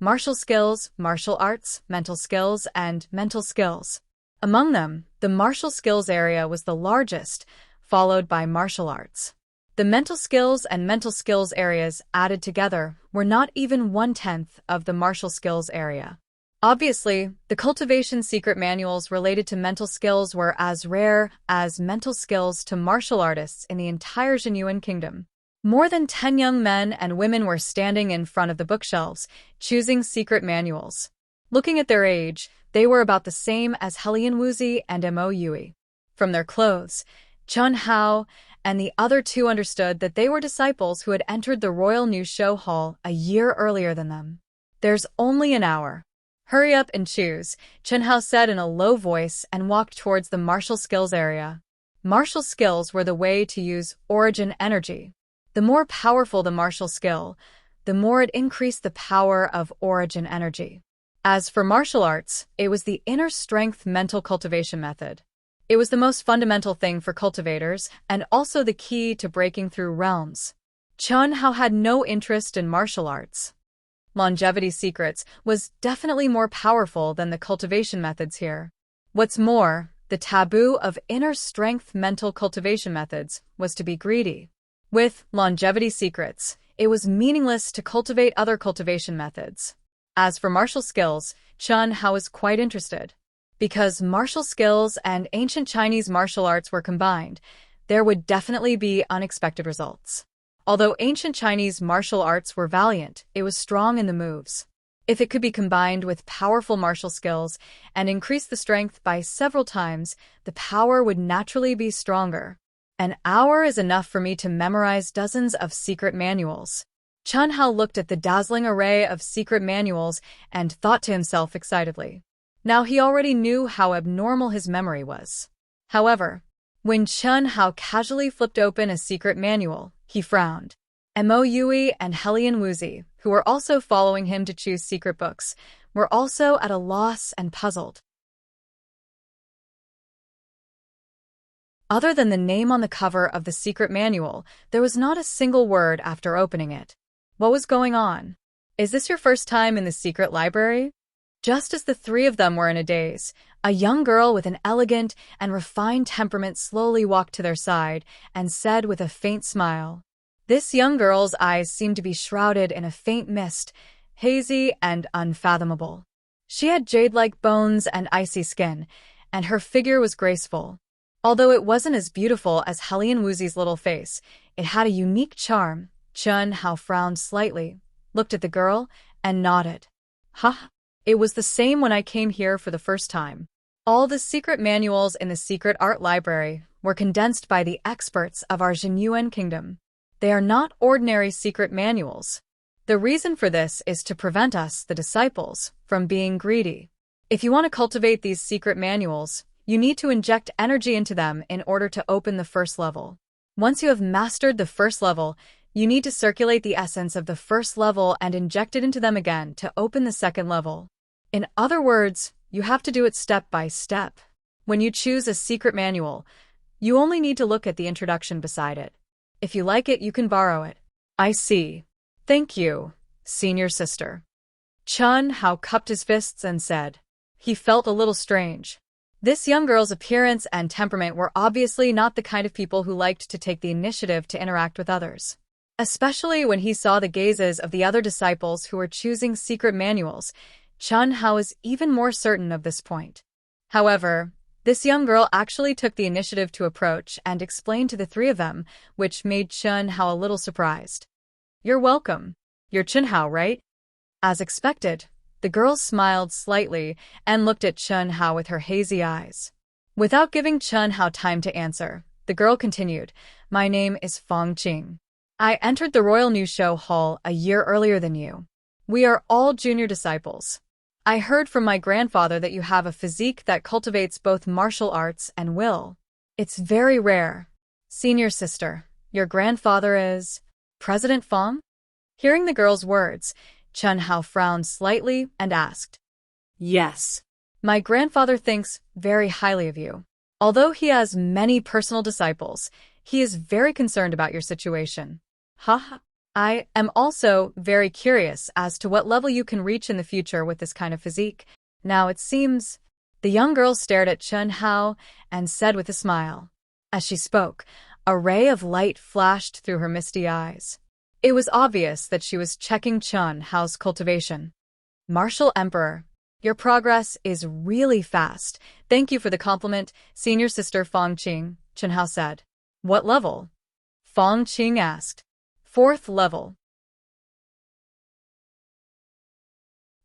martial skills, martial arts, mental skills, and mental skills. Among them, the martial skills area was the largest, followed by martial arts. The mental skills and mental skills areas added together were not even 1/10 of the martial skills area. Obviously, the cultivation secret manuals related to mental skills were as rare as mental skills to martial artists in the entire Jinyuan kingdom. More than 10 young men and women were standing in front of the bookshelves, choosing secret manuals. Looking at their age, they were about the same as Helian Wuxia and Mo Yui. From their clothes, Chen Hao and the other two understood that they were disciples who had entered the Royal New Show Hall a year earlier than them. There's only an hour. Hurry up and choose, Xianxia said in a low voice and walked towards the martial skills area. Martial skills were the way to use origin energy. The more powerful the martial skill, the more it increased the power of origin energy. As for martial arts, it was the inner strength mental cultivation method. It was the most fundamental thing for cultivators and also the key to breaking through realms. Xianxia had no interest in martial arts. Longevity secrets was definitely more powerful than the cultivation methods here. What's more, the taboo of inner strength mental cultivation methods was to be greedy. With longevity secrets, it was meaningless to cultivate other cultivation methods. As for martial skills, Xianxia was quite interested. Because martial skills and ancient Chinese martial arts were combined, there would definitely be unexpected results. Although ancient Chinese martial arts were valiant, it was strong in the moves. If it could be combined with powerful martial skills and increase the strength by several times, the power would naturally be stronger. An hour is enough for me to memorize dozens of secret manuals. Xianxia looked at the dazzling array of secret manuals and thought to himself excitedly. Now he already knew how abnormal his memory was. However, when Xianxia casually flipped open a secret manual, he frowned. Mo Yui and Helian Wuxia, who were also following him to choose secret books, were also at a loss and puzzled. Other than the name on the cover of the secret manual, there was not a single word after opening it. What was going on? Is this your first time in the secret library? Just as the three of them were in a daze, a young girl with an elegant and refined temperament slowly walked to their side and said with a faint smile. This young girl's eyes seemed to be shrouded in a faint mist, hazy and unfathomable. She had jade-like bones and icy skin, and her figure was graceful. Although it wasn't as beautiful as Helian Wuxia's little face, it had a unique charm. Xianxia frowned slightly, looked at the girl, and nodded. Huh? It was the same when I came here for the first time. All the secret manuals in the secret art library were condensed by the experts of our Zhenyuan kingdom. They are not ordinary secret manuals. The reason for this is to prevent us, the disciples, from being greedy. If you want to cultivate these secret manuals, you need to inject energy into them in order to open the first level. Once you have mastered the first level, you need to circulate the essence of the first level and inject it into them again to open the second level. In other words, you have to do it step by step. When you choose a secret manual, you only need to look at the introduction beside it. If you like it, you can borrow it. I see. Thank you, senior sister. Xianxia cupped his fists and said. He felt a little strange. This young girl's appearance and temperament were obviously not the kind of people who liked to take the initiative to interact with others. Especially when he saw the gazes of the other disciples who were choosing secret manuals, Xianxia was even more certain of this point. However, this young girl actually took the initiative to approach and explain to the three of them, which made Xianxia a little surprised. You're welcome. You're Xianxia, right? As expected, the girl smiled slightly and looked at Xianxia with her hazy eyes. Without giving Xianxia time to answer, the girl continued, My name is Fangqing. I entered the Royal New Show Hall a year earlier than you. We are all junior disciples. I heard from my grandfather that you have a physique that cultivates both martial arts and will. It's very rare. Senior sister, your grandfather is President Fang? Hearing the girl's words, Xianxia frowned slightly and asked. Yes. My grandfather thinks very highly of you. Although he has many personal disciples, he is very concerned about your situation. Haha. I am also very curious as to what level you can reach in the future with this kind of physique. Now it seems... The young girl stared at Xianxia and said with a smile. As she spoke, a ray of light flashed through her misty eyes. It was obvious that she was checking Xianxia's cultivation. Martial Emperor, your progress is really fast. Thank you for the compliment, senior sister Fangqing, Xianxia said. What level? Fangqing asked. 4th level.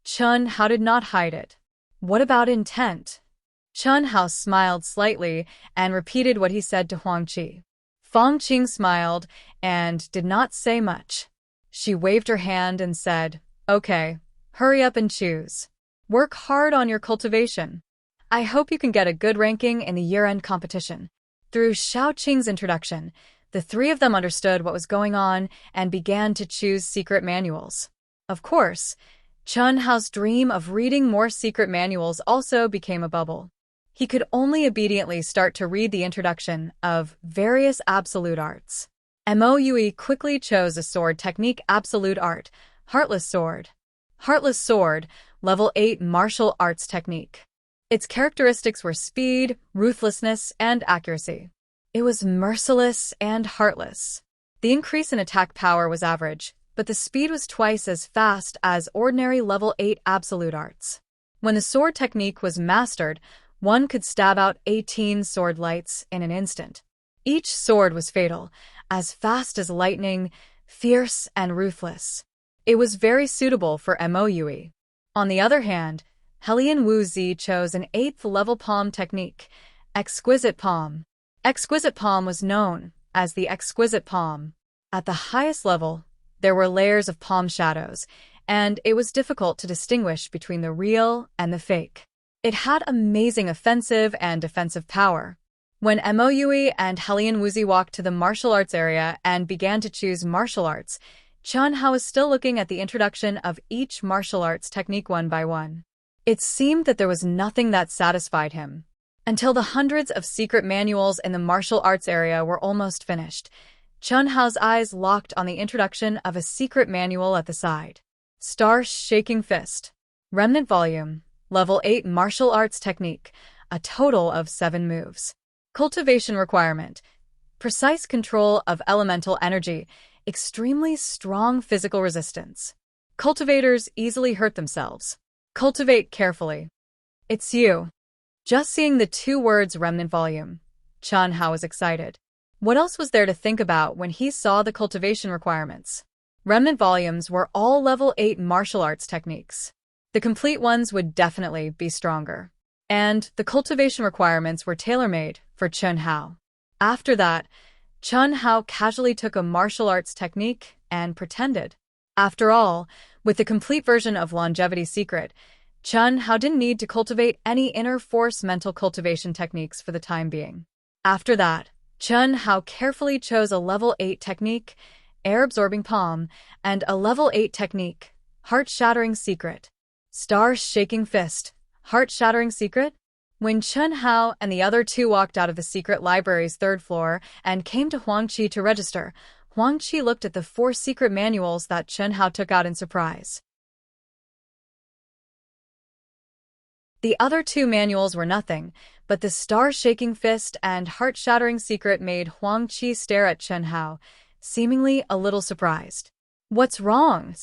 Xianxia did not hide it. What about intent? Xianxia smiled slightly and repeated what he said to Huangqi. Fong Qing smiled and did not say much. She waved her hand and said, "Okay, hurry up and choose. Work hard on your cultivation. I hope you can get a good ranking in the year-end competition." Through Xiao Qing's introduction, the three of them understood what was going on and began to choose secret manuals. Of course, Chun Hao's dream of reading more secret manuals also became a bubble. He could only obediently start to read the introduction of various absolute arts. Moe quickly chose a sword technique absolute art, Heartless Sword. Heartless Sword, level 8 martial arts technique. Its characteristics were speed, ruthlessness, and accuracy. It was merciless and heartless. The increase in attack power was average, but the speed was twice as fast as ordinary level 8 absolute arts. When the sword technique was mastered, one could stab out 18 sword lights in an instant. Each sword was fatal, as fast as lightning, fierce and ruthless. It was very suitable for Moe. On the other hand, Helian Wu Zi chose an 8th level palm technique, Exquisite Palm. Exquisite Palm was known as the Exquisite Palm. At the highest level, there were layers of palm shadows, and it was difficult to distinguish between the real and the fake. It had amazing offensive and defensive power. When Moe and Helian Wu Zi walked to the martial arts area and began to choose martial arts, Chun Hao was still looking at the introduction of each martial arts technique one by one. It seemed that there was nothing that satisfied him. Until the hundreds of secret manuals in the martial arts area were almost finished, Chun Hao's eyes locked on the introduction of a secret manual at the side. Star Shaking Fist. Remnant Volume. Level 8 Martial Arts Technique. A total of 7 moves. Cultivation Requirement. Precise control of elemental energy. Extremely strong physical resistance. Cultivators easily hurt themselves. Cultivate carefully. It's you. Just seeing the 2 words Remnant Volume, Chun Hao was excited. What else was there to think about when he saw the cultivation requirements? Remnant volumes were all level 8 martial arts techniques. The complete ones would definitely be stronger. And the cultivation requirements were tailor-made for Chun Hao. After that, Chun Hao casually took a martial arts technique and pretended. After all, with the complete version of Longevity Secret, Chun Hao didn't need to cultivate any inner force mental cultivation techniques for the time being. After that, Chun Hao carefully chose a level 8 technique, Air Absorbing Palm, and a level 8 technique, Heart Shattering Secret. Star Shaking Fist, Heart Shattering Secret? When Chun Hao and the other 2 walked out of the secret library's 3rd floor and came to Huangqi to register, Huangqi looked at the 4 secret manuals that Chun Hao took out in surprise. The other 2 manuals were nothing, but the Star Shaking Fist and Heart Shattering Secret made Huangqi stare at Chun Hao, seemingly a little surprised. "What's wrong?"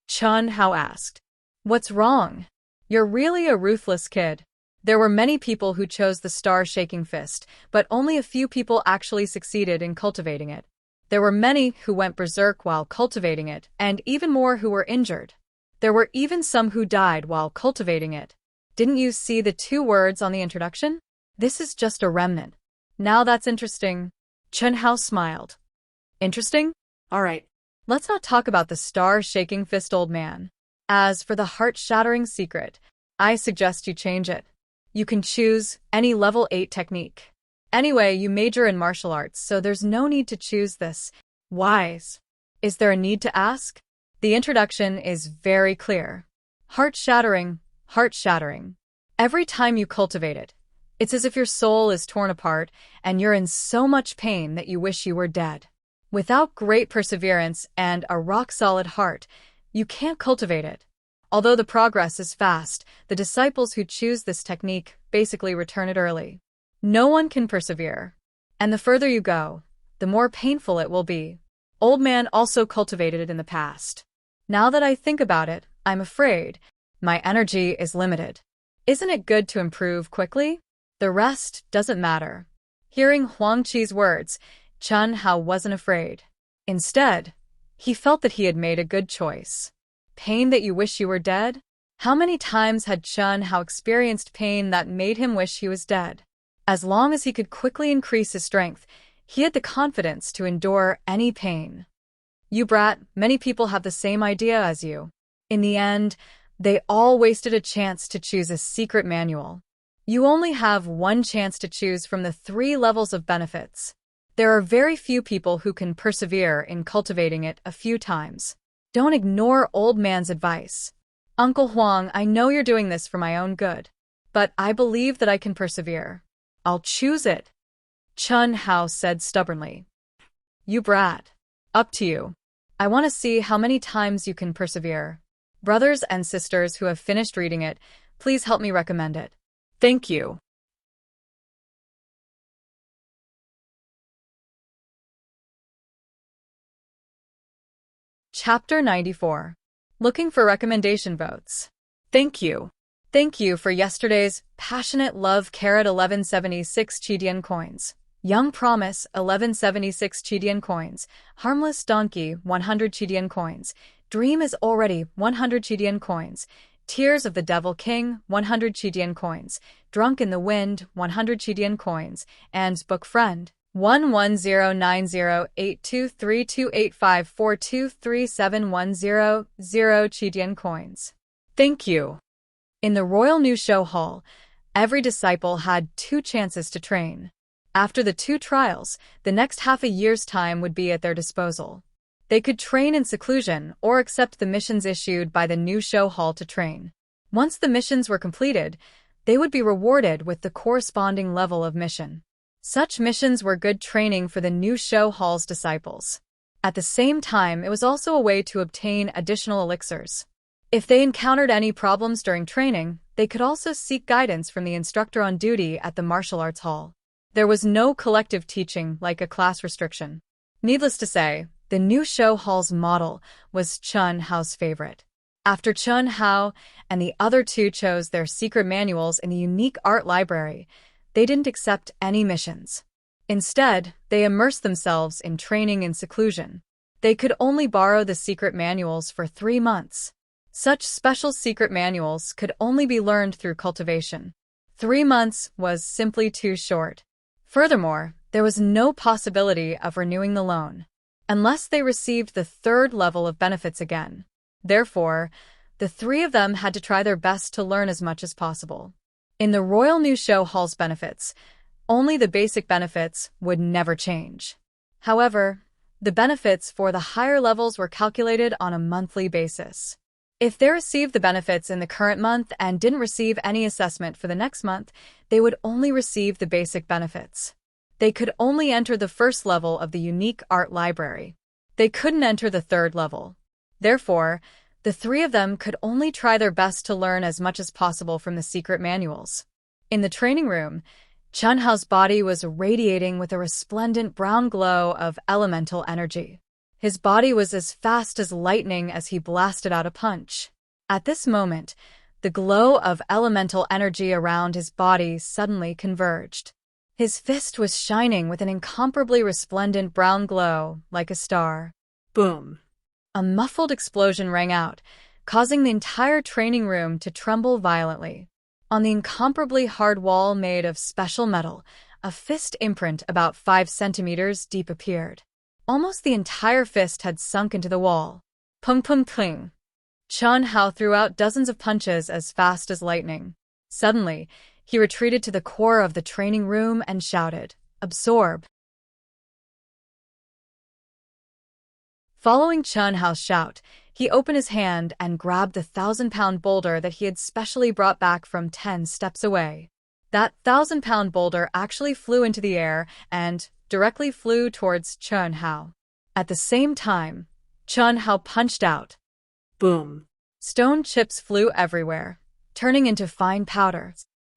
Chun Hao asked. "What's wrong? You're really a ruthless kid." There were many people who chose the Star Shaking Fist, but only a few people actually succeeded in cultivating it. There were many who went berserk while cultivating it, and even more who were injured. There were even some who died while cultivating it. Didn't you see the 2 words on the introduction? This is just a remnant. Now that's interesting. Chun Hao smiled. Interesting? All right. Let's not talk about the Star-Shaking Fist, old man. As for the Heart-Shattering Secret, I suggest you change it. You can choose any level 8 technique. Anyway, you major in martial arts, so there's no need to choose this. Wise. Is there a need to ask? The introduction is very clear. Heart-shattering, heart-shattering. Every time you cultivate it, it's as if your soul is torn apart and you're in so much pain that you wish you were dead. Without great perseverance and a rock-solid heart, you can't cultivate it. Although the progress is fast, the disciples who choose this technique basically return it early. No one can persevere. And the further you go, the more painful it will be. Old man also cultivated it in the past. Now that I think about it, I'm afraid my energy is limited. Isn't it good to improve quickly? The rest doesn't matter. Hearing Huangqi's words, Chun Hao wasn't afraid. Instead, he felt that he had made a good choice. Pain that you wish you were dead? How many times had Chun Hao experienced pain that made him wish he was dead? As long as he could quickly increase his strength, He had the confidence to endure any pain. You brat, many people have the same idea as you. In the end, they all wasted a chance to choose a secret manual. You only have one chance to choose from the 3 levels of benefits. There are very few people who can persevere in cultivating it a few times. Don't ignore old man's advice. Uncle Huang, I know you're doing this for my own good, but I believe that I can persevere. I'll choose it, Chun Hao said stubbornly. You brat. Up to you. I want to see how many times you can persevere. Brothers and sisters who have finished reading it, please help me recommend it. Thank you. Chapter 94. Looking for recommendation votes. Thank you. Thank you for yesterday's Passionate Love 1176 Chidian coins. Young Promise 1176 Chidian coins. Harmless Donkey 100 Chidian coins. Dream is already 100 Chidian coins. Tears of the Devil King 100 Chidian coins. Drunk in the Wind 100 Chidian coins. And Book Friend 11090823285423710 Chidian coins. Thank you. In the Royal New Show Hall, every disciple had 2 chances to train. After the 2 trials, the next half a year's time would be at their disposal. They could train in seclusion or accept the missions issued by the New Show Hall to train. Once the missions were completed, they would be rewarded with the corresponding level of mission. Such missions were good training for the New Show Hall's disciples. At the same time, it was also a way to obtain additional elixirs. If they encountered any problems during training, they could also seek guidance from the instructor on duty at the martial arts hall. There was no collective teaching like a class restriction. Needless to say, the New Show Hall's model was Chun Hao's favorite. After Chun Hao and the other 2 chose their secret manuals in the unique art library, they didn't accept any missions. Instead, they immersed themselves in training in seclusion. They could only borrow the secret manuals for 3 months. Such special secret manuals could only be learned through cultivation. 3 months was simply too short. Furthermore, there was no possibility of renewing the loan, unless they received the 3rd level of benefits again. Therefore, the 3 of them had to try their best to learn as much as possible. In the Royal New Show Hall's benefits, only the basic benefits would never change. However, the benefits for the higher levels were calculated on a monthly basis. If they received the benefits in the current month and didn't receive any assessment for the next month, they would only receive the basic benefits. They could only enter the 1st level of the unique art library. They couldn't enter the 3rd level. Therefore, the 3 of them could only try their best to learn as much as possible from the secret manuals. In the training room, Chun Hao's body was radiating with a resplendent brown glow of elemental energy. His body was as fast as lightning as he blasted out a punch. At this moment, the glow of elemental energy around his body suddenly converged. His fist was shining with an incomparably resplendent brown glow, like a star. Boom. A muffled explosion rang out, causing the entire training room to tremble violently. On the incomparably hard wall made of special metal, a fist imprint about 5 centimeters deep appeared. Almost the entire fist had sunk into the wall. Pung pung pung. Chun Hao threw out dozens of punches as fast as lightning. Suddenly, he retreated to the core of the training room and shouted, "Absorb!" Following Chun Hao's shout, he opened his hand and grabbed the 1,000-pound boulder that he had specially brought back from 10 steps away. That 1,000-pound boulder actually flew into the air and directly flew towards Chun Hao. At the same time, Chun Hao punched out. Boom. Stone chips flew everywhere, turning into fine powder.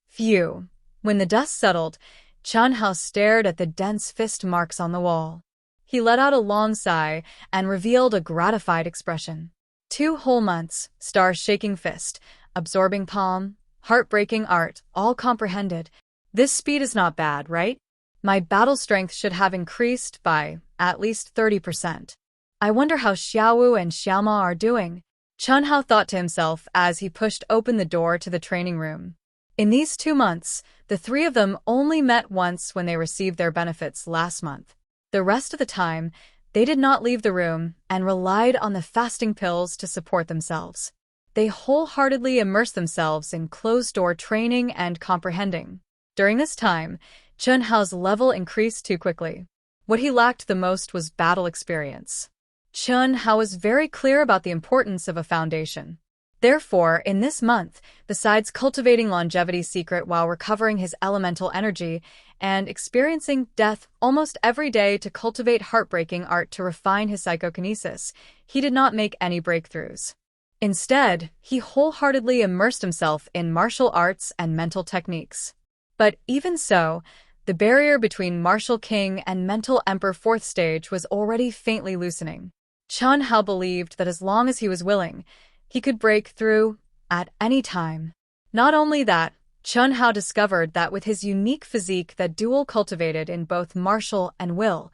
Phew. When the dust settled, Chun Hao stared at the dense fist marks on the wall. He let out a long sigh and revealed a gratified expression. 2 whole months, star-shaking fist, absorbing palm, heartbreaking art, all comprehended. This speed is not bad, right? My battle strength should have increased by at least 30%. I wonder how Xiaowu and Xiaoma are doing. Chun Hao thought to himself as he pushed open the door to the training room. In these 2 months, the 3 of them only met once when they received their benefits last month. The rest of the time, they did not leave the room and relied on the fasting pills to support themselves. They wholeheartedly immersed themselves in closed-door training and comprehending. During this time, Chun Hao's level increased too quickly. What he lacked the most was battle experience. Chun Hao was very clear about the importance of a foundation. Therefore, in this month, besides cultivating longevity's secret while recovering his elemental energy and experiencing death almost every day to cultivate heartbreaking art to refine his psychokinesis, he did not make any breakthroughs. Instead, he wholeheartedly immersed himself in martial arts and mental techniques. But even so, the barrier between Martial King and Mental Emperor 4th stage was already faintly loosening. Chun Hao believed that as long as he was willing, he could break through at any time. Not only that, Chun Hao discovered that with his unique physique that dual cultivated in both martial and will,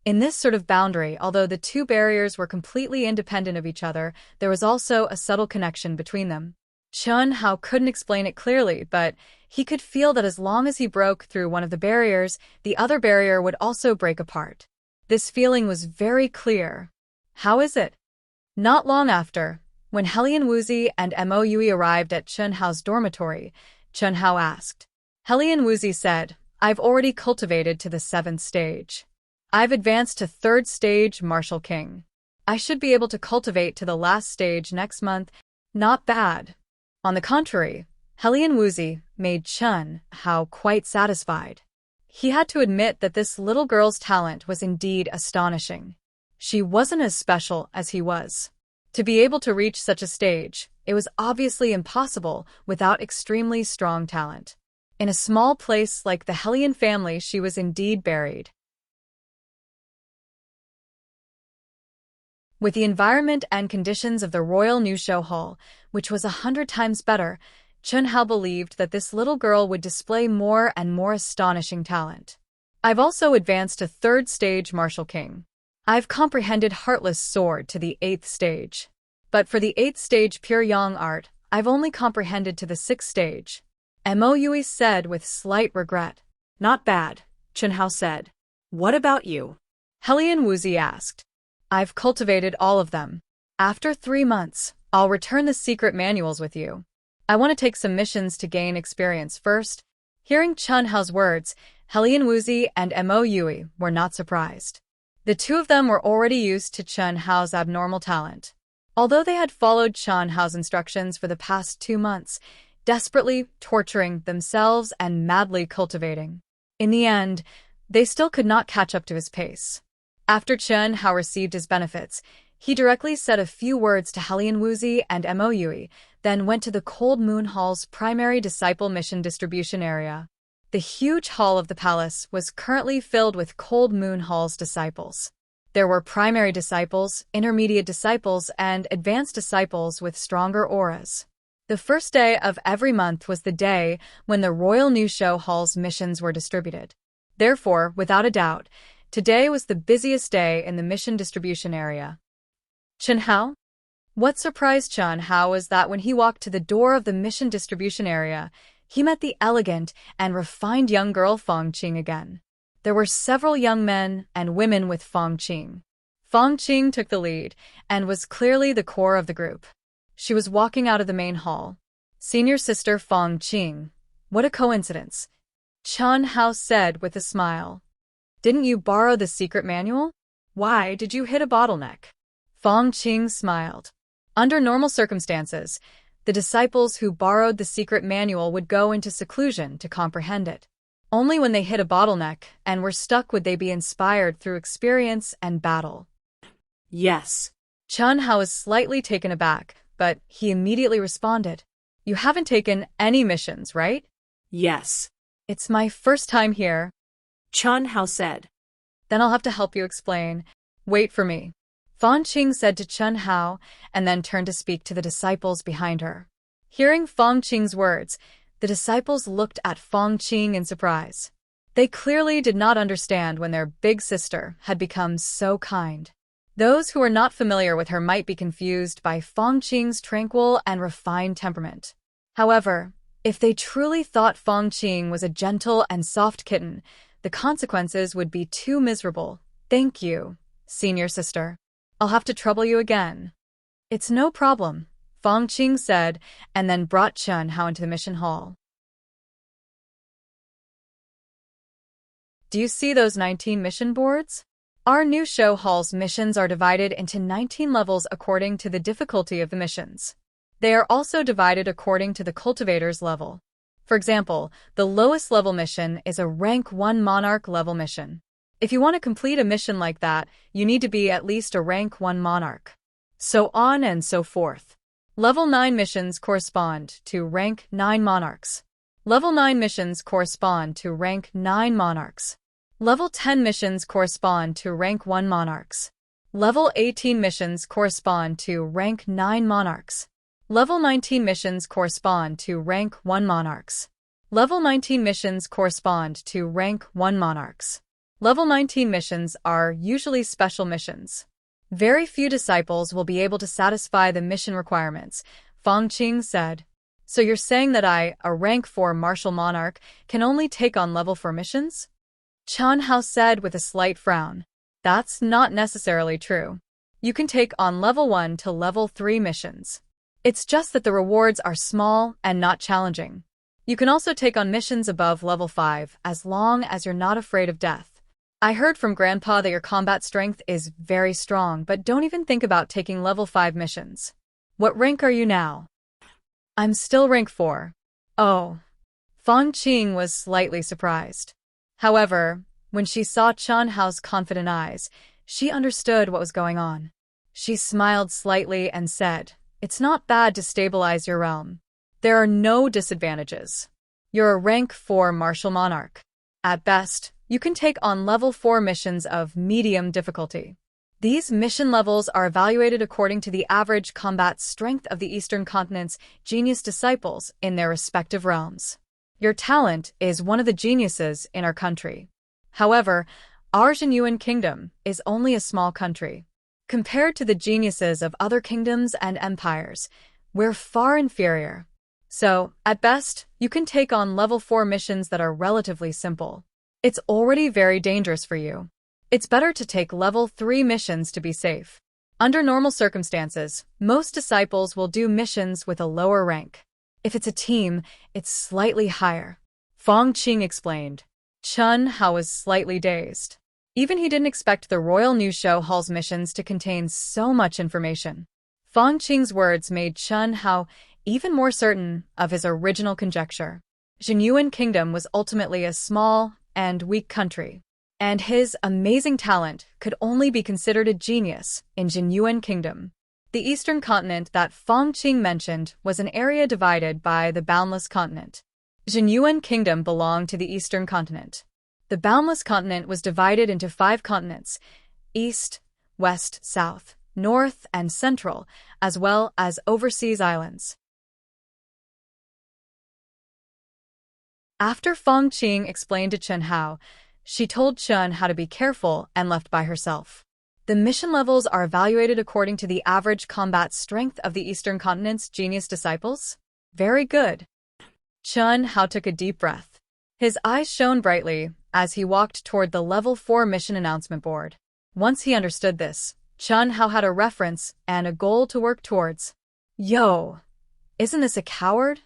in this sort of boundary, although the two barriers were completely independent of each other, there was also a subtle connection between them. Chun Hao couldn't explain it clearly, but he could feel that as long as he broke through one of the barriers, the other barrier would also break apart. This feeling was very clear. How is it? Not long after, when Helian Wuxia and Mo Yui arrived at Chun Hao's dormitory, Chun Hao asked. Helian Wuxia said, "I've already cultivated to the 7th stage. I've advanced to 3rd stage Martial King. I should be able to cultivate to the last stage next month. Not bad." On the contrary, Helian Wuxia made Chun Hao quite satisfied. He had to admit that this little girl's talent was indeed astonishing. She wasn't as special as he was. To be able to reach such a stage, it was obviously impossible without extremely strong talent. In a small place like the Helian family, she was indeed buried. With the environment and conditions of the Royal New Show Hall, which was 100 times better, Chun Hao believed that this little girl would display more and more astonishing talent. I've also advanced to 3rd stage Martial King. I've comprehended Heartless Sword to the 8th stage. But for the 8th stage Pure Yang art, I've only comprehended to the 6th stage. Mo Yui said with slight regret. Not bad, Chun Hao said. What about you? Helian Wuxia asked. I've cultivated all of them. After 3 months, I'll return the secret manuals with you. I want to take some missions to gain experience first. Hearing Chun Hao's words, Helian Wuxia and Mo Yui were not surprised. The two of them were already used to Chun Hao's abnormal talent. Although they had followed Chun Hao's instructions for the past 2 months, desperately torturing themselves and madly cultivating. In the end, they still could not catch up to his pace. After Chun Hao received his benefits, he directly said a few words to Helian Wuxia and Mo Yui, then went to the Cold Moon Hall's primary disciple mission distribution area. The huge hall of the palace was currently filled with Cold Moon Hall's disciples. There were primary disciples, intermediate disciples, and advanced disciples with stronger auras. The first day of every month was the day when the Royal New Show Hall's missions were distributed. Therefore, without a doubt, today was the busiest day in the mission distribution area. Chun Hao? What surprised Chun Hao was that when he walked to the door of the mission distribution area, he met the elegant and refined young girl Fong Qing again. There were several young men and women with Fong Qing. Fong Qing took the lead and was clearly the core of the group. She was walking out of the main hall. Senior sister Fong Qing. What a coincidence, Chun Hao said with a smile. Didn't you borrow the secret manual? Why did you hit a bottleneck? Fong Qing smiled. Under normal circumstances, the disciples who borrowed the secret manual would go into seclusion to comprehend it. Only when they hit a bottleneck and were stuck would they be inspired through experience and battle. Yes. Chun Hao was slightly taken aback, but he immediately responded. You haven't taken any missions, right? Yes. It's my first time here, Chun Hao said. Then I'll have to help you explain. Wait for me. Fong Qing said to Chun Hao, and then turned to speak to the disciples behind her. Hearing Fong Qing's words, the disciples looked at Fong Qing in surprise. They clearly did not understand when their big sister had become so kind. Those who were not familiar with her might be confused by Fong Qing's tranquil and refined temperament. However, if they truly thought Fong Qing was a gentle and soft kitten, the consequences would be too miserable. Thank you, senior sister. I'll have to trouble you again. It's no problem, Fong Qing said, and then brought Chen Hao into the mission hall. Do you see those 19 mission boards? Our new show hall's missions are divided into 19 levels according to the difficulty of the missions. They are also divided according to the cultivator's level. For example, the lowest level mission is a rank 1 monarch level mission. If you want to complete a mission like that, you need to be at least a rank 1 monarch. So on and so forth. Level 9 missions correspond to rank 9 monarchs. Level 9 missions correspond to rank 9 monarchs. Level 10 missions correspond to rank 1 monarchs. Level 18 missions correspond to rank 9 monarchs. Level 19 missions correspond to rank 1 monarchs. Level 19 missions correspond to rank 1 monarchs. Level 19 missions are usually special missions. Very few disciples will be able to satisfy the mission requirements, Fong Qing said. So you're saying that I, a rank 4 martial monarch, can only take on level 4 missions? Chen Hao said with a slight frown. That's not necessarily true. You can take on level 1 to level 3 missions. It's just that the rewards are small and not challenging. You can also take on missions above level 5 as long as you're not afraid of death. I heard from Grandpa that your combat strength is very strong, but don't even think about taking level 5 missions. What rank are you now? I'm still rank 4. Oh. Fong Qing was slightly surprised. However, when she saw Chen Hao's confident eyes, she understood what was going on. She smiled slightly and said, "It's not bad to stabilize your realm. There are no disadvantages. You're a rank 4 martial monarch. At best, you can take on level 4 missions of medium difficulty. These mission levels are evaluated according to the average combat strength of the Eastern Continent's genius disciples in their respective realms. Your talent is one of the geniuses in our country. However, our Xianyuan kingdom is only a small country. Compared to the geniuses of other kingdoms and empires, we're far inferior. So, at best, you can take on level 4 missions that are relatively simple. It's already very dangerous for you. It's better to take level 3 missions to be safe. Under normal circumstances, most disciples will do missions with a lower rank. If it's a team, it's slightly higher. Fong Qing explained. Chen Hao was slightly dazed. Even he didn't expect the Royal New Show Hall's missions to contain so much information. Fong Qing's words made Chen Hao even more certain of his original conjecture. Xianyuan Kingdom was ultimately a small and weak country, and his amazing talent could only be considered a genius in Xianyuan Kingdom. The Eastern Continent that Fong Qing mentioned was an area divided by the Boundless Continent. Xianyuan Kingdom belonged to the Eastern Continent. The Boundless Continent was divided into 5 continents: East, West, South, North, and Central, as well as overseas islands. After Fong Qing explained to Chen Hao, she told Chen how to be careful and left by herself. The mission levels are evaluated according to the average combat strength of the Eastern Continent's genius disciples? Very good. Chen Hao took a deep breath. His eyes shone brightly as he walked toward the level 4 mission announcement board. Once he understood this, Chen Hao had a reference and a goal to work towards. Yo! Isn't this a coward?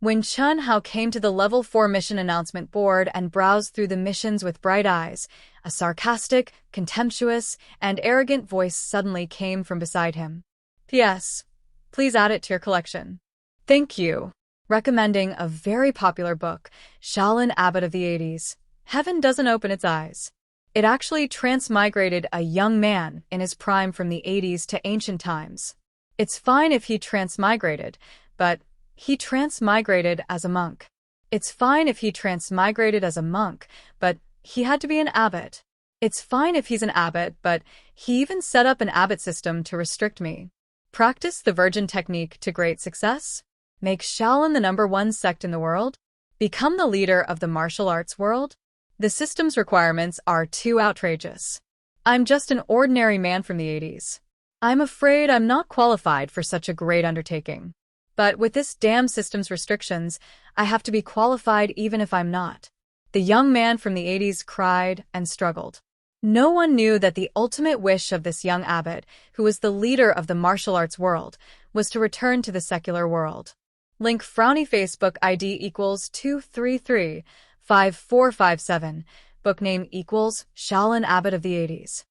When Chen Hao came to the level 4 mission announcement board and browsed through the missions with bright eyes, a sarcastic, contemptuous, and arrogant voice suddenly came from beside him. P.S. Please add it to your collection. Thank you. Recommending a very popular book, Shaolin Abbot of the 80s. Heaven doesn't open its eyes. It actually transmigrated a young man in his prime from the 80s to ancient times. It's fine if he transmigrated, but he transmigrated as a monk. It's fine if he transmigrated as a monk, but he had to be an abbot. It's fine if he's an abbot, but he even set up an abbot system to restrict me. Practice the virgin technique to great success? Make Shaolin the #1 sect in the world? Become the leader of the martial arts world? The system's requirements are too outrageous. I'm just an ordinary man from the 80s. I'm afraid I'm not qualified for such a great undertaking. But with this damn system's restrictions, I have to be qualified even if I'm not. The young man from the 80s cried and struggled. No one knew that the ultimate wish of this young abbot, who was the leader of the martial arts world, was to return to the secular world. Link frowny Facebook ID equals 2335457. Book name equals Shaolin Abbot of the 80s.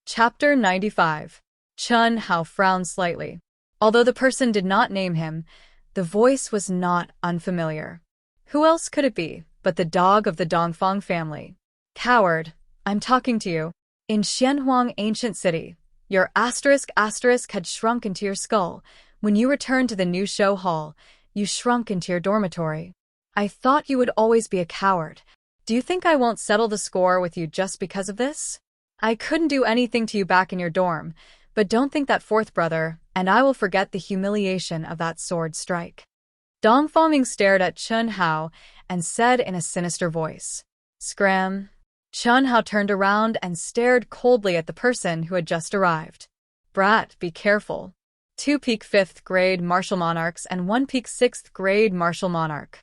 Chapter 95. Chen Hao frowned slightly. Although the person did not name him, the voice was not unfamiliar. Who else could it be but the dog of the Dongfang family? Coward, I'm talking to you. In Xianhuang ancient city, your asterisk had shrunk into your skull. When you returned to the new show hall, you shrunk into your dormitory. I thought you would always be a coward. Do you think I won't settle the score with you just because of this? I couldn't do anything to you back in your dorm, but don't think that fourth brother, and I will forget the humiliation of that sword strike. Dong Fangming stared at Chen Hao and said in a sinister voice, Scram. Chen Hao turned around and stared coldly at the person who had just arrived. Brat, be careful. 2 peak 5th grade martial monarchs and 1 peak 6th grade martial monarch.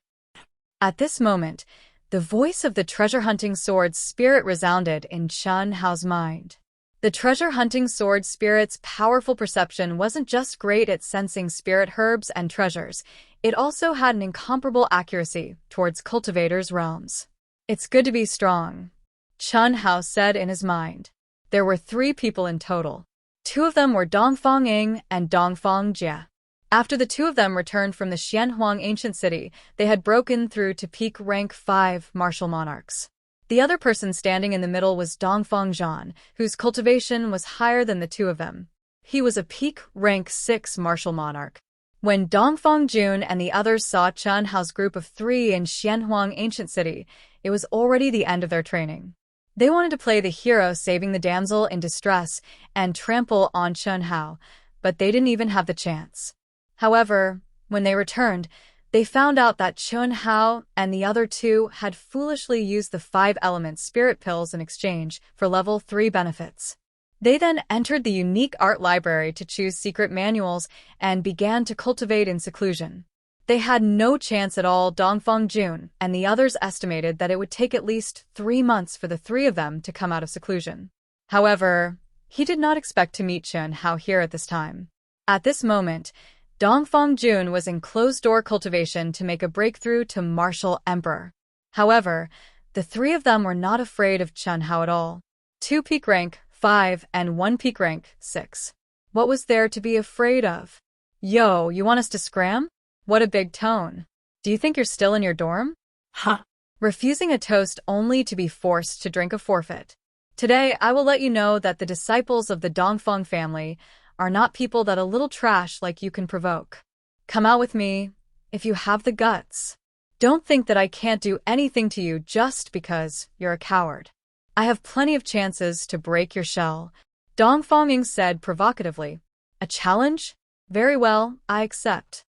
At this moment, the voice of the treasure-hunting sword spirit resounded in Chen Hao's mind. The treasure-hunting sword spirit's powerful perception wasn't just great at sensing spirit herbs and treasures, it also had an incomparable accuracy towards cultivators' realms. It's good to be strong, Chen Hao said in his mind. There were 3 people in total. 2 of them were Dongfang Ying and Dongfang Jia. After the 2 of them returned from the Xianhuang ancient city, they had broken through to peak rank 5 martial monarchs. The other person standing in the middle was Dongfang Zhan, whose cultivation was higher than the 2 of them. He was a peak rank 6 martial monarch. When Dongfang Jun and the others saw Chen Hao's group of 3 in Xianhuang ancient city, it was already the end of their training. They wanted to play the hero saving the damsel in distress and trample on Chen Hao, but they didn't even have the chance. However, when they returned, they found out that Chen Hao and the other 2 had foolishly used the 5-element spirit pills in exchange for level 3 benefits. They then entered the unique art library to choose secret manuals and began to cultivate in seclusion. They had no chance at all. Dongfang Jun and the others estimated that it would take at least 3 months for the 3 of them to come out of seclusion. However, he did not expect to meet Chen Hao here at this time. At this moment, Dongfang Jun was in closed-door cultivation to make a breakthrough to Martial Emperor. However, the 3 of them were not afraid of Chen Hao at all. 2 peak rank 5 and 1 peak rank 6. What was there to be afraid of? Yo, you want us to scram? What a big tone. Do you think you're still in your dorm? Huh. Refusing a toast only to be forced to drink a forfeit. Today, I will let you know that the disciples of the Dongfang family are not people that a little trash like you can provoke. Come out with me, if you have the guts. Don't think that I can't do anything to you just because you're a coward. I have plenty of chances to break your shell, Dongfang Ying said provocatively. A challenge? Very well, I accept.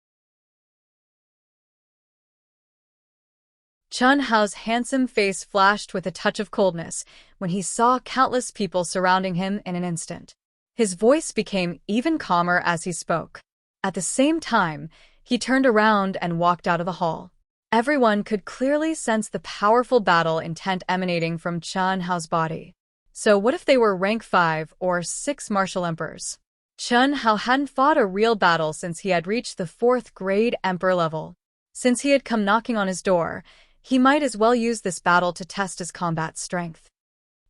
Chen Hao's handsome face flashed with a touch of coldness when he saw countless people surrounding him in an instant. His voice became even calmer as he spoke. At the same time, he turned around and walked out of the hall. Everyone could clearly sense the powerful battle intent emanating from Chen Hao's body. So what if they were rank 5 or 6 martial emperors? Chen Hao hadn't fought a real battle since he had reached the 4th grade emperor level. Since he had come knocking on his door, he might as well use this battle to test his combat strength.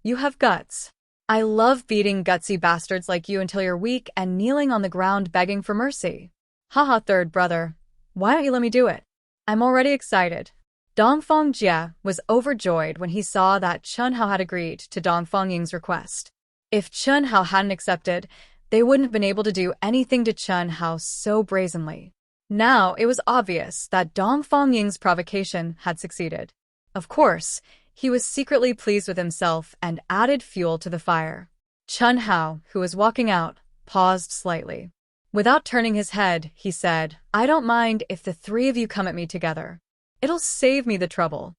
You have guts. I love beating gutsy bastards like you until you're weak and kneeling on the ground begging for mercy. Haha, third brother. Why don't you let me do it? I'm already excited. Dongfang Jia was overjoyed when he saw that Chen Hao had agreed to Dongfang Ying's request. If Chen Hao hadn't accepted, they wouldn't have been able to do anything to Chen Hao so brazenly. Now it was obvious that Dongfang Ying's provocation had succeeded. Of course, he was secretly pleased with himself and added fuel to the fire. Chen Hao, who was walking out, paused slightly. Without turning his head, he said, I don't mind if the 3 of you come at me together. It'll save me the trouble.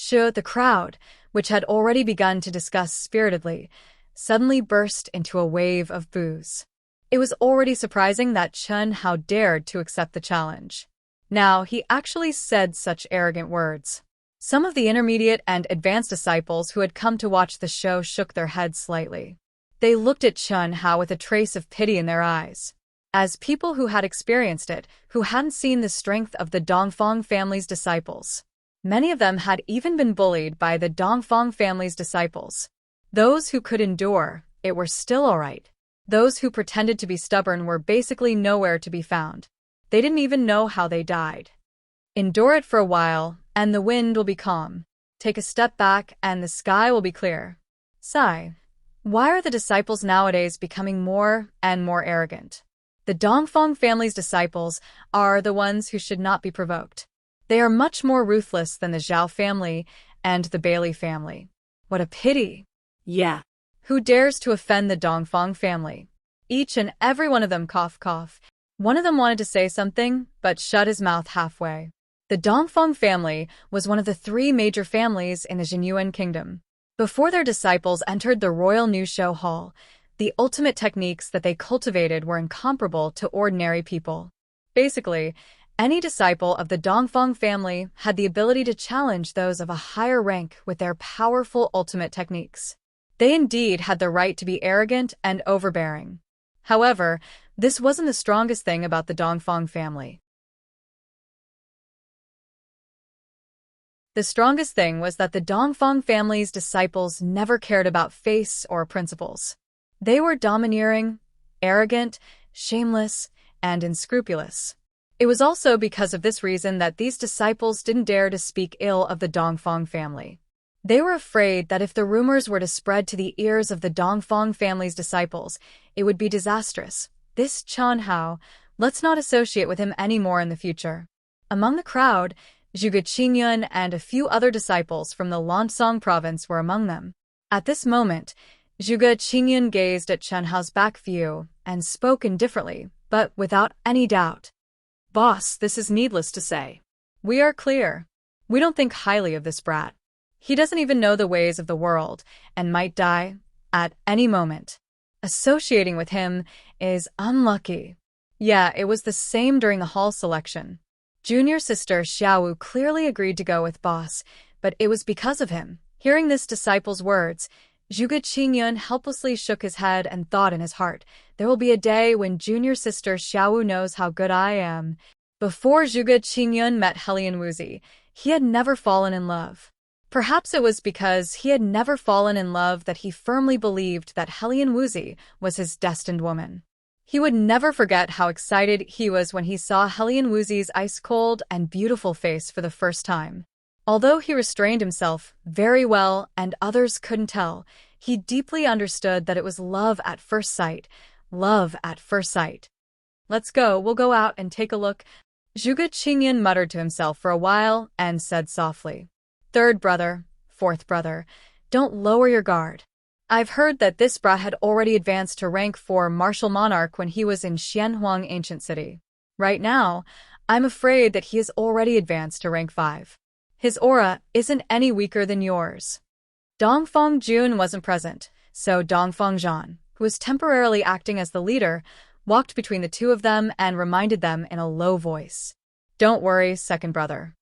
The crowd, which had already begun to discuss spiritedly, suddenly burst into a wave of boos. It was already surprising that Chen Hao dared to accept the challenge. Now, he actually said such arrogant words. Some of the intermediate and advanced disciples who had come to watch the show shook their heads slightly. They looked at Chen Hao with a trace of pity in their eyes. As people who had experienced it, who hadn't seen the strength of the Dongfang family's disciples. Many of them had even been bullied by the Dongfang family's disciples. Those who could endure it were still all right. Those who pretended to be stubborn were basically nowhere to be found. They didn't even know how they died. Endure it for a while, and the wind will be calm. Take a step back, and the sky will be clear. Sigh. Why are the disciples nowadays becoming more and more arrogant? The Dongfang family's disciples are the ones who should not be provoked. They are much more ruthless than the Zhao family and the Bailey family. What a pity. Yeah. Who dares to offend the Dongfang family? Each and every one of them cough. One of them wanted to say something, but shut his mouth halfway. The Dongfang family was one of the 3 major families in the Jinyuan kingdom. Before their disciples entered the royal new show hall, the ultimate techniques that they cultivated were incomparable to ordinary people. Basically, any disciple of the Dongfang family had the ability to challenge those of a higher rank with their powerful ultimate techniques. They indeed had the right to be arrogant and overbearing. However, this wasn't the strongest thing about the Dongfang family. The strongest thing was that the Dongfang family's disciples never cared about face or principles. They were domineering, arrogant, shameless, and unscrupulous. It was also because of this reason that these disciples didn't dare to speak ill of the Dongfang family. They were afraid that if the rumors were to spread to the ears of the Dongfang family's disciples, it would be disastrous. This Chen Hao, let's not associate with him anymore in the future. Among the crowd, Zhu Xian and a few other disciples from the Lancang province were among them. At this moment, Zhu Xian gazed at Chen Hao's back view and spoke indifferently, but without any doubt. Boss, this is needless to say. We are clear. We don't think highly of this brat. He doesn't even know the ways of the world and might die at any moment. Associating with him is unlucky. Yeah, it was the same during the hall selection. Junior sister Xiaowu clearly agreed to go with boss, but it was because of him. Hearing this disciple's words, Zhu Xian helplessly shook his head and thought in his heart, there will be a day when junior sister Xiaowu knows how good I am. Before Zhu Xian met Helian Wuxia, he had never fallen in love. Perhaps it was because he had never fallen in love that he firmly believed that Helian Wuxia was his destined woman. He would never forget how excited he was when he saw Helian Wuxia's ice-cold and beautiful face for the first time. Although he restrained himself very well and others couldn't tell, he deeply understood that it was love at first sight. Love at first sight. Let's go, we'll go out and take a look. Zhu Xian muttered to himself for a while and said softly, "Third brother, fourth brother, don't lower your guard. I've heard that this brat had already advanced to rank 4 martial monarch when he was in Xianhuang ancient city. Right now, I'm afraid that he has already advanced to rank 5. His aura isn't any weaker than yours." Dongfang Jun wasn't present, so Dongfang Zhan, who was temporarily acting as the leader, walked between the two of them and reminded them in a low voice. "Don't worry, second brother.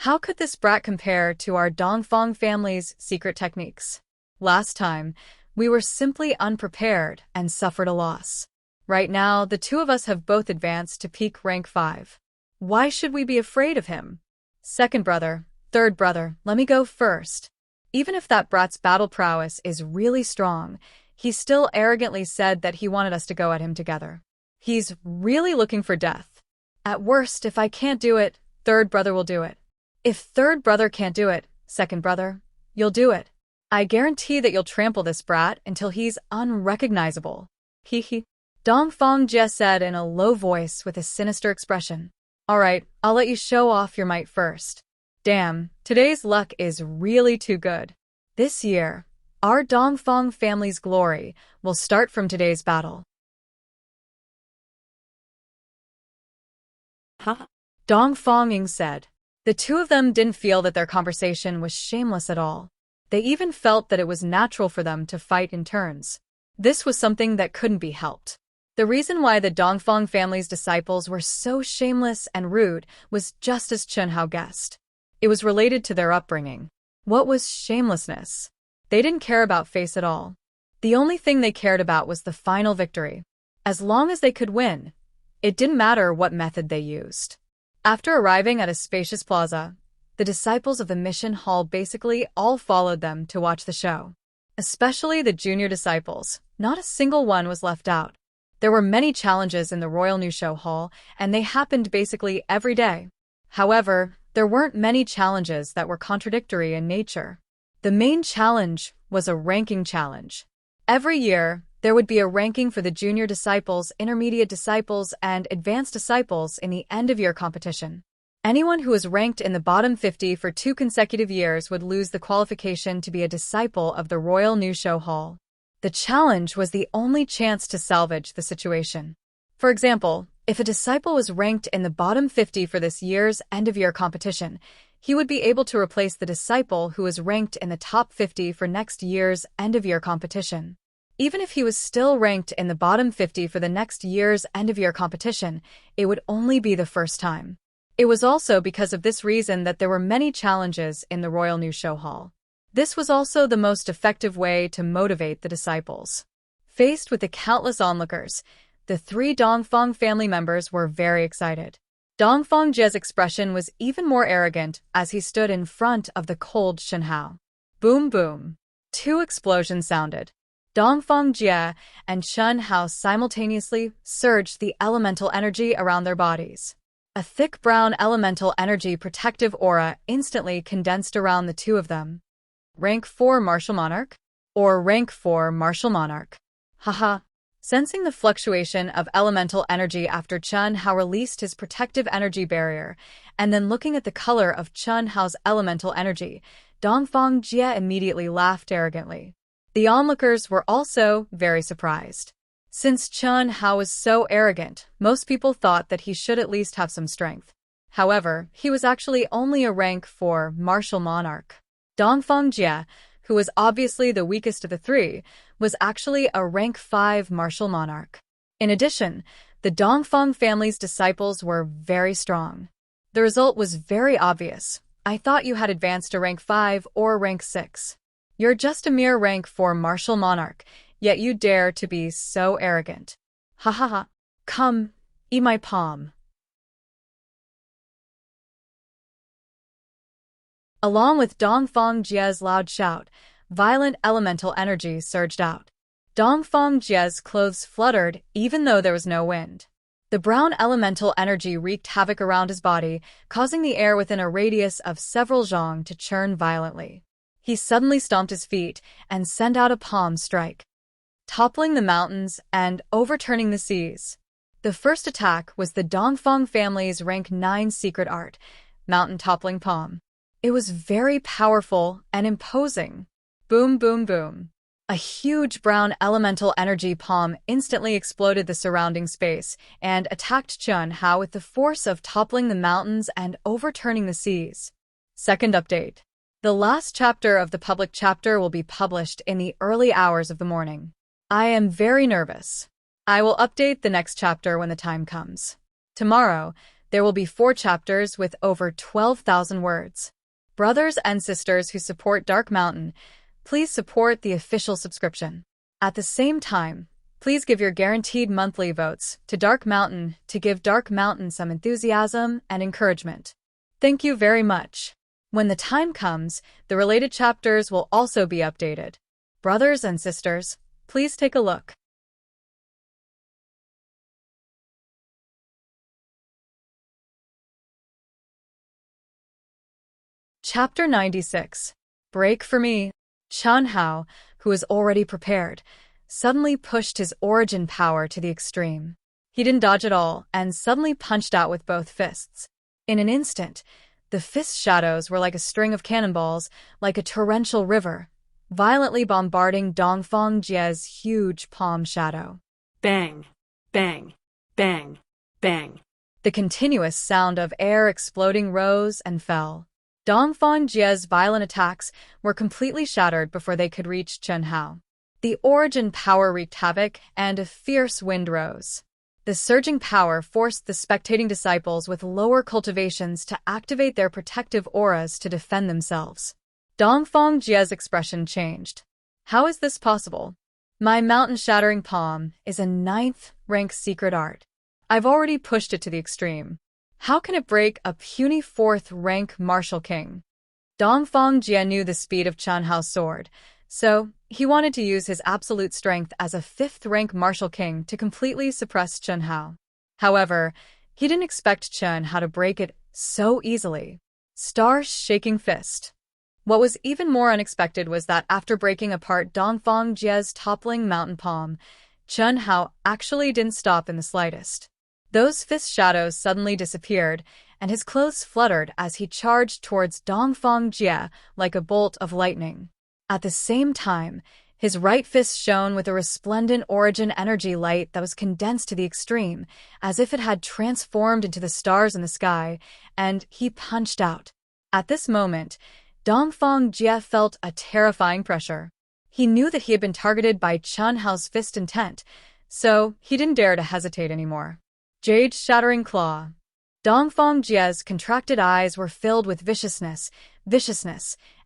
How could this brat compare to our Dongfang family's secret techniques? Last time, we were simply unprepared and suffered a loss. Right now, the two of us have both advanced to peak rank 5. Why should we be afraid of him? Second brother, third brother, let me go first." Even if that brat's battle prowess is really strong, he still arrogantly said that he wanted us to go at him together. He's really looking for death. At worst, if I can't do it, third brother will do it. If third brother can't do it, second brother, you'll do it. I guarantee that you'll trample this brat until he's unrecognizable. He. Dongfang Jie said in a low voice with a sinister expression. All right, I'll let you show off your might first. Damn, today's luck is really too good. This year, our Dongfang family's glory will start from today's battle. Huh? Dongfang Ying said. The two of them didn't feel that their conversation was shameless at all. They even felt that it was natural for them to fight in turns. This was something that couldn't be helped. The reason why the Dongfang family's disciples were so shameless and rude was just as Chen Hao guessed. It was related to their upbringing. What was shamelessness? They didn't care about face at all. The only thing they cared about was the final victory. As long as they could win, it didn't matter what method they used. After arriving at a spacious plaza, the disciples of the mission hall basically all followed them to watch the show. Especially the junior disciples, not a single one was left out. There were many challenges in the Royal New Show Hall, and they happened basically every day. However, there weren't many challenges that were contradictory in nature. The main challenge was a ranking challenge. Every year, there would be a ranking for the junior disciples, intermediate disciples, and advanced disciples in the end-of-year competition. Anyone who was ranked in the bottom 50 for 2 consecutive years would lose the qualification to be a disciple of the Royal New Show Hall. The challenge was the only chance to salvage the situation. For example, if a disciple was ranked in the bottom 50 for this year's end-of-year competition, he would be able to replace the disciple who was ranked in the top 50 for next year's end-of-year competition. Even if he was still ranked in the bottom 50 for the next year's end-of-year competition, it would only be the first time. It was also because of this reason that there were many challenges in the Royal New Show Hall. This was also the most effective way to motivate the disciples. Faced with the countless onlookers, the 3 Dongfang family members were very excited. Dongfang Jie's expression was even more arrogant as he stood in front of the cold Chen Hao. Boom boom. 2 explosions sounded. Dongfang Jie and Chen Hao simultaneously surged the elemental energy around their bodies. A thick brown elemental energy protective aura instantly condensed around the two of them. Rank 4 Martial Monarch? Or Rank 4 Martial Monarch? Haha. Sensing the fluctuation of elemental energy after Chen Hao released his protective energy barrier, and then looking at the color of Chen Hao's elemental energy, Dongfang Jie immediately laughed arrogantly. The onlookers were also very surprised. Since Chen Hao was so arrogant, most people thought that he should at least have some strength. However, he was actually only a rank 4 Martial Monarch. Dongfang Jie, who was obviously the weakest of the 3, was actually a rank 5 Martial Monarch. In addition, the Dongfang family's disciples were very strong. The result was very obvious. I thought you had advanced to rank 5 or rank 6. You're just a mere rank 4 Martial Monarch, yet you dare to be so arrogant. Ha ha ha. Come, eat my palm. Along with Dongfang Jie's loud shout, violent elemental energy surged out. Dongfang Jie's clothes fluttered even though there was no wind. The brown elemental energy wreaked havoc around his body, causing the air within a radius of several zhang to churn violently. He suddenly stomped his feet and sent out a palm strike, toppling the mountains and overturning the seas. The first attack was the Dongfang family's rank 9 secret art, Mountain Toppling Palm. It was very powerful and imposing. Boom boom boom. A huge brown elemental energy palm instantly exploded the surrounding space and attacked Chen Hao with the force of toppling the mountains and overturning the seas. Second update. The last chapter of the public chapter will be published in the early hours of the morning. I am very nervous. I will update the next chapter when the time comes. Tomorrow, there will be 4 chapters with over 12,000 words. Brothers and sisters who support Dark Mountain, please support the official subscription. At the same time, please give your guaranteed monthly votes to Dark Mountain to give Dark Mountain some enthusiasm and encouragement. Thank you very much. When the time comes, the related chapters will also be updated. Brothers and sisters, please take a look. Chapter 96. Break for me. Chen Hao, who was already prepared, suddenly pushed his origin power to the extreme. He didn't dodge at all and suddenly punched out with both fists. In an instant, the fist shadows were like a string of cannonballs, like a torrential river, violently bombarding Dongfang Jie's huge palm shadow. Bang, bang, bang, bang. The continuous sound of air exploding rose and fell. Dongfang Jie's violent attacks were completely shattered before they could reach Chen Hao. The origin power wreaked havoc, and a fierce wind rose. The surging power forced the spectating disciples with lower cultivations to activate their protective auras to defend themselves. Dongfang Jie's expression changed. How is this possible? My mountain-shattering palm is a 9th-rank secret art. I've already pushed it to the extreme. How can it break a puny 4th-rank martial king? Dongfang Jie knew the speed of Chen Hao's sword, so he wanted to use his absolute strength as a 5th-rank martial king to completely suppress Chen Hao. However, he didn't expect Chen Hao to break it so easily. Star-shaking fist. What was even more unexpected was that after breaking apart Dongfang Jie's toppling mountain palm, Chen Hao actually didn't stop in the slightest. Those fist shadows suddenly disappeared, and his clothes fluttered as he charged towards Dongfang Jie like a bolt of lightning. At the same time, his right fist shone with a resplendent origin energy light that was condensed to the extreme, as if it had transformed into the stars in the sky, and he punched out. At this moment, Dongfang Jie felt a terrifying pressure. He knew that he had been targeted by Chen Hao's fist intent, so he didn't dare to hesitate anymore. Jade shattering claw. Dongfang Jie's contracted eyes were filled with viciousness,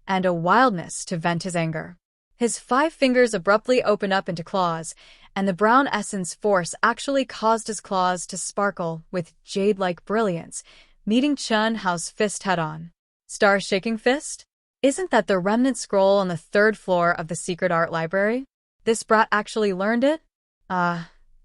and a wildness to vent his anger. His 5 fingers abruptly opened up into claws, and the brown essence force actually caused his claws to sparkle with jade-like brilliance, meeting Chen Hao's fist head-on. Star-shaking fist? Isn't that the remnant scroll on the 3rd floor of the secret art library? This brat actually learned it?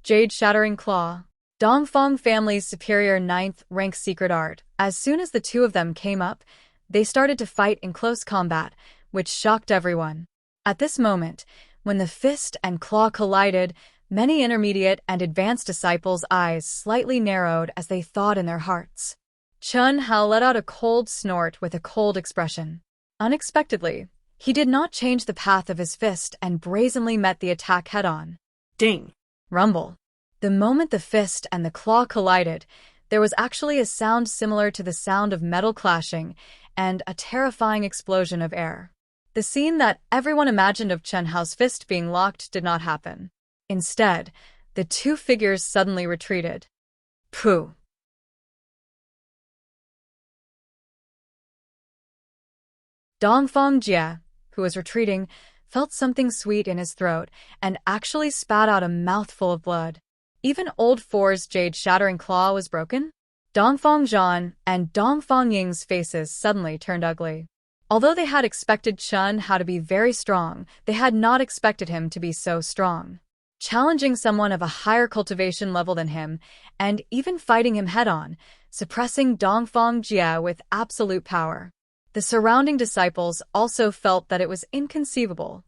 Jade shattering claw. Dongfang family's superior 9th-rank secret art. As soon as the two of them came up, they started to fight in close combat, which shocked everyone. At this moment, when the fist and claw collided, many intermediate and advanced disciples' eyes slightly narrowed as they thought in their hearts. Chen Hao let out a cold snort with a cold expression. Unexpectedly, he did not change the path of his fist and brazenly met the attack head-on. Ding! Rumble. The moment the fist and the claw collided, there was actually a sound similar to the sound of metal clashing and a terrifying explosion of air. The scene that everyone imagined of Chen Hao's fist being locked did not happen. Instead, the two figures suddenly retreated. Pooh! Dongfang Jie, who was retreating, felt something sweet in his throat and actually spat out a mouthful of blood. Even Old Four's jade-shattering claw was broken. Dongfang Zhan and Dongfang Ying's faces suddenly turned ugly. Although they had expected Chen Hao to be very strong, they had not expected him to be so strong. Challenging someone of a higher cultivation level than him, and even fighting him head-on, suppressing Dongfang Jie with absolute power. The surrounding disciples also felt that it was inconceivable.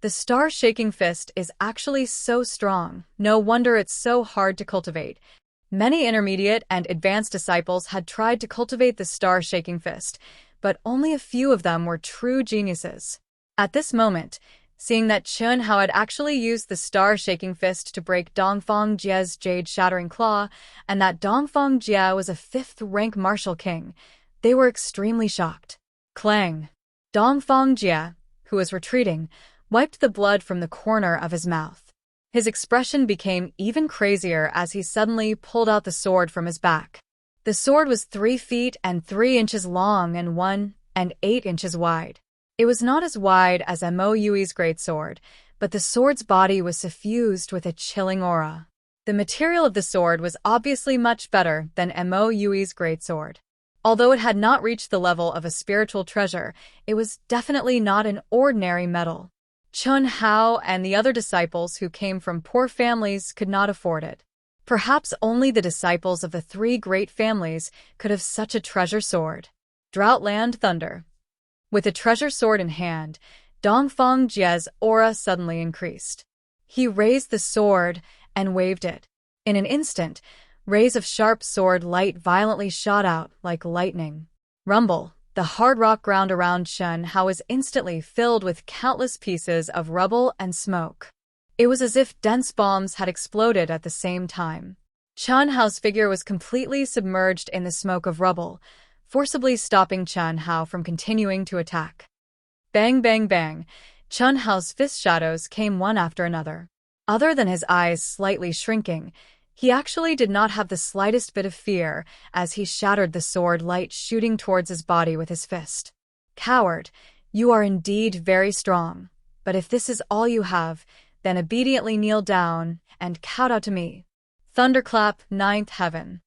The star-shaking fist is actually so strong, no wonder it's so hard to cultivate. Many intermediate and advanced disciples had tried to cultivate the star-shaking fist, but only a few of them were true geniuses. At this moment, seeing that Chen Hao had actually used the star-shaking fist to break Dongfang Jie's jade-shattering claw, and that Dongfang Jie was a 5th-rank martial king, they were extremely shocked. Clang! Dongfang Jie, who was retreating, wiped the blood from the corner of his mouth. His expression became even crazier as he suddenly pulled out the sword from his back. The sword was 3 feet and 3 inches long and 1 and 8 inches wide. It was not as wide as Mo Yui's greatsword, but the sword's body was suffused with a chilling aura. The material of the sword was obviously much better than Mo Yui's greatsword. Although it had not reached the level of a spiritual treasure, it was definitely not an ordinary metal. Chen Hao and the other disciples who came from poor families could not afford it. Perhaps only the disciples of the 3 great families could have such a treasure sword. Droughtland Thunder. With a treasure sword in hand, Dongfang Jie's aura suddenly increased. He raised the sword and waved it. In an instant, rays of sharp sword light violently shot out like lightning. Rumble. The hard rock ground around Chen Hao was instantly filled with countless pieces of rubble and smoke. It was as if dense bombs had exploded at the same time. Chen Hao's figure was completely submerged in the smoke of rubble, forcibly stopping Chen Hao from continuing to attack. Bang, bang, bang. Chun Hao's fist shadows came one after another. Other than his eyes slightly shrinking, he actually did not have the slightest bit of fear as he shattered the sword light shooting towards his body with his fist. Coward, you are indeed very strong, but if this is all you have, then obediently kneel down and kowtow to me. Thunderclap, Ninth Heaven.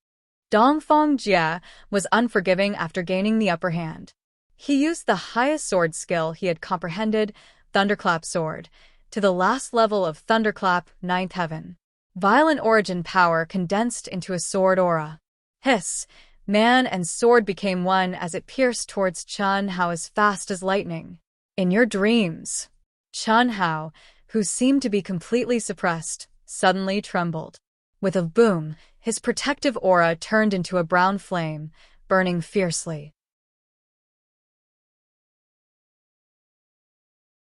Dongfang Jie was unforgiving after gaining the upper hand. He used the highest sword skill he had comprehended, Thunderclap Sword, to the last level of Thunderclap, Ninth Heaven. Violent origin power condensed into a sword aura. Hiss! Man and sword became one as it pierced towards Chun Hao as fast as lightning. In your dreams. Chun Hao, who seemed to be completely suppressed, suddenly trembled. With a boom, his protective aura turned into a brown flame, burning fiercely.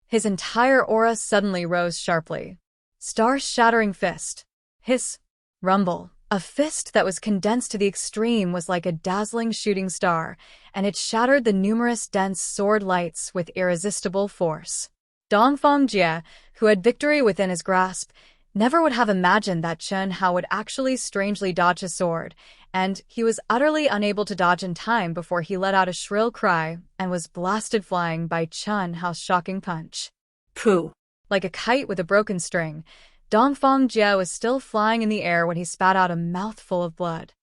His entire aura suddenly rose sharply. Star-shattering fist. Hiss. Rumble. A fist that was condensed to the extreme was like a dazzling shooting star, and it shattered the numerous dense sword lights with irresistible force. Dongfang Jie, who had victory within his grasp, never would have imagined that Chun Hao would actually strangely dodge a sword, and he was utterly unable to dodge in time before he let out a shrill cry and was blasted flying by Chun Hao's shocking punch. Pooh! Like a kite with a broken string, Dongfang Jie was still flying in the air when he spat out a mouthful of blood.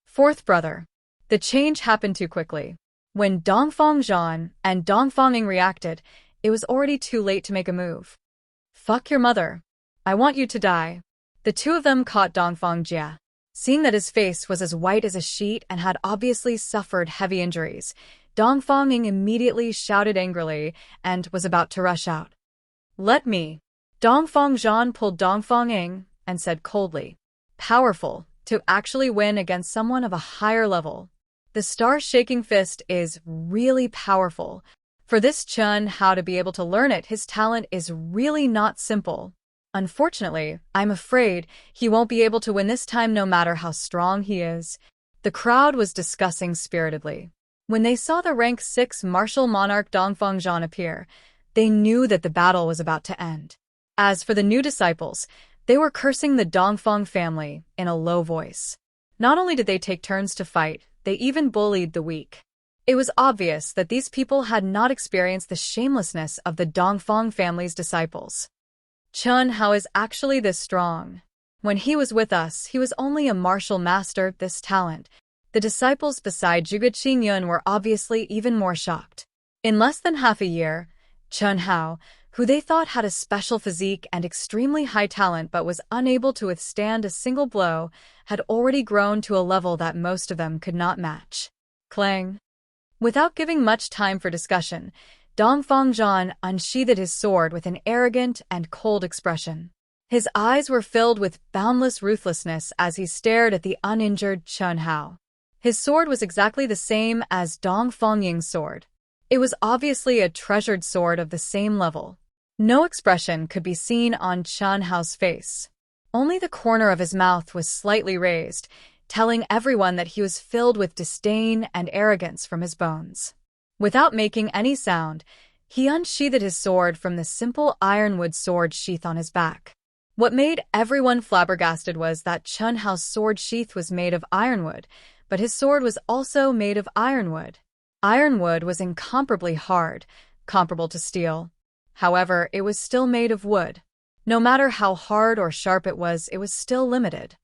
Fourth brother. The change happened too quickly. When Dongfang Zhan and Dongfang Ying reacted, it was already too late to make a move. Fuck your mother. I want you to die. The two of them caught Dongfang Jie. Seeing that his face was as white as a sheet and had obviously suffered heavy injuries, Dongfang Ying immediately shouted angrily and was about to rush out. Let me. Dongfang Zhan pulled Dongfang Ying and said coldly, powerful, to actually win against someone of a higher level. The star-shaking fist is really powerful. For this Chun Hao to be able to learn it, his talent is really not simple. Unfortunately, I'm afraid he won't be able to win this time no matter how strong he is. The crowd was discussing spiritedly. When they saw the rank 6 martial monarch Dongfang Zhan appear, they knew that the battle was about to end. As for the new disciples, they were cursing the Dongfang family in a low voice. Not only did they take turns to fight, they even bullied the weak. It was obvious that these people had not experienced the shamelessness of the Dongfang family's disciples. Chun Hao is actually this strong. When he was with us, he was only a martial master, this talent. The disciples beside Zhuge Qingyun were obviously even more shocked. In less than half a year, Chun Hao, who they thought had a special physique and extremely high talent but was unable to withstand a single blow, had already grown to a level that most of them could not match. Clang! Without giving much time for discussion, Dongfang Zhan unsheathed his sword with an arrogant and cold expression. His eyes were filled with boundless ruthlessness as he stared at the uninjured Chun Hao. His sword was exactly the same as Dongfang Ying's sword. It was obviously a treasured sword of the same level. No expression could be seen on Chun Hao's face. Only the corner of his mouth was slightly raised, telling everyone that he was filled with disdain and arrogance from his bones. Without making any sound, he unsheathed his sword from the simple ironwood sword sheath on his back. What made everyone flabbergasted was that Chun Hao's sword sheath was made of ironwood, but his sword was also made of ironwood. Ironwood was incomparably hard, comparable to steel. However, it was still made of wood. No matter how hard or sharp it was still limited.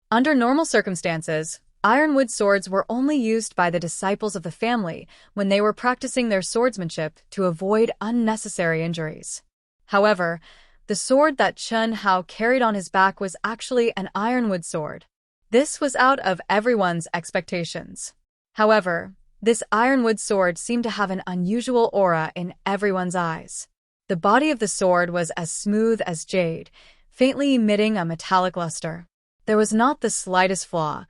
Under normal circumstances, ironwood swords were only used by the disciples of the family when they were practicing their swordsmanship to avoid unnecessary injuries. However, the sword that Chun Hao carried on his back was actually an ironwood sword. This was out of everyone's expectations. However, this ironwood sword seemed to have an unusual aura in everyone's eyes. The body of the sword was as smooth as jade, faintly emitting a metallic luster. There was not the slightest flaw.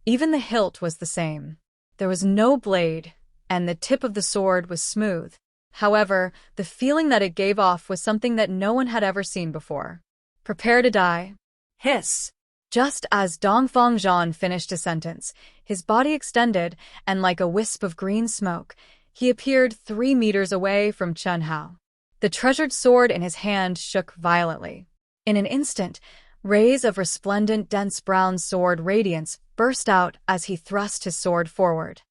Even the hilt was the same. There was no blade, and the tip of the sword was smooth. However, the feeling that it gave off was something that no one had ever seen before. Prepare to die. Hiss! Just as Dongfang Zhan finished a sentence, his body extended, and like a wisp of green smoke, He appeared 3 meters away from Chen Hao. The treasured sword in his hand shook violently. In an instant, rays of resplendent, dense brown sword radiance burst out as he thrust his sword forward.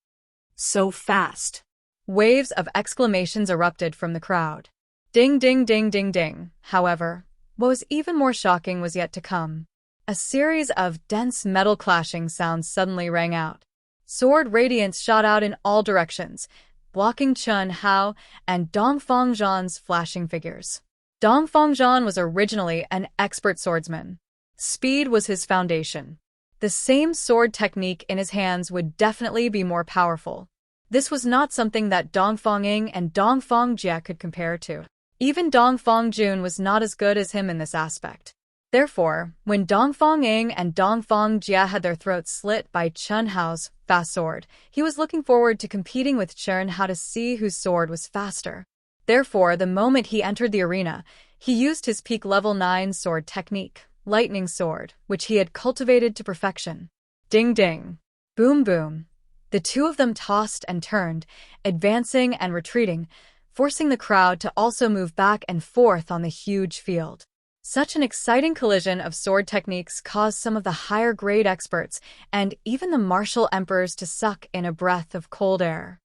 So fast. Waves of exclamations erupted from the crowd. Ding, ding, ding, ding, ding. However, what was even more shocking was yet to come. A series of dense metal clashing sounds suddenly rang out. Sword radiance shot out in all directions, blocking Chen Hao and Dong Fengzhan's flashing figures. Dong Fengzhan was originally an expert swordsman. Speed was his foundation. The same sword technique in his hands would definitely be more powerful. This was not something that Dong Fengying and Dong Fengjie could compare to. Even Dong Fengjun was not as good as him in this aspect. Therefore, when Dong Fengying and Dong Fengjie had their throats slit by Chen Hao's fast sword, he was looking forward to competing with Chen Hao to see whose sword was faster. Therefore, the moment he entered the arena, he used his peak level 9 sword technique, Lightning Sword, which he had cultivated to perfection. Ding ding. Boom boom. The two of them tossed and turned, advancing and retreating, forcing the crowd to also move back and forth on the huge field. Such an exciting collision of sword techniques caused some of the higher-grade experts and even the martial emperors to suck in a breath of cold air.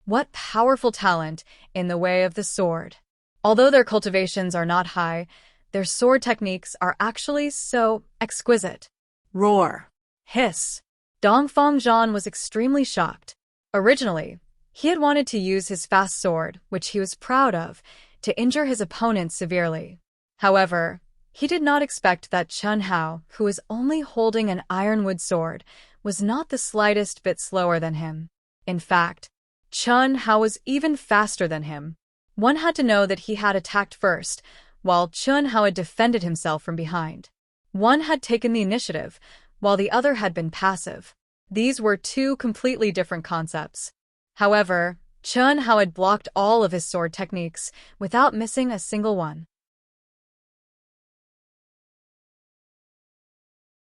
What powerful talent in the way of the sword! Although their cultivations are not high, their sword techniques are actually so exquisite. Roar. Hiss. Dong Fengzhan was extremely shocked. Originally, he had wanted to use his fast sword, which he was proud of, to injure his opponent severely. However, he did not expect that Chen Hao, who was only holding an ironwood sword, was not the slightest bit slower than him. In fact, Chen Hao was even faster than him. One had to know that he had attacked first, while Chen Hao had defended himself from behind. One had taken the initiative, while the other had been passive. These were two completely different concepts. However, Chen Hao had blocked all of his sword techniques without missing a single one.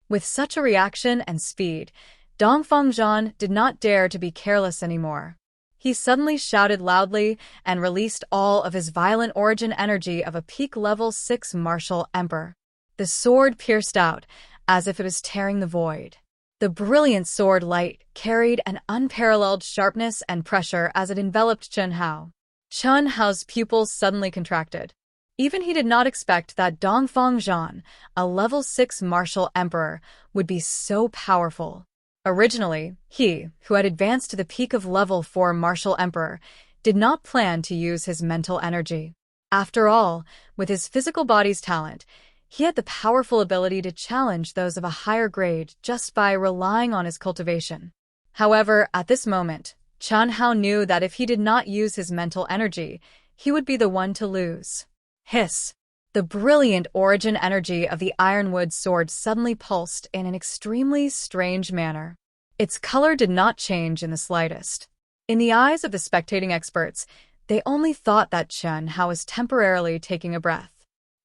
With such a reaction and speed, Dong Fengzhan did not dare to be careless anymore. He suddenly shouted loudly and released all of his violent origin energy of a peak level 6 martial emperor. The sword pierced out, as if it was tearing the void. The brilliant sword light carried an unparalleled sharpness and pressure as it enveloped Chen Hao. Chen Hao's pupils suddenly contracted. Even he did not expect that Dong Fengzhan, a level 6 martial emperor, would be so powerful. Originally, he, who had advanced to the peak of level 4 martial emperor, did not plan to use his mental energy. After all, with his physical body's talent, he had the powerful ability to challenge those of a higher grade just by relying on his cultivation. However, at this moment, Chen Hao knew that if he did not use his mental energy, he would be the one to lose. Hiss! The brilliant origin energy of the ironwood sword suddenly pulsed in an extremely strange manner. Its color did not change in the slightest. In the eyes of the spectating experts, they only thought that Chen Hao was temporarily taking a breath.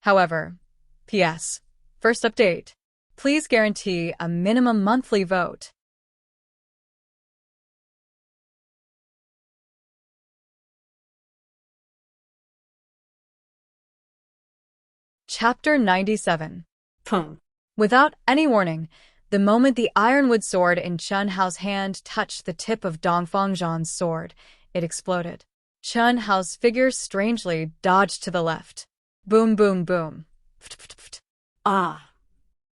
However, P.S. First update. Please guarantee a minimum monthly vote. Chapter 97. Pum. Without any warning, the moment the ironwood sword in Chen Hao's hand touched the tip of Dong Fengzhan's sword, it exploded. Chen Hao's figure strangely dodged to the left. Boom, boom, boom. Ah.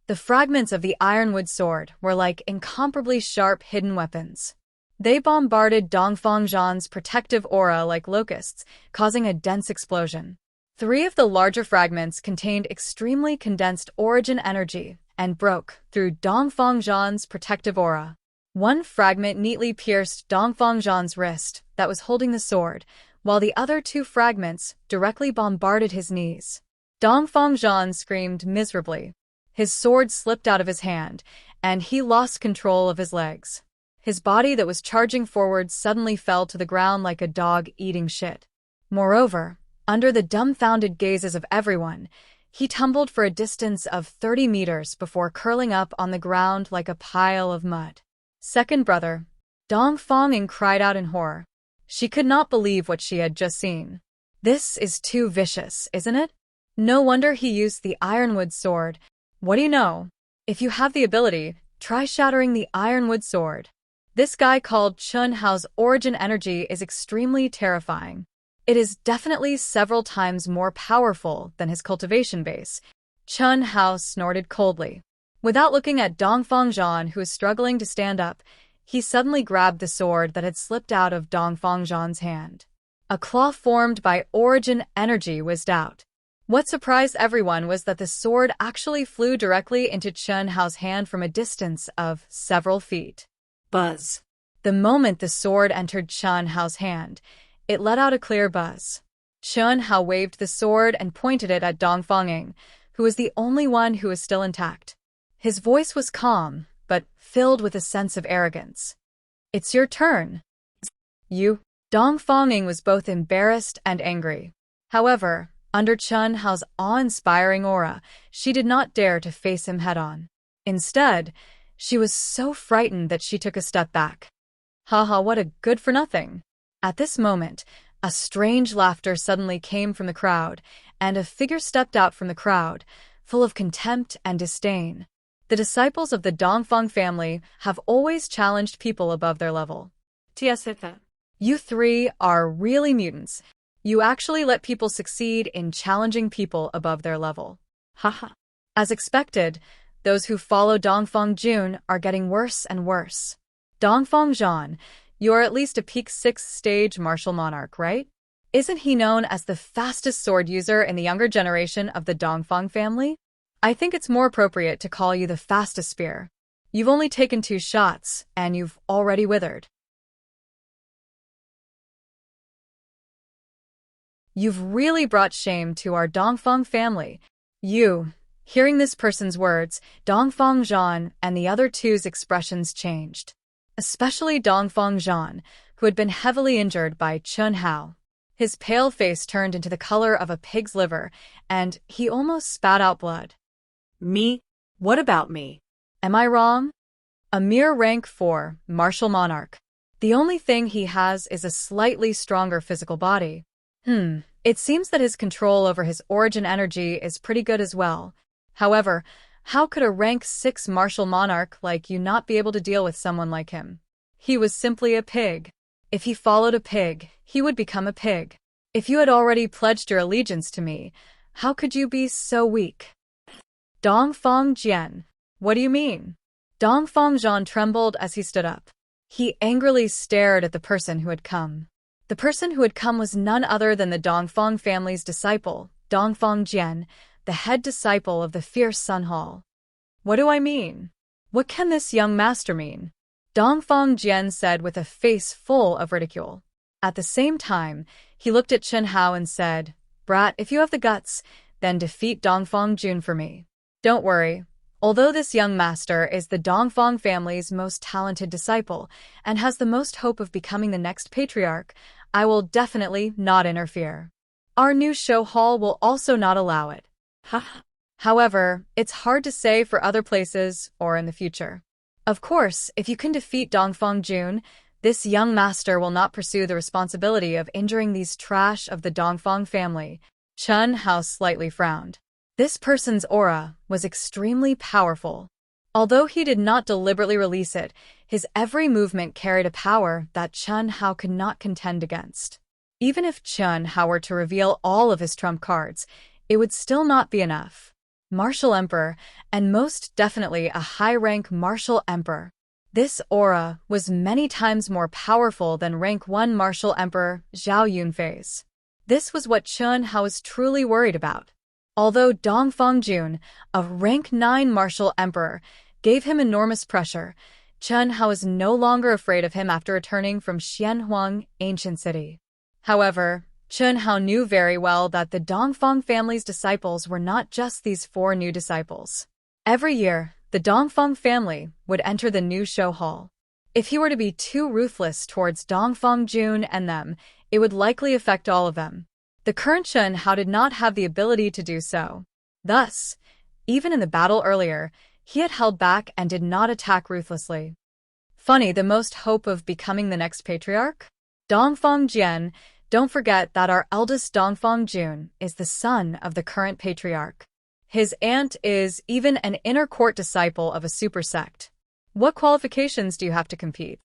The fragments of the ironwood sword were like incomparably sharp hidden weapons. They bombarded Dong Fengzhan's protective aura like locusts, causing a dense explosion. 3 of the larger fragments contained extremely condensed origin energy and broke through Dong Fengzhan's protective aura. One fragment neatly pierced Dong Fengzhan's wrist that was holding the sword, while the other 2 fragments directly bombarded his knees. Dong Fengzhan screamed miserably. His sword slipped out of his hand, and he lost control of his legs. His body that was charging forward suddenly fell to the ground like a dog eating shit. Moreover, under the dumbfounded gazes of everyone, he tumbled for a distance of 30 meters before curling up on the ground like a pile of mud. Second brother, Dong Fengying cried out in horror. She could not believe what she had just seen. This is too vicious, isn't it? No wonder he used the ironwood sword. What do you know? If you have the ability, try shattering the ironwood sword. This guy called Chun Hao's origin energy is extremely terrifying. It is definitely several times more powerful than his cultivation base. Chun Hao snorted coldly. Without looking at Dongfang Zhan, who was struggling to stand up, he suddenly grabbed the sword that had slipped out of Dongfang Zhan's hand. A claw formed by origin energy whizzed out. What surprised everyone was that the sword actually flew directly into Chun Hao's hand from a distance of several feet. Buzz. The moment the sword entered Chun Hao's hand, it let out a clear buzz. Chun Hao waved the sword and pointed it at Dongfang Ying, who was the only one who was still intact. His voice was calm, but filled with a sense of arrogance. "It's your turn." "You?" Dongfang Ying was both embarrassed and angry. However, under Chun Hao's awe-inspiring aura, she did not dare to face him head-on. Instead, she was so frightened that she took a step back. Haha, what a good-for-nothing. At this moment, a strange laughter suddenly came from the crowd, and a figure stepped out from the crowd, full of contempt and disdain. The disciples of the Dongfang family have always challenged people above their level. You three are really mutants. You actually let people succeed in challenging people above their level. Haha. As expected, those who follow Dongfang Jun are getting worse and worse. Dongfang Zhan, you are at least a peak 6th stage martial monarch, right? Isn't he known as the fastest sword user in the younger generation of the Dongfang family? I think it's more appropriate to call you the fastest spear. You've only taken 2 shots, and you've already withered. You've really brought shame to our Dongfang family. Hearing this person's words, Dongfang Zhan and the other two's expressions changed. Especially Dongfang Zhan, who had been heavily injured by Chun Hao. His pale face turned into the color of a pig's liver, and he almost spat out blood. Me? What about me? Am I wrong? A mere rank 4 martial monarch. The only thing he has is a slightly stronger physical body. It seems that his control over his origin energy is pretty good as well. However, how could a rank 6 martial monarch like you not be able to deal with someone like him? He was simply a pig. If he followed a pig, he would become a pig. If you had already pledged your allegiance to me, how could you be so weak? Dongfang Jian. What do you mean? Dongfang Zhan trembled as he stood up. He angrily stared at the person who had come. The person who had come was none other than the Dongfang family's disciple, Dongfang Jian, the head disciple of the fierce Sun Hall. What do I mean? What can this young master mean? Dongfang Jian said with a face full of ridicule. At the same time, he looked at Chun Hao and said, "Brat, if you have the guts, then defeat Dongfang Jun for me. Don't worry. Although this young master is the Dongfang family's most talented disciple and has the most hope of becoming the next patriarch, I will definitely not interfere. Our new show hall will also not allow it. However, it's hard to say for other places or in the future. Of course, if you can defeat Dongfang Jun, this young master will not pursue the responsibility of injuring these trash of the Dongfang family." Chun Hao slightly frowned. This person's aura was extremely powerful. Although he did not deliberately release it, his every movement carried a power that Chun Hao could not contend against. Even if Chun Hao were to reveal all of his trump cards, it would still not be enough. Martial Emperor, and most definitely a high-rank Martial Emperor. This aura was many times more powerful than rank 1 Martial Emperor Zhao Yunfei's. This was what Chun Hao was truly worried about. Although Dongfang Jun, a rank 9 Martial Emperor, gave him enormous pressure, Chun Hao was no longer afraid of him after returning from Xianhuang, ancient city. However, Chun Hao knew very well that the Dongfang family's disciples were not just these 4 new disciples. Every year, the Dongfang family would enter the new show hall. If he were to be too ruthless towards Dongfang Jun and them, it would likely affect all of them. The current Chun Hao did not have the ability to do so. Thus, even in the battle earlier, he had held back and did not attack ruthlessly. Funny, the most hope of becoming the next patriarch? Dongfang Jian, don't forget that our eldest Dongfang Jun is the son of the current patriarch. His aunt is even an inner court disciple of a super sect. What qualifications do you have to compete?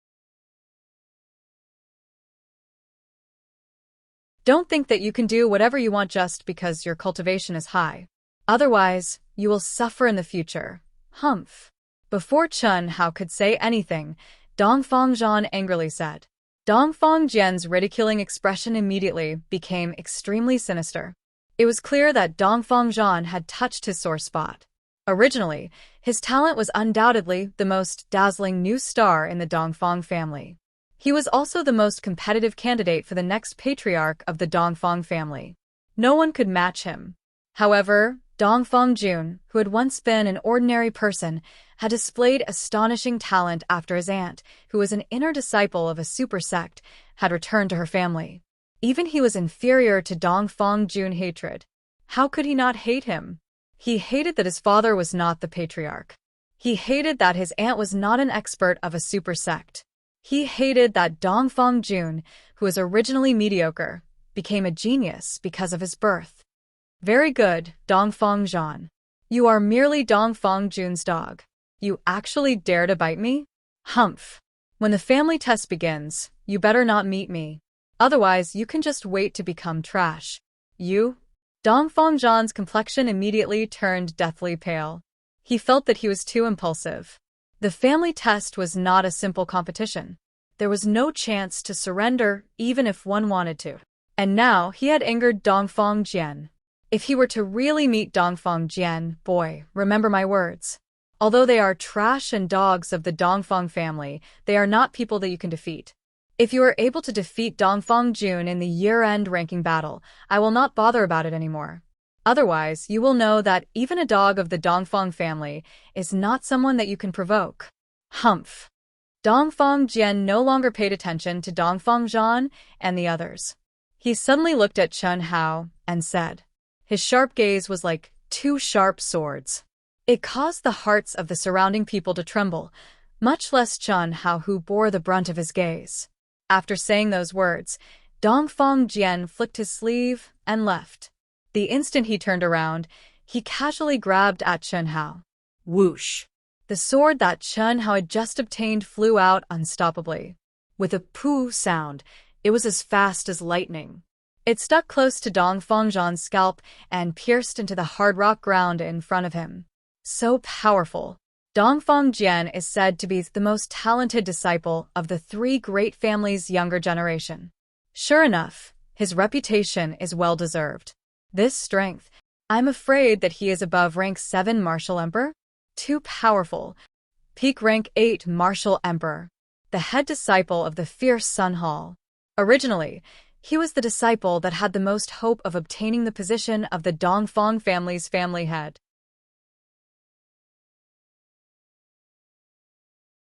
Don't think that you can do whatever you want just because your cultivation is high. Otherwise, you will suffer in the future. Humph. Before Chen Hao could say anything, Dongfang Zhan angrily said. Dongfang Jian's ridiculing expression immediately became extremely sinister. It was clear that Dongfang Zhan had touched his sore spot. Originally, his talent was undoubtedly the most dazzling new star in the Dongfang family. He was also the most competitive candidate for the next patriarch of the Dongfang family. No one could match him. However, Dongfang Jun, who had once been an ordinary person, had displayed astonishing talent after his aunt, who was an inner disciple of a super sect, had returned to her family. Even he was inferior to Dongfang Jun hatred. How could he not hate him? He hated that his father was not the patriarch. He hated that his aunt was not an expert of a super sect. He hated that Dongfang Jun, who was originally mediocre, became a genius because of his birth. Very good, Dongfang Zhan. You are merely Dongfang Jun's dog. You actually dare to bite me? Humph. When the family test begins, you better not meet me. Otherwise, you can just wait to become trash. You? Dongfang Zhan's complexion immediately turned deathly pale. He felt that he was too impulsive. The family test was not a simple competition. There was no chance to surrender, even if one wanted to. And now he had angered Dongfang Jian. If he were to really meet Dongfang Jian, boy, remember my words. Although they are trash and dogs of the Dongfang family, they are not people that you can defeat. If you are able to defeat Dongfang Jun in the year-end ranking battle, I will not bother about it anymore. Otherwise, you will know that even a dog of the Dongfang family is not someone that you can provoke. Humph. Dongfang Jian no longer paid attention to Dongfang Zhan and the others. He suddenly looked at Chen Hao and said. His sharp gaze was like two sharp swords. It caused the hearts of the surrounding people to tremble, much less Chen Hao, who bore the brunt of his gaze. After saying those words, Dongfang Jian flicked his sleeve and left. The instant he turned around, he casually grabbed at Chen Hao. Whoosh! The sword that Chen Hao had just obtained flew out unstoppably. With a pooh sound, it was as fast as lightning. It stuck close to Dongfang Zhan's scalp and pierced into the hard rock ground in front of him. So powerful. Dongfang Jian is said to be the most talented disciple of the three great families' younger generation. Sure enough, his reputation is well-deserved. This strength, I'm afraid that he is above rank 7 Martial Emperor? Too powerful. Peak rank 8 Martial Emperor. The head disciple of the fierce Sun Hall. Originally, he was the disciple that had the most hope of obtaining the position of the Dongfang family's family head.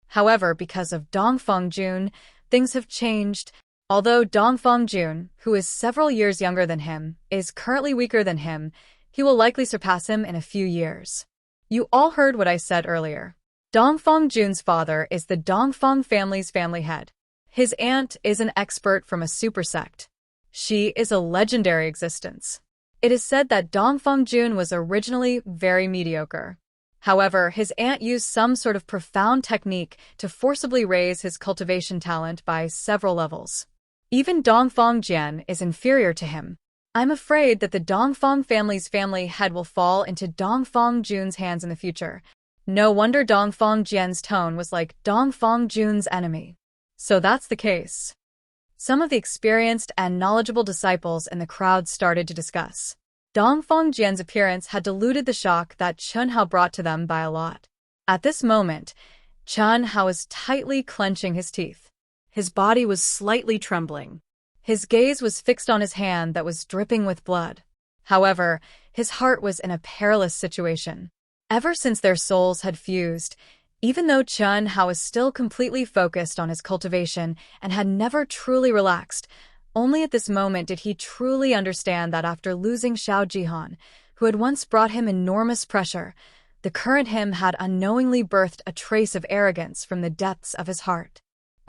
However, because of Dongfang Jun, things have changed. Although Dongfang Jun, who is several years younger than him, is currently weaker than him, he will likely surpass him in a few years. You all heard what I said earlier. Dongfang Jun's father is the Dongfang family's family head. His aunt is an expert from a super sect. She is a legendary existence. It is said that Dongfang Jun was originally very mediocre. However, his aunt used some sort of profound technique to forcibly raise his cultivation talent by several levels. Even Dongfang Jian is inferior to him. I'm afraid that the Dongfang family's family head will fall into Dongfang Jun's hands in the future. No wonder Dongfang Jian's tone was like Dongfang Jun's enemy. So that's the case. Some of the experienced and knowledgeable disciples in the crowd started to discuss. Dongfang Jian's appearance had diluted the shock that Chen Hao brought to them by a lot. At this moment, Chen Hao was tightly clenching his teeth. His body was slightly trembling. His gaze was fixed on his hand that was dripping with blood. However, his heart was in a perilous situation. Ever since their souls had fused, even though Chen Hao was still completely focused on his cultivation and had never truly relaxed, only at this moment did he truly understand that after losing Xiao Jihan, who had once brought him enormous pressure, the current him had unknowingly birthed a trace of arrogance from the depths of his heart.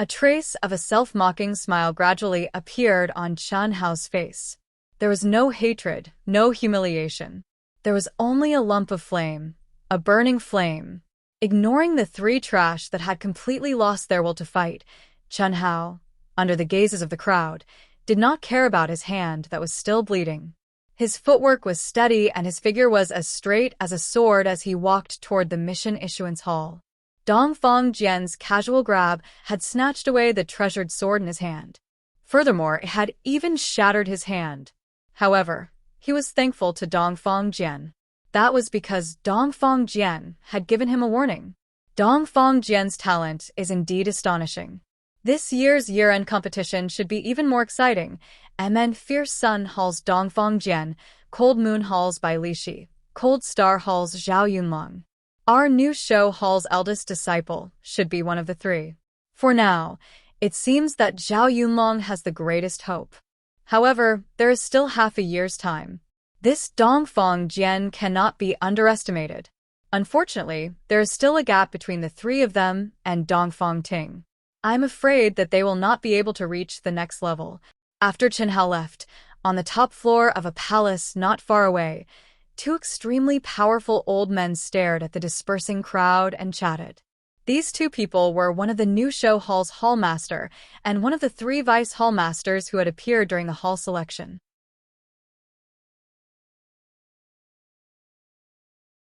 A trace of a self-mocking smile gradually appeared on Chen Hao's face. There was no hatred, no humiliation. There was only a lump of flame, a burning flame. Ignoring the three trash that had completely lost their will to fight, Chen Hao, under the gazes of the crowd, did not care about his hand that was still bleeding. His footwork was steady and his figure was as straight as a sword as he walked toward the mission issuance hall. Dongfang Jian's casual grab had snatched away the treasured sword in his hand. Furthermore, it had even shattered his hand. However, he was thankful to Dongfang Jian. That was because Dongfang Jian had given him a warning. Dongfang Jian's talent is indeed astonishing. This year's year-end competition should be even more exciting. MN Fierce Sun Halls Dongfang Jian, Cold Moon Halls by Li Shi, Cold Star Halls Zhao Yunlong. Our new show Hall's eldest disciple should be one of the three. For now, it seems that Zhao Yunlong has the greatest hope. However, there is still half a year's time. This Dongfang Jian cannot be underestimated. Unfortunately, there is still a gap between the three of them and Dongfang Ting. I'm afraid that they will not be able to reach the next level. After Chen Hao left, on the top floor of a palace not far away, two extremely powerful old men stared at the dispersing crowd and chatted. These two people were one of the new show hall's hallmaster and one of the three vice hallmasters who had appeared during the hall selection.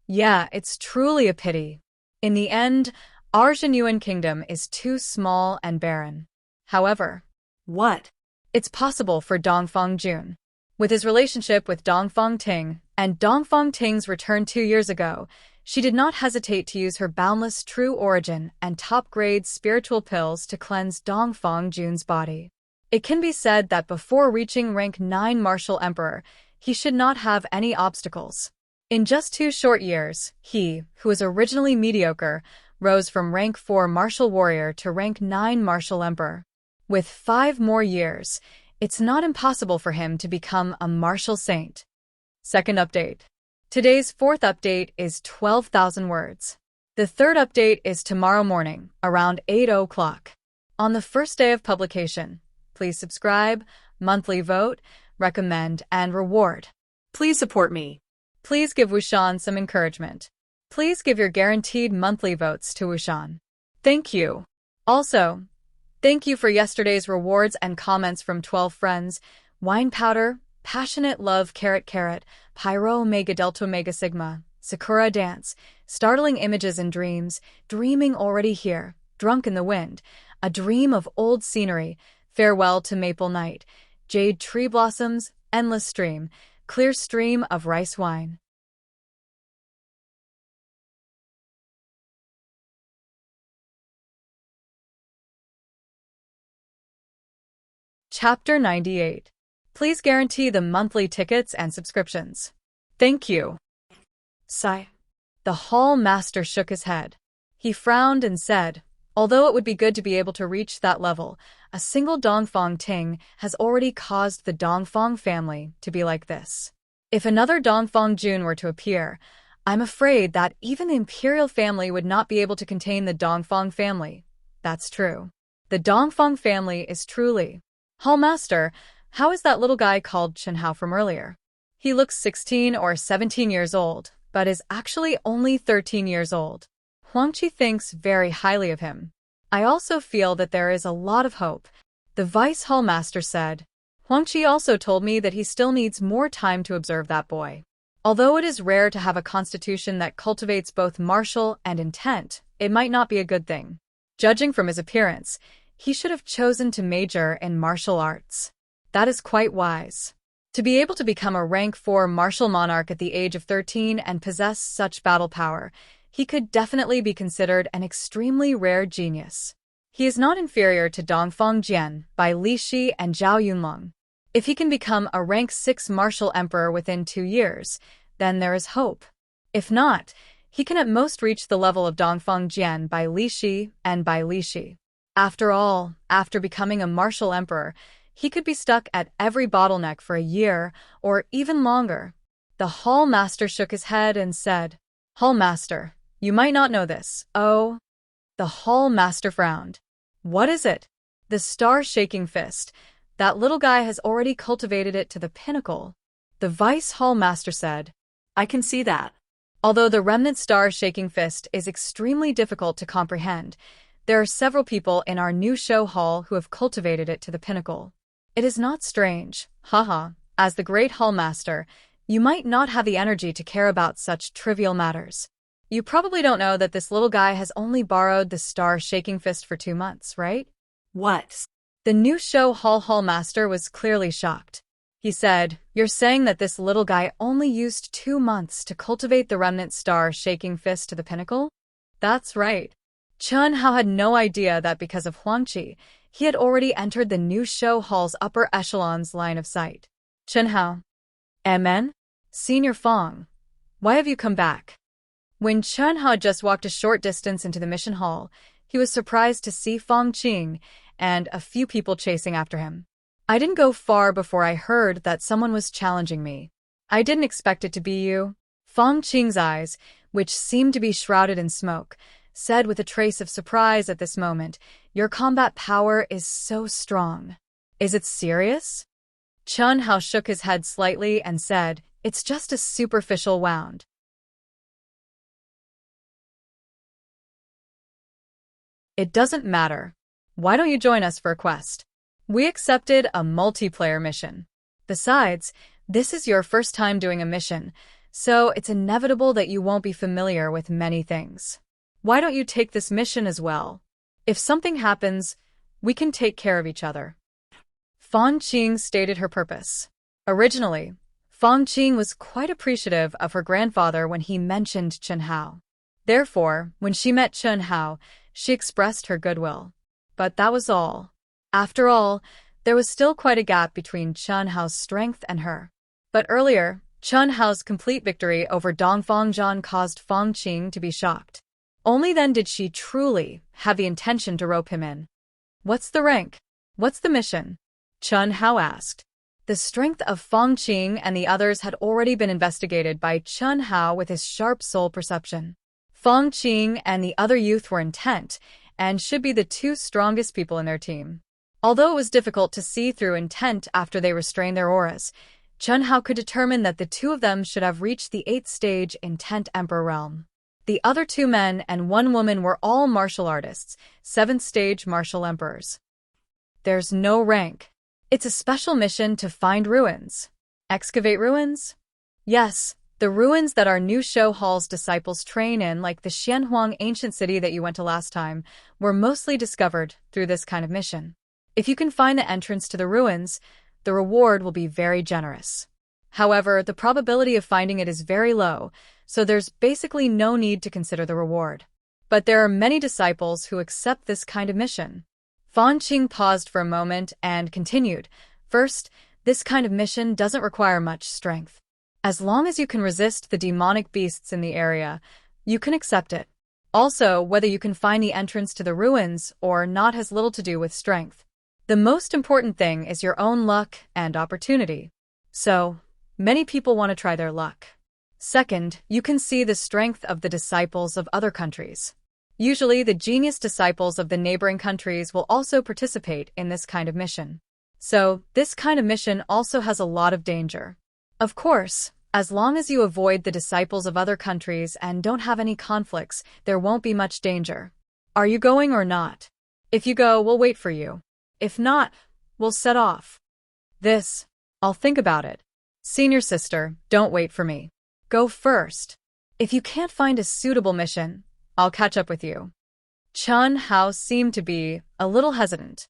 Yeah, it's truly a pity. In the end, our Zhenyuan kingdom is too small and barren. However, What? it's possible for Dongfang Jun. With his relationship with Dongfang Ting and Dongfang Ting's return 2 years ago, she did not hesitate to use her boundless true origin and top-grade spiritual pills to cleanse Dongfang Jun's body. It can be said that before reaching rank 9 Martial Emperor, he should not have any obstacles. In just 2 short years, he, who was originally mediocre, rose from rank 4 Martial Warrior to rank 9 Martial Emperor. With 5 more years, it's not impossible for him to become a martial saint. Second update. Today's 4th update is 12,000 words. The 3rd update is tomorrow morning, around 8 o'clock. On the first day of publication, please subscribe, monthly vote, recommend, and reward. Please support me. Please give Wuxian some encouragement. Please give your guaranteed monthly votes to Wuxian. Thank you. Also, thank you for yesterday's rewards and comments from 12 friends, Wine Powder, Passionate Love Carrot, Pyro Omega Delta Omega Sigma, Sakura Dance, Startling Images and Dreams, Dreaming Already Here, Drunk in the Wind, A Dream of Old Scenery, Farewell to Maple Night, Jade Tree Blossoms, Endless Stream, Clear Stream of Rice Wine. Chapter 98. Please guarantee the monthly tickets and subscriptions. Thank you. Sigh. The hall master shook his head. He frowned and said, although it would be good to be able to reach that level, a single Dongfang Ting has already caused the Dongfang family to be like this. If another Dongfang Jun were to appear, I'm afraid that even the imperial family would not be able to contain the Dongfang family. That's true. The Dongfang family is truly... Hallmaster, how is that little guy called Chen Hao from earlier? He looks 16 or 17 years old, but is actually only 13 years old. Huangqi thinks very highly of him. I also feel that there is a lot of hope, the vice hallmaster said. Huangqi also told me that he still needs more time to observe that boy. Although it is rare to have a constitution that cultivates both martial and intent, it might not be a good thing. Judging from his appearance, he should have chosen to major in martial arts. That is quite wise. To be able to become a rank 4 martial monarch at the age of 13 and possess such battle power, he could definitely be considered an extremely rare genius. He is not inferior to Dongfang Jian by Li Shi and Zhao Yunlong. If he can become a rank 6 martial emperor within 2 years, then there is hope. If not, he can at most reach the level of Dongfang Jian by Li Shi and by Li Shi. After all, after becoming a martial emperor, he could be stuck at every bottleneck for a year or even longer. The hall master shook his head and said, Hall master, you might not know this. Oh. The hall master frowned. What is it? The star-shaking fist. That little guy has already cultivated it to the pinnacle. The Vice Hall Master said. I can see that. Although the remnant star-shaking fist is extremely difficult to comprehend, there are several people in our new show hall who have cultivated it to the pinnacle. It is not strange, haha, as the great hall master, you might not have the energy to care about such trivial matters. You probably don't know that this little guy has only borrowed the star-shaking fist for 2 months, right? What? The new show hall master was clearly shocked. He said, "You're saying that this little guy only used 2 months to cultivate the remnant star-shaking fist to the pinnacle?" That's right. Chen Hao had no idea that because of Huangqi, he had already entered the new show hall's upper echelon's line of sight. Chen Hao. Amen? Senior Fong, why have you come back? When Chen Hao just walked a short distance into the mission hall, he was surprised to see Fong Qing and a few people chasing after him. I didn't go far before I heard that someone was challenging me. I didn't expect it to be you. Fong Qing's eyes, which seemed to be shrouded in smoke, said with a trace of surprise at this moment, "Your combat power is so strong. Is it serious?" Chen Hao shook his head slightly and said, "It's just a superficial wound." It doesn't matter. Why don't you join us for a quest? We accepted a multiplayer mission. Besides, this is your first time doing a mission, so it's inevitable that you won't be familiar with many things. Why don't you take this mission as well? If something happens, we can take care of each other. Fong Qing stated her purpose. Originally, Fong Qing was quite appreciative of her grandfather when he mentioned Chen Hao. Therefore, when she met Chen Hao, she expressed her goodwill. But that was all. After all, there was still quite a gap between Chen Hao's strength and her. But earlier, Chen Hao's complete victory over Dongfang Zhan caused Fong Qing to be shocked. Only then did she truly have the intention to rope him in. What's the rank? What's the mission? Chen Hao asked. The strength of Fong Qing and the others had already been investigated by Chen Hao with his sharp soul perception. Fong Qing and the other youth were intent, and should be the 2 strongest people in their team. Although it was difficult to see through intent after they restrained their auras, Chen Hao could determine that the 2 of them should have reached the 8th stage Intent Emperor realm. The other 2 men and 1 woman were all martial artists, 7th stage martial emperors. There's no rank. It's a special mission to find ruins. Excavate ruins? Yes, the ruins that our new show hall's disciples train in, like the Xianhuang ancient city that you went to last time, were mostly discovered through this kind of mission. If you can find the entrance to the ruins, the reward will be very generous. However, the probability of finding it is very low, so there's basically no need to consider the reward. But there are many disciples who accept this kind of mission. Fong Qing paused for a moment and continued. First, this kind of mission doesn't require much strength. As long as you can resist the demonic beasts in the area, you can accept it. Also, whether you can find the entrance to the ruins or not has little to do with strength. The most important thing is your own luck and opportunity. So, many people want to try their luck. Second, you can see the strength of the disciples of other countries. Usually, the genius disciples of the neighboring countries will also participate in this kind of mission. So, this kind of mission also has a lot of danger. Of course, as long as you avoid the disciples of other countries and don't have any conflicts, there won't be much danger. Are you going or not? If you go, we'll wait for you. If not, we'll set off. I'll think about it. Senior sister, don't wait for me. Go first. If you can't find a suitable mission, I'll catch up with you. Chen Hao seemed to be a little hesitant.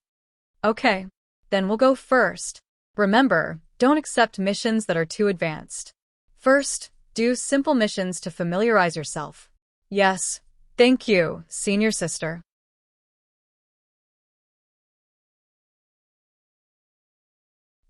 Okay, then we'll go first. Remember, don't accept missions that are too advanced. First, do simple missions to familiarize yourself. Yes, thank you, senior sister.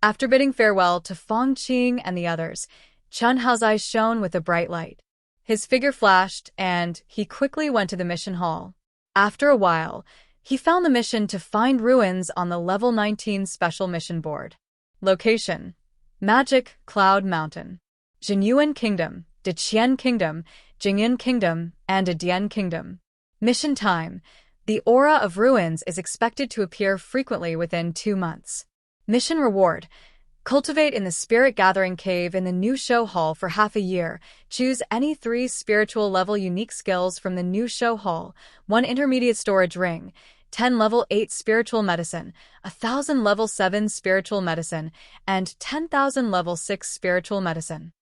After bidding farewell to Fong Qing and the others, Chen Hao's eyes shone with a bright light. His figure flashed, and he quickly went to the mission hall. After a while, he found the mission to find ruins on the level 19 special mission board. Location: Magic Cloud Mountain, Jinyuan Kingdom, Deqian Kingdom, Jingyan Kingdom, and Adian Kingdom. Mission time: The aura of ruins is expected to appear frequently within 2 months. Mission reward: cultivate in the Spirit Gathering Cave in the New Show Hall for half a year. Choose any 3 spiritual level unique skills from the New Show Hall: 1 intermediate storage ring, 10 level 8 spiritual medicine, 1,000 level 7 spiritual medicine, and 10,000 level 6 spiritual medicine.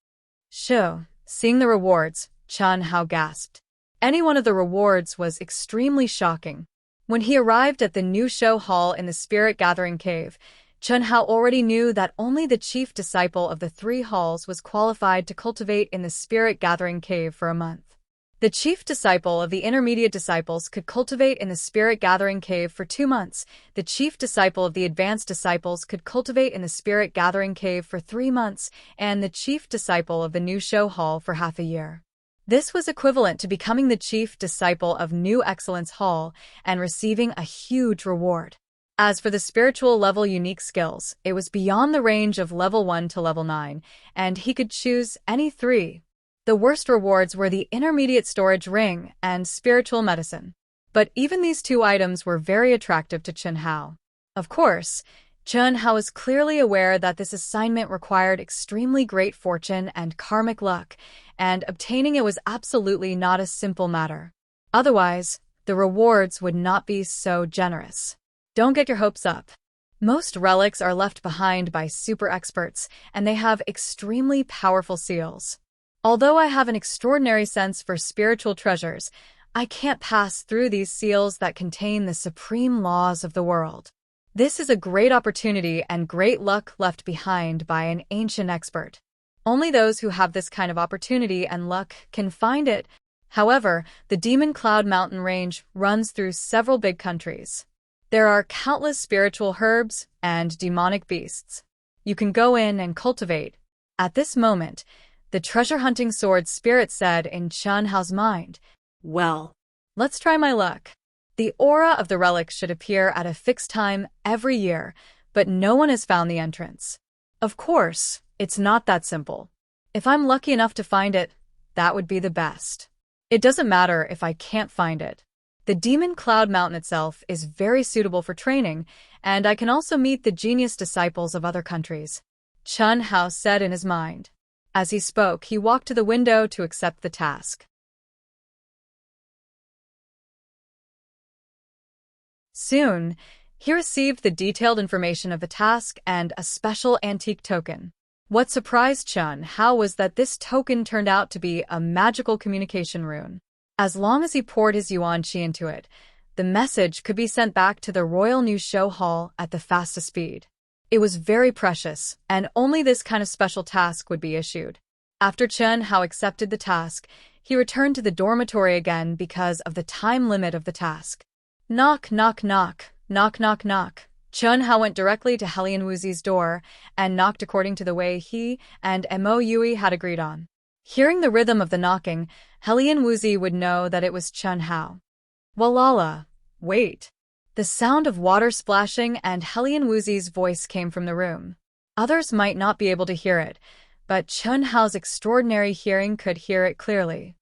Seeing the rewards, Chen Hao gasped. Any one of the rewards was extremely shocking. When he arrived at the New Show Hall in the Spirit Gathering Cave, Chen Hao already knew that only the chief disciple of the 3 halls was qualified to cultivate in the Spirit Gathering Cave for a month. The chief disciple of the intermediate disciples could cultivate in the Spirit Gathering Cave for 2 months, the chief disciple of the advanced disciples could cultivate in the Spirit Gathering Cave for 3 months, and the chief disciple of the New Show Hall for half a year. This was equivalent to becoming the chief disciple of New Excellence Hall and receiving a huge reward. As for the spiritual level unique skills, it was beyond the range of level 1 to level 9, and he could choose any 3. The worst rewards were the intermediate storage ring and spiritual medicine. But even these 2 items were very attractive to Chen Hao. Of course, Chen Hao was clearly aware that this assignment required extremely great fortune and karmic luck, and obtaining it was absolutely not a simple matter. Otherwise, the rewards would not be so generous. Don't get your hopes up. Most relics are left behind by super experts, and they have extremely powerful seals. Although I have an extraordinary sense for spiritual treasures, I can't pass through these seals that contain the supreme laws of the world. This is a great opportunity and great luck left behind by an ancient expert. Only those who have this kind of opportunity and luck can find it. However, the Demon Cloud Mountain Range runs through several big countries. There are countless spiritual herbs and demonic beasts. You can go in and cultivate. At this moment, the treasure-hunting sword spirit said in Chen Hao's mind, Well, let's try my luck. The aura of the relic should appear at a fixed time every year, but no one has found the entrance. Of course, it's not that simple. If I'm lucky enough to find it, that would be the best. It doesn't matter if I can't find it. The Demon Cloud Mountain itself is very suitable for training, and I can also meet the genius disciples of other countries, Chen Hao said in his mind. As he spoke, he walked to the window to accept the task. Soon, he received the detailed information of the task and a special antique token. What surprised Chen Hao was that this token turned out to be a magical communication rune. As long as he poured his yuan qi into it, the message could be sent back to the Royal New Show Hall at the fastest speed. It was very precious, and only this kind of special task would be issued. After Chen Hao accepted the task, he returned to the dormitory again because of the time limit of the task. Knock, knock, knock, knock, knock, knock. Chen Hao went directly to Helian Wuzi's door and knocked according to the way he and Mo Yui had agreed on. Hearing the rhythm of the knocking, Helian Wuzi would know that it was Chen Hao. Walala, wait. The sound of water splashing and Helian Wuzi's voice came from the room. Others might not be able to hear it, but Chen Hao's extraordinary hearing could hear it clearly.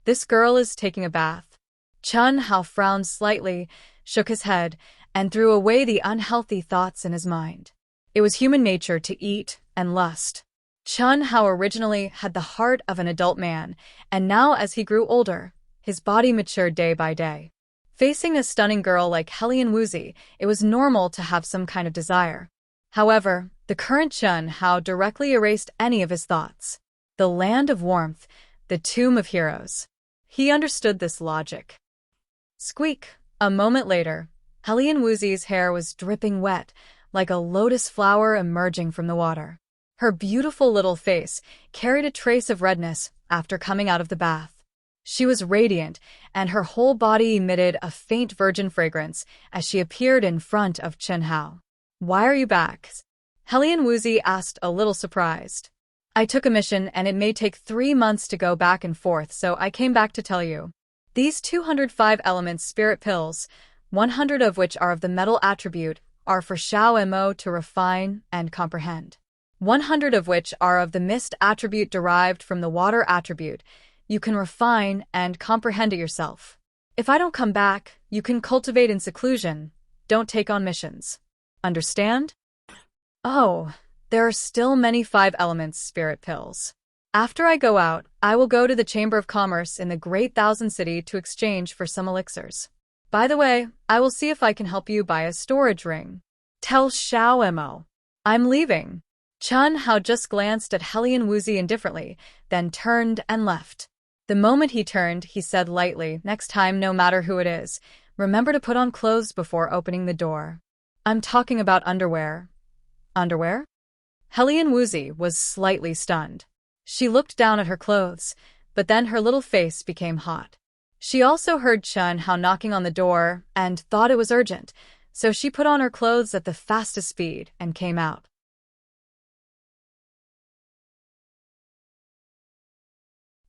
This girl is taking a bath. Chen Hao frowned slightly, shook his head, and threw away the unhealthy thoughts in his mind. It was human nature to eat and lust. Chen Hao originally had the heart of an adult man, and now as he grew older, his body matured day by day. Facing a stunning girl like Helian Wuzi, it was normal to have some kind of desire. However, the current Chen Hao directly erased any of his thoughts. The land of warmth, the tomb of heroes. He understood this logic. Squeak! A moment later, Helian Wuzi's hair was dripping wet, like a lotus flower emerging from the water. Her beautiful little face carried a trace of redness after coming out of the bath. She was radiant, and her whole body emitted a faint virgin fragrance as she appeared in front of Chen Hao. Why are you back? Helian Wuzi asked, a little surprised. I took a mission and it may take 3 months to go back and forth, so I came back to tell you. These 205 elements spirit pills, 100 of which are of the metal attribute, are for Xiao Mo to refine and comprehend. 100 of which are of the mist attribute derived from the water attribute. You can refine and comprehend it yourself. If I don't come back, you can cultivate in seclusion. Don't take on missions. Understand? Oh, there are still many 5 elements spirit pills. After I go out, I will go to the Chamber of Commerce in the Great Thousand City to exchange for some elixirs. By the way, I will see if I can help you buy a storage ring. Tell Xiao Mo. I'm leaving. Chen Hao just glanced at Helian Wuxia indifferently, then turned and left. The moment he turned, he said lightly, next time, no matter who it is, remember to put on clothes before opening the door. I'm talking about underwear. Underwear? Helian Wuxia was slightly stunned. She looked down at her clothes, but then her little face became hot. She also heard Chen Hao knocking on the door and thought it was urgent, so she put on her clothes at the fastest speed and came out.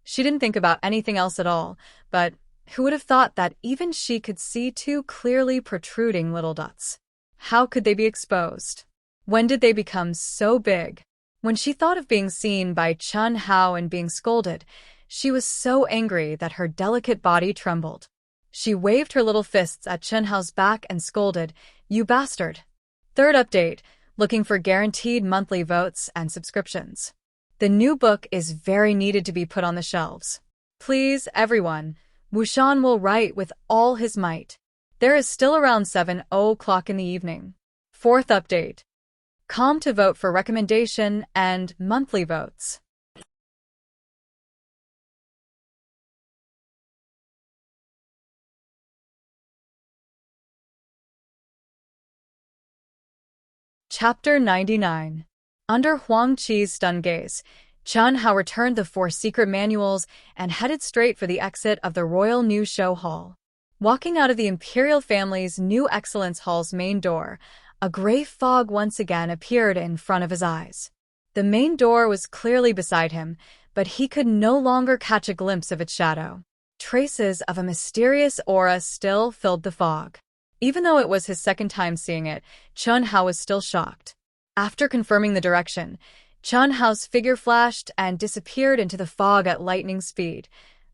She didn't think about anything else at all, but who would have thought that even she could see 2 clearly protruding little dots? How could they be exposed? When did they become so big? When she thought of being seen by Chen Hao and being scolded, she was so angry that her delicate body trembled. She waved her little fists at Chen Hao's back and scolded, "You bastard." 3rd update, looking for guaranteed monthly votes and subscriptions. The new book is very needed to be put on the shelves. Please, everyone, Wuxian will write with all his might. There is still around 7:00 in the evening. 4th update. Come to vote for recommendation and monthly votes. Chapter 99. Under Huang Qi's stunned gaze, Chen Hao returned the 4 secret manuals and headed straight for the exit of the Royal New Show Hall. Walking out of the Imperial family's New Excellence Hall's main door, a gray fog once again appeared in front of his eyes. The main door was clearly beside him, but he could no longer catch a glimpse of its shadow. Traces of a mysterious aura still filled the fog. Even though it was his second time seeing it, Chen Hao was still shocked. After confirming the direction, Chen Hao's figure flashed and disappeared into the fog at lightning speed.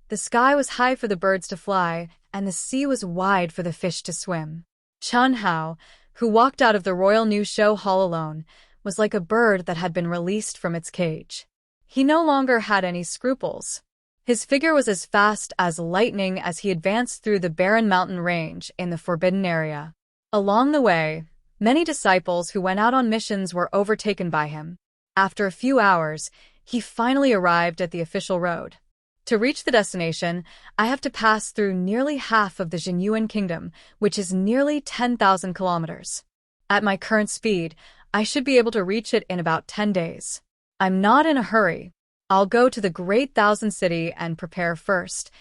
The sky was high for the birds to fly, and the sea was wide for the fish to swim. Chen Hao, who walked out of the Royal New Show Hall alone, was like a bird that had been released from its cage. He no longer had any scruples. His figure was as fast as lightning as he advanced through the barren mountain range in the forbidden area. Along the way, many disciples who went out on missions were overtaken by him. After a few hours, he finally arrived at the official road. To reach the destination, I have to pass through nearly half of the Jinyuan Kingdom, which is nearly 10,000 kilometers. At my current speed, I should be able to reach it in about 10 days. I'm not in a hurry. I'll go to the Great Thousand City and prepare first.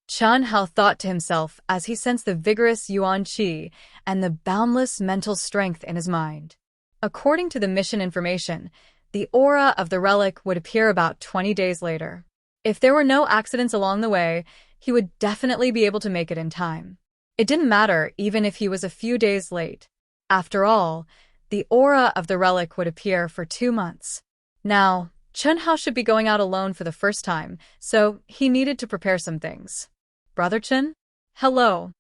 Chen Hao thought to himself as he sensed the vigorous yuan qi and the boundless mental strength in his mind. According to the mission information, the aura of the relic would appear about 20 days later. If there were no accidents along the way, he would definitely be able to make it in time. It didn't matter even if he was a few days late. After all, the aura of the relic would appear for 2 months. Now, Chen Hao should be going out alone for the first time, so he needed to prepare some things. Brother Chen? Hello.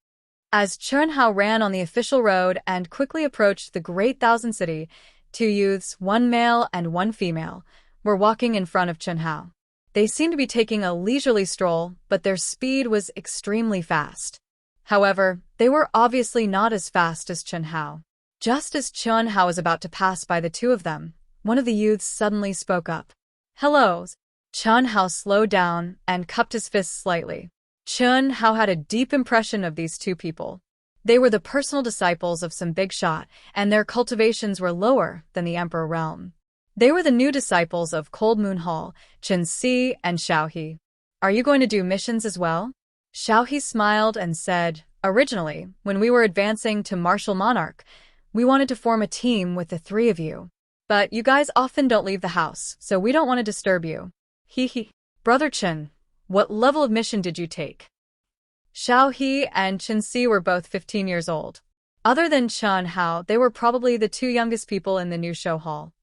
As Chen Hao ran on the official road and quickly approached the Great Thousand City, 2 youths, 1 male and 1 female, were walking in front of Chen Hao. They seemed to be taking a leisurely stroll, but their speed was extremely fast. However, they were obviously not as fast as Chen Hao. Just as Chen Hao was about to pass by the 2 of them, one of the youths suddenly spoke up. Hello. Chen Hao slowed down and cupped his fists slightly. Chen Hao had a deep impression of these 2 people. They were the personal disciples of some big shot, and their cultivations were lower than the Emperor realm. They were the new disciples of Cold Moon Hall, Xianxia and Xiaohe. Are you going to do missions as well? Xiaohe smiled and said, originally, when we were advancing to Martial Monarch, we wanted to form a team with the 3 of you. But you guys often don't leave the house, so we don't want to disturb you. Hee. Brother Chen, what level of mission did you take? Xiaohe and Xianxia were both 15 years old. Other than Chen Hao, they were probably the 2 youngest people in the new show hall.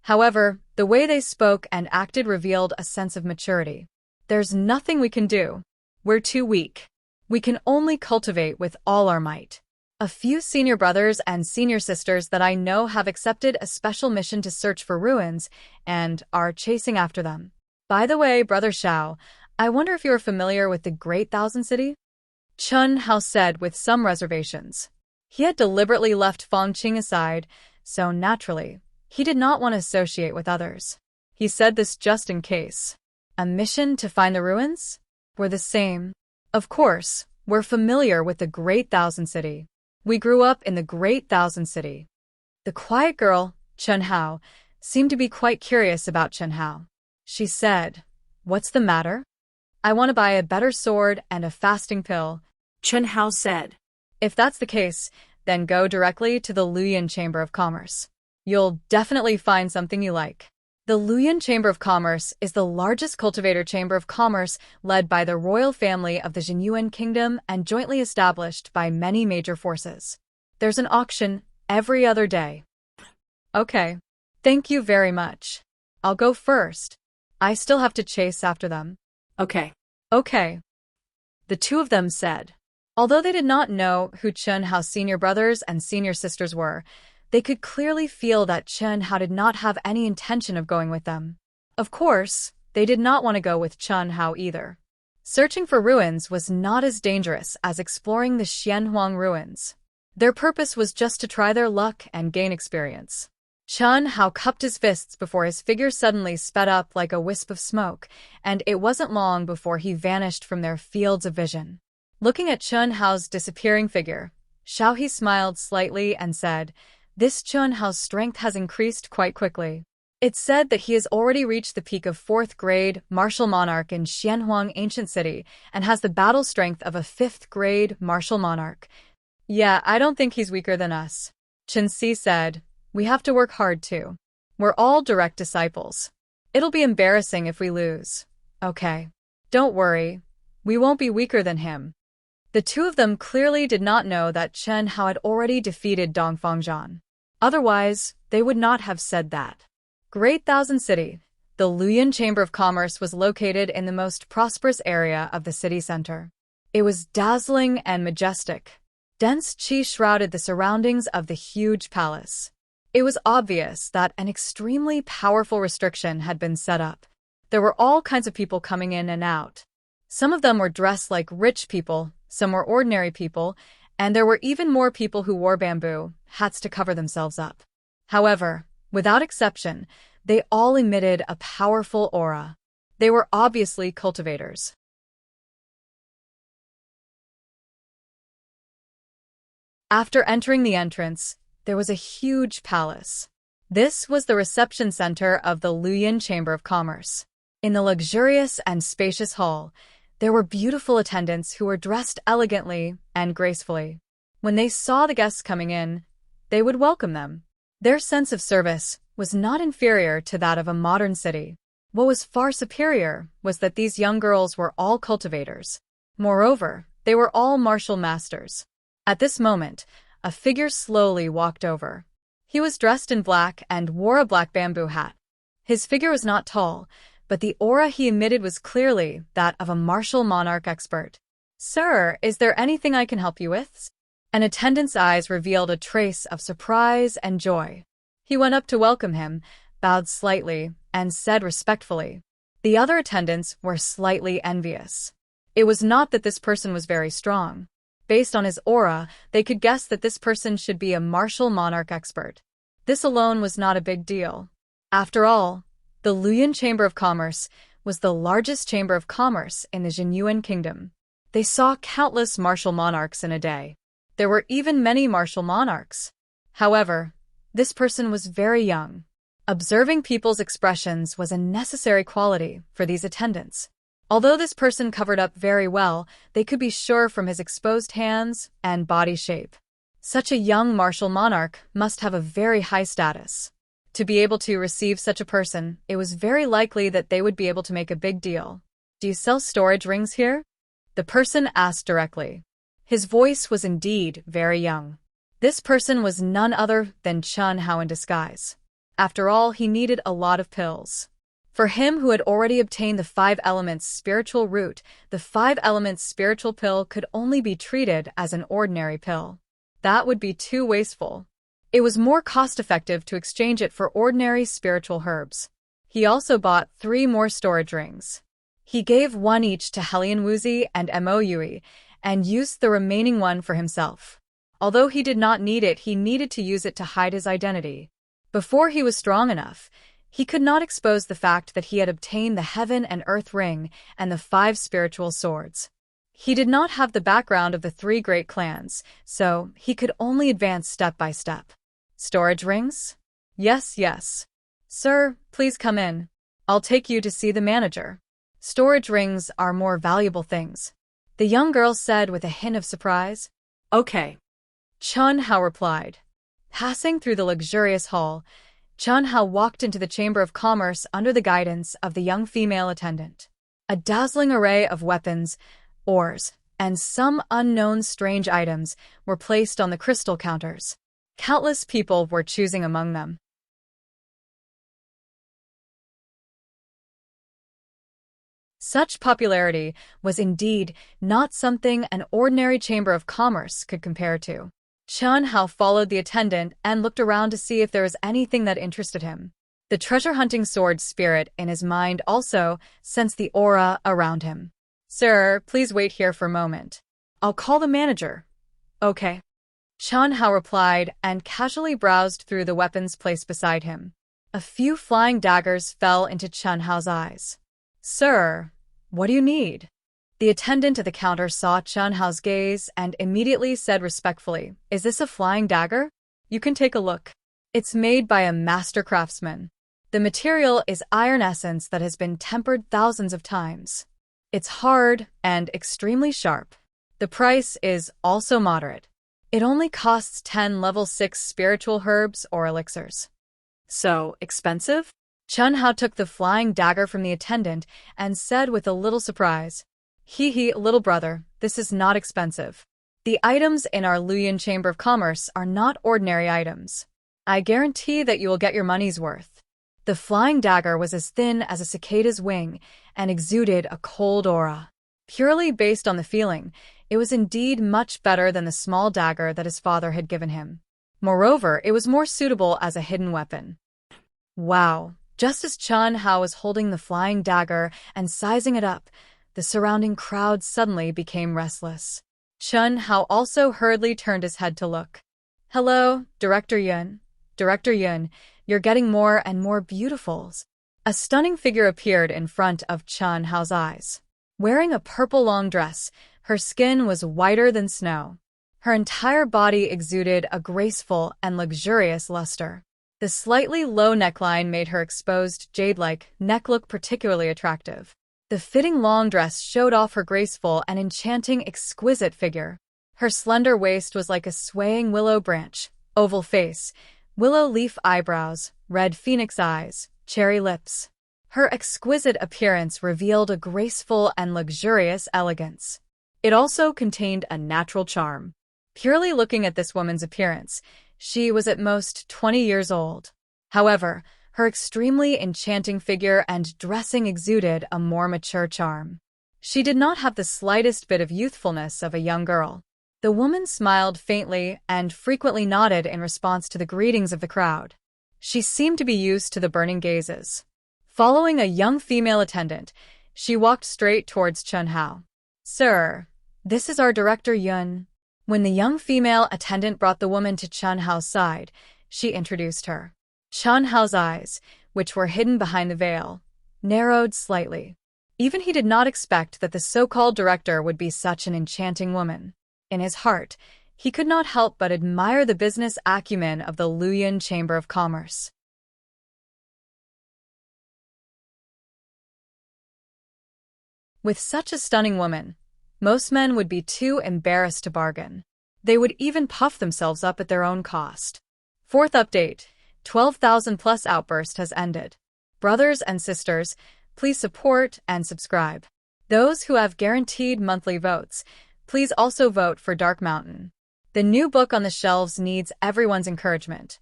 However, the way they spoke and acted revealed a sense of maturity. There's nothing we can do. We're too weak. We can only cultivate with all our might. A few senior brothers and senior sisters that I know have accepted a special mission to search for ruins and are chasing after them. By the way, Brother Xiao, I wonder if you are familiar with the Great Thousand City? Chen Hao said with some reservations. He had deliberately left Feng Qing aside, so naturally, he did not want to associate with others. He said this just in case. A mission to find the ruins? We're the same. Of course, we're familiar with the Great Thousand City. We grew up in the Great Thousand City. The quiet girl, Chen Hao, seemed to be quite curious about Chen Hao. She said, "What's the matter?" "I want to buy a better sword and a fasting pill," Chen Hao said. "If that's the case, then go directly to the Luoyuan Chamber of Commerce. You'll definitely find something you like." The Luoyuan Chamber of Commerce is the largest cultivator chamber of commerce led by the royal family of the Xianyuan Kingdom and jointly established by many major forces. There's an auction every other day. Okay. Thank you very much. I'll go first. I still have to chase after them. Okay. Okay. The two of them said. Although they did not know who Chen Hao's senior brothers and senior sisters were, they could clearly feel that Chen Hao did not have any intention of going with them. Of course, they did not want to go with Chen Hao either. Searching for ruins was not as dangerous as exploring the Xianhuang ruins. Their purpose was just to try their luck and gain experience. Chen Hao cupped his fists before his figure suddenly sped up like a wisp of smoke, and it wasn't long before he vanished from their fields of vision. Looking at Chen Hao's disappearing figure, Xiaohe smiled slightly and said, "This Chen Hao's strength has increased quite quickly. It's said that he has already reached the peak of 4th grade martial monarch in Xianhuang Ancient City and has the battle strength of a 5th grade martial monarch." "Yeah, I don't think he's weaker than us," Chen Si said. "We have to work hard too. We're all direct disciples. It'll be embarrassing if we lose." "Okay. Don't worry. We won't be weaker than him." The two of them clearly did not know that Chen Hao had already defeated Dong Fangzhan. Otherwise, they would not have said that. Great Thousand City. The Luoyuan Chamber of Commerce was located in the most prosperous area of the city center. It was dazzling and majestic. Dense qi shrouded the surroundings of the huge palace. It was obvious that an extremely powerful restriction had been set up. There were all kinds of people coming in and out. Some of them were dressed like rich people, some were ordinary people, and there were even more people who wore bamboo hats to cover themselves up. However, without exception, they all emitted a powerful aura. They were obviously cultivators. After entering the entrance, there was a huge palace. This was the reception center of the Luoyuan Chamber of Commerce. In the luxurious and spacious hall, there were beautiful attendants who were dressed elegantly and gracefully. When they saw the guests coming in, they would welcome them. Their sense of service was not inferior to that of a modern city. What was far superior was that these young girls were all cultivators. Moreover, they were all martial masters. At this moment, a figure slowly walked over. He was dressed in black and wore a black bamboo hat. His figure was not tall, but the aura he emitted was clearly that of a martial monarch expert. "Sir, is there anything I can help you with?" An attendant's eyes revealed a trace of surprise and joy. He went up to welcome him, bowed slightly, and said respectfully. The other attendants were slightly envious. It was not that this person was very strong. Based on his aura, they could guess that this person should be a martial monarch expert. This alone was not a big deal. After all, the Luoyuan Chamber of Commerce was the largest chamber of commerce in the Xianyuan Kingdom. They saw countless martial monarchs in a day. There were even many martial monarchs. However, this person was very young. Observing people's expressions was a necessary quality for these attendants. Although this person covered up very well, they could be sure from his exposed hands and body shape. Such a young martial monarch must have a very high status. To be able to receive such a person, it was very likely that they would be able to make a big deal. "Do you sell storage rings here?" the person asked directly. His voice was indeed very young. This person was none other than Chen Hao in disguise. After all, he needed a lot of pills. For him who had already obtained the 5 elements spiritual root, the 5 elements spiritual pill could only be treated as an ordinary pill. That would be too wasteful. It was more cost-effective to exchange it for ordinary spiritual herbs. He also bought 3 more storage rings. He gave 1 each to Helian Wuxia and Mo Yui, and used the remaining 1 for himself. Although he did not need it, he needed to use it to hide his identity. Before he was strong enough, he could not expose the fact that he had obtained the Heaven and Earth Ring and the 5 spiritual swords. He did not have the background of the 3 great clans, so he could only advance step by step. Storage rings? Yes, yes. Sir, please come in. I'll take you to see the manager. Storage rings are more valuable things, the young girl said with a hint of surprise. Okay. Chun Hao replied. Passing through the luxurious hall, Chun Hao walked into the Chamber of Commerce under the guidance of the young female attendant. A dazzling array of weapons, ores, and some unknown strange items were placed on the crystal counters. Countless people were choosing among them. Such popularity was indeed not something an ordinary Chamber of Commerce could compare to. Chun Hao followed the attendant and looked around to see if there was anything that interested him. The treasure-hunting sword spirit in his mind also sensed the aura around him. Sir, please wait here for a moment. I'll call the manager. Okay. Chun Hao replied and casually browsed through the weapons placed beside him. A few flying daggers fell into Chun Hao's eyes. Sir, what do you need? The attendant at the counter saw Chun Hao's gaze and immediately said respectfully, Is this a flying dagger? You can take a look. It's made by a master craftsman. The material is iron essence that has been tempered thousands of times. It's hard and extremely sharp. The price is also moderate. It only costs 10 level 6 spiritual herbs or elixirs. So, expensive? Chun Hao took the flying dagger from the attendant and said with a little surprise, little brother, this is not expensive. The items in our Luyan Chamber of Commerce are not ordinary items. I guarantee that you will get your money's worth. The flying dagger was as thin as a cicada's wing and exuded a cold aura. Purely based on the feeling, it was indeed much better than the small dagger that his father had given him. Moreover, it was more suitable as a hidden weapon. Wow! Just as Chun Hao was holding the flying dagger and sizing it up, the surrounding crowd suddenly became restless. Chun Hao also hurriedly turned his head to look. Hello, Director Yun. Director Yun, you're getting more and more beautifuls. A stunning figure appeared in front of Chun Hao's eyes. Wearing a purple long dress, her skin was whiter than snow. Her entire body exuded a graceful and luxurious luster. The slightly low neckline made her exposed jade-like neck look particularly attractive. The fitting long dress showed off her graceful and enchanting exquisite figure. Her slender waist was like a swaying willow branch, oval face, willow leaf eyebrows, red phoenix eyes, cherry lips. Her exquisite appearance revealed a graceful and luxurious elegance. It also contained a natural charm. Purely looking at this woman's appearance, she was at most 20 years old. However, her extremely enchanting figure and dressing exuded a more mature charm. She did not have the slightest bit of youthfulness of a young girl. The woman smiled faintly and frequently nodded in response to the greetings of the crowd. She seemed to be used to the burning gazes. Following a young female attendant, she walked straight towards Chun Hao. Sir, this is our Director Yun. When the young female attendant brought the woman to Chun Hao's side, she introduced her. Chun Hao's eyes, which were hidden behind the veil, narrowed slightly. Even he did not expect that the so-called director would be such an enchanting woman. In his heart, he could not help but admire the business acumen of the Luyan Chamber of Commerce. With such a stunning woman, most men would be too embarrassed to bargain. They would even puff themselves up at their own cost. Fourth update, 12,000 plus outburst has ended. Brothers and sisters, please support and subscribe. Those who have guaranteed monthly votes, please also vote for Dark Mountain. The new book on the shelves needs everyone's encouragement.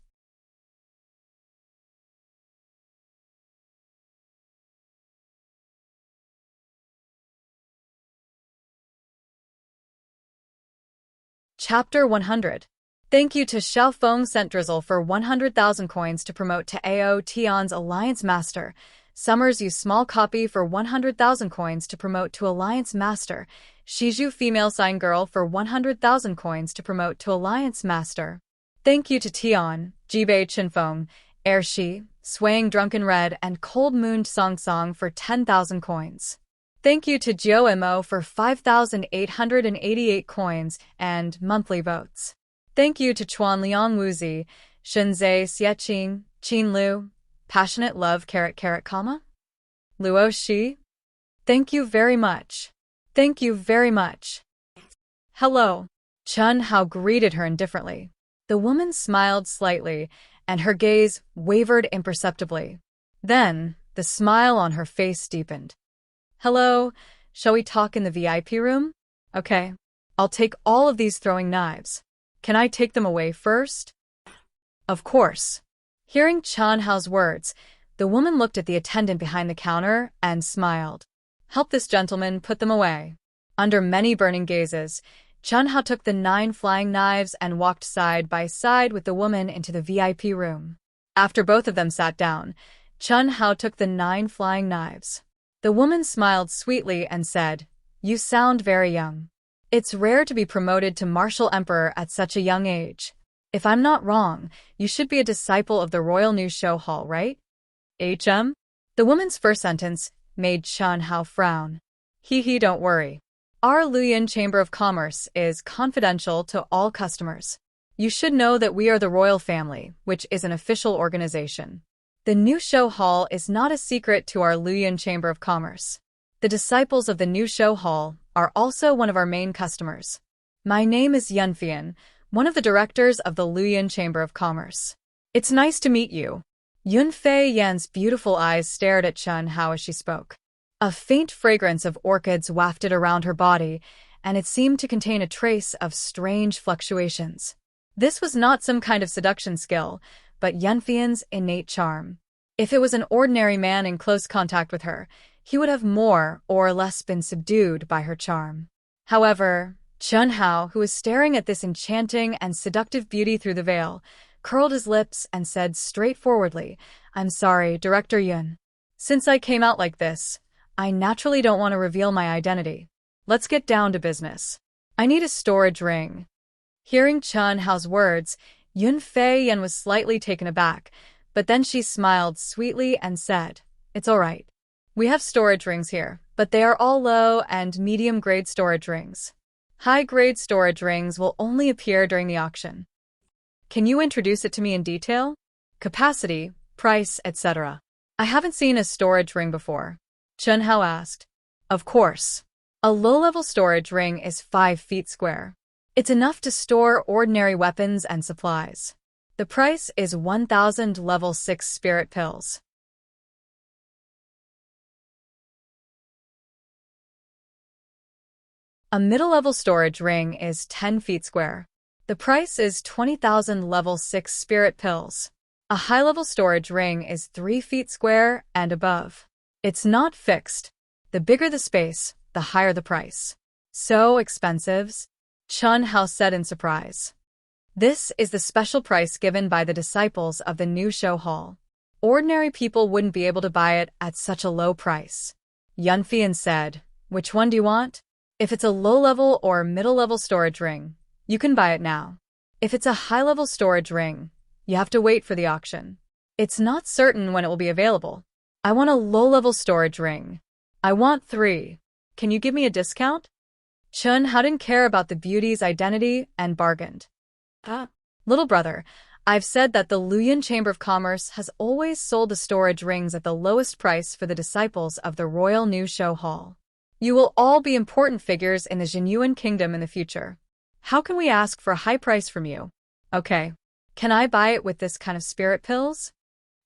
Chapter 100. Thank you to Xiaofeng sent Drizzle for 100,000 coins to promote to AO Tion's Alliance Master. Summers use small copy for 100,000 coins to promote to Alliance Master. Shizhu female sign girl for 100,000 coins to promote to Alliance Master. Thank you to Tian, Jibei Chinfeng, Air Shi, Swaying Drunken Red and Cold Mooned Song Song for 10,000 coins. Thank you to Jiao Mo for 5,888 coins and monthly votes. Thank you to Chuan Liang Wuzi, Shenzhe Xieqing, Qin Lu, Passionate Love comma? Luo Shi? Thank you very much. Thank you very much. Hello. Chen Hao greeted her indifferently. The woman smiled slightly, and her gaze wavered imperceptibly. Then, the smile on her face deepened. Hello, shall we talk in the VIP room? Okay. I'll take all of these throwing knives. Can I take them away first? Of course. Hearing Chen Hao's words, the woman looked at the attendant behind the counter and smiled. Help this gentleman put them away. Under many burning gazes, Chen Hao took the 9 flying knives and walked side by side with the woman into the VIP room. After both of them sat down, Chen Hao took the 9 flying knives. The woman smiled sweetly and said, "You sound very young. It's rare to be promoted to Martial Emperor at such a young age. If I'm not wrong, you should be a disciple of the Royal New Show Hall, right?" HM? The woman's first sentence made Chen Hao frown. Hee, don't worry. Our Luoyuan Chamber of Commerce is confidential to all customers. You should know that we are the royal family, which is an official organization. The New Show Hall is not a secret to our Luoyuan Chamber of Commerce. The disciples of the New Show Hall are also one of our main customers. My name is Yunfian, one of the directors of the Luoyuan Chamber of Commerce. It's nice to meet you. Yunfei Yan's beautiful eyes stared at Chen Hao as she spoke. A faint fragrance of orchids wafted around her body, and it seemed to contain a trace of strange fluctuations. This was not some kind of seduction skill, but Yunfian's innate charm. If it was an ordinary man in close contact with her, he would have more or less been subdued by her charm. However, Chen Hao, who was staring at this enchanting and seductive beauty through the veil, curled his lips and said straightforwardly, "I'm sorry, Director Yun. Since I came out like this, I naturally don't want to reveal my identity. Let's get down to business. I need a storage ring." Hearing Chen Hao's words, Yunfei Yan was slightly taken aback, but then she smiled sweetly and said, "It's all right. We have storage rings here, but they are all low and medium-grade storage rings. High-grade storage rings will only appear during the auction. Can you introduce it to me in detail? Capacity, price, etc. I haven't seen a storage ring before." Chen Hao asked. Of course. A low-level storage ring is 5 feet square. It's enough to store ordinary weapons and supplies. The price is 1,000 level 6 spirit pills. A middle-level storage ring is 10 feet square. The price is 20,000 level 6 spirit pills. A high-level storage ring is 3 feet square and above. It's not fixed. The bigger the space, the higher the price. So expensive? Chen Hao said in surprise. This is the special price given by the disciples of the New Show Hall. Ordinary people wouldn't be able to buy it at such a low price. Yunfian said, "Which one do you want? If it's a low-level or middle-level storage ring, you can buy it now. If it's a high-level storage ring, you have to wait for the auction. It's not certain when it will be available. I want a low-level storage ring. I want 3. Can you give me a discount?" Chen Hao didn't care about the beauty's identity and bargained. Little brother, I've said that the Luoyuan Chamber of Commerce has always sold the storage rings at the lowest price for the disciples of the Royal New Show Hall. You will all be important figures in the Jinyuan Kingdom in the future. How can we ask for a high price from you? Okay. Can I buy it with this kind of spirit pills?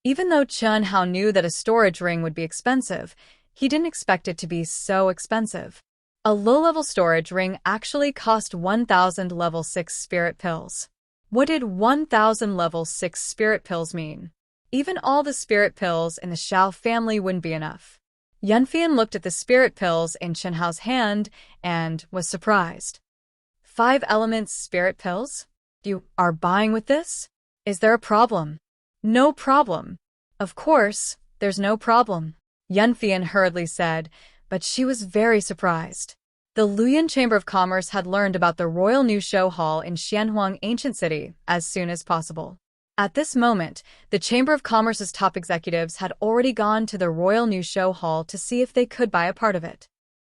Even though Chen Hao knew that a storage ring would be expensive, he didn't expect it to be so expensive. A low-level storage ring actually cost 1,000 level 6 spirit pills. What did 1,000 level 6 spirit pills mean? Even all the spirit pills in the Xiao family wouldn't be enough. Yunfian looked at the spirit pills in Chen Hao's hand and was surprised. 5 elements spirit pills? You are buying with this? Is there a problem? No problem. Of course, there's no problem, Yunfian hurriedly said, but she was very surprised. The Luoyuan Chamber of Commerce had learned about the Royal New Show Hall in Xianhuang Ancient City as soon as possible. At this moment, the Chamber of Commerce's top executives had already gone to the Royal New Show Hall to see if they could buy a part of it.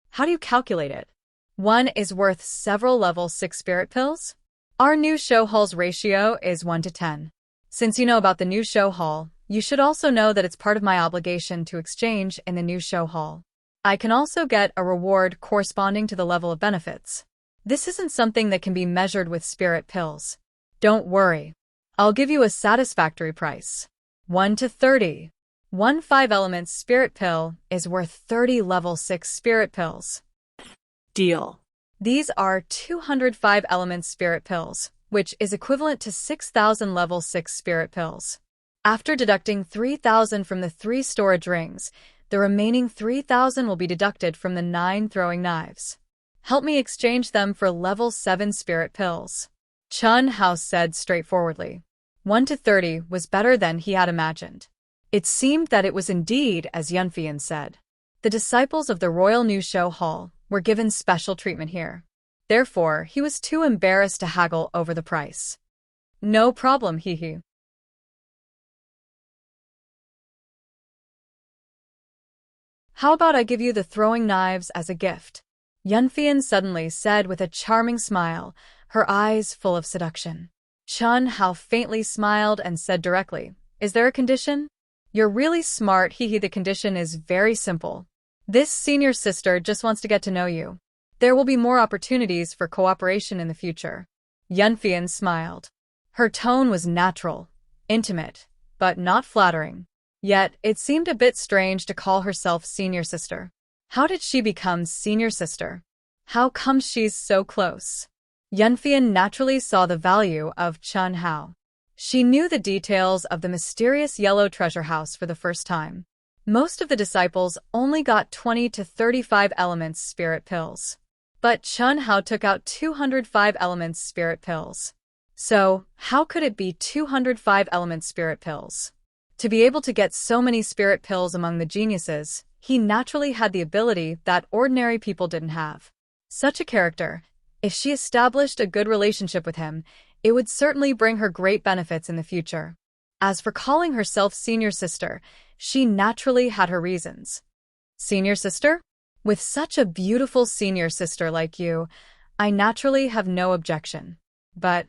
How do you calculate it? One is worth several level 6 spirit pills? Our New Show Hall's ratio is 1 to 10. Since you know about the New Show Hall, you should also know that it's part of my obligation to exchange in the New Show Hall. I can also get a reward corresponding to the level of benefits. This isn't something that can be measured with spirit pills. Don't worry. I'll give you a satisfactory price. 1 to 30. One 5 elements spirit pill is worth 30 level 6 spirit pills. Deal. These are 205 elements spirit pills, which is equivalent to 6,000 level 6 spirit pills. After deducting 3,000 from the 3 storage rings, the remaining 3,000 will be deducted from the 9 throwing knives. Help me exchange them for level 7 spirit pills, Chen Hao said straightforwardly. 1 to 30 was better than he had imagined. It seemed that it was indeed as Yunfian said. The disciples of the Royal New Show Hall were given special treatment here. Therefore, he was too embarrassed to haggle over the price. No problem, hee. How about I give you the throwing knives as a gift? Yunfian suddenly said with a charming smile, her eyes full of seduction. Chen Hao faintly smiled and said directly, Is there a condition? You're really smart, hee. The condition is very simple. This senior sister just wants to get to know you. There will be more opportunities for cooperation in the future. Yunfian smiled. Her tone was natural, intimate, but not flattering. Yet, it seemed a bit strange to call herself senior sister. How did she become senior sister? How come she's so close? Yunfian naturally saw the value of Chen Hao. She knew the details of the mysterious yellow treasure house for the first time. Most of the disciples only got 20 to 35 elements spirit pills. But Chen Hao took out 205 elements spirit pills. So, how could it be 205 elements spirit pills? To be able to get so many spirit pills among the geniuses, he naturally had the ability that ordinary people didn't have. Such a character, if she established a good relationship with him, it would certainly bring her great benefits in the future. As for calling herself senior sister, she naturally had her reasons. Senior sister? With such a beautiful senior sister like you, I naturally have no objection. But,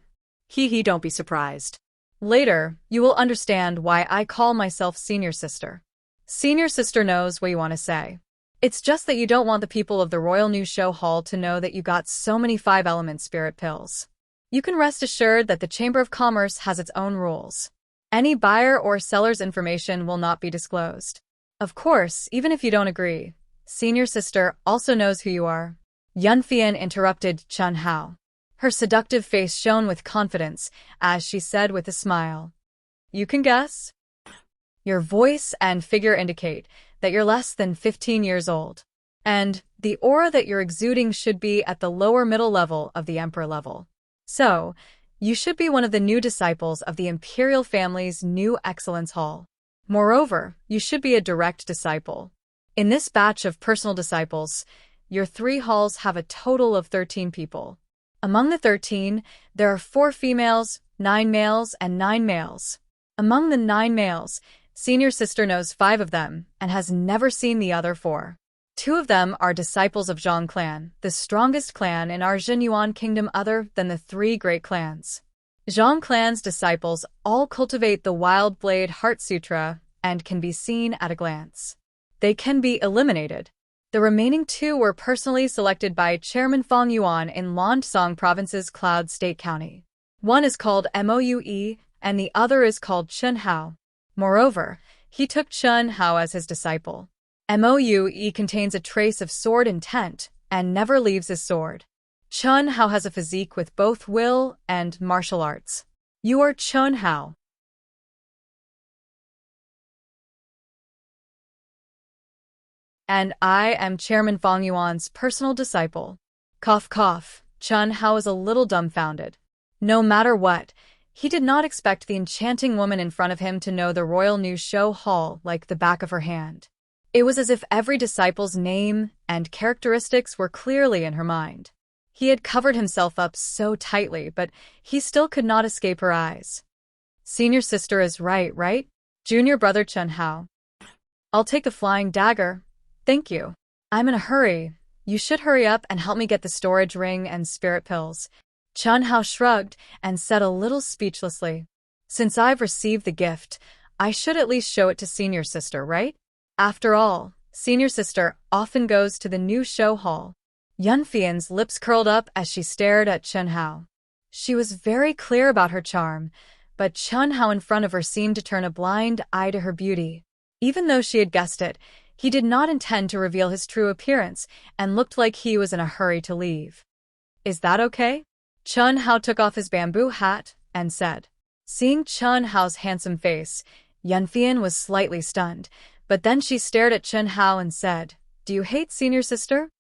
Don't be surprised. Later, you will understand why I call myself senior sister. Senior sister knows what you want to say. It's just that you don't want the people of the Royal New Show Hall to know that you got so many 5-element spirit pills. You can rest assured that the Chamber of Commerce has its own rules. Any buyer or seller's information will not be disclosed. Of course, even if you don't agree, senior sister also knows who you are. Yunfian interrupted Chen Hao. Her seductive face shone with confidence as she said with a smile. You can guess? Your voice and figure indicate that you're less than 15 years old. And the aura that you're exuding should be at the lower middle level of the emperor level. So, you should be one of the new disciples of the imperial family's new excellence hall. Moreover, you should be a direct disciple. In this batch of personal disciples, your 3 halls have a total of 13 people. Among the 13, there are 4 females, 9 males, and 9 males. Among the 9 males, senior sister knows 5 of them and has never seen the other 4. 2 of them are disciples of Zhang clan, the strongest clan in our Jinyuan kingdom other than the 3 great clans. Zhang clan's disciples all cultivate the Wild Blade Heart Sutra and can be seen at a glance. They can be eliminated. The remaining 2 were personally selected by Chairman Fang Yuan in Lansong Province's Cloud State County. One is called Moue, and the other is called Chen Hao. Moreover, he took Chen Hao as his disciple. Moue contains a trace of sword intent and never leaves his sword. Chen Hao has a physique with both will and martial arts. You are Chen Hao. And I am Chairman Fang Yuan's personal disciple. Cough cough, Chen Hao was a little dumbfounded. No matter what, he did not expect the enchanting woman in front of him to know the royal new show hall like the back of her hand. It was as if every disciple's name and characteristics were clearly in her mind. He had covered himself up so tightly, but he still could not escape her eyes. Senior sister is right? Junior brother Chen Hao. I'll take the flying dagger. Thank you. I'm in a hurry. You should hurry up and help me get the storage ring and spirit pills. Chen Hao shrugged and said a little speechlessly. Since I've received the gift, I should at least show it to senior sister, right? After all, senior sister often goes to the new show hall. Yunfian's lips curled up as she stared at Chen Hao. She was very clear about her charm, but Chen Hao in front of her seemed to turn a blind eye to her beauty. Even though she had guessed it, he did not intend to reveal his true appearance and looked like he was in a hurry to leave. Is that okay? Chen Hao took off his bamboo hat and said. Seeing Chen Hao's handsome face, Yunfian was slightly stunned, but then she stared at Chen Hao and said, Do you hate senior sister?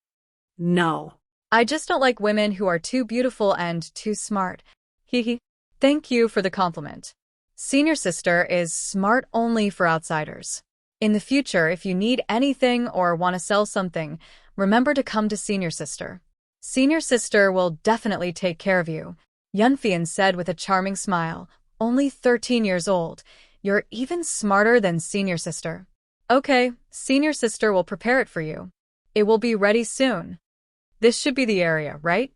No. I just don't like women who are too beautiful and too smart. Hee. Thank you for the compliment. Senior sister is smart only for outsiders. In the future, if you need anything or want to sell something, remember to come to senior sister. Senior sister will definitely take care of you, Yunfian said with a charming smile. Only 13 years old. You're even smarter than senior sister. Okay, senior sister will prepare it for you. It will be ready soon. This should be the area, right?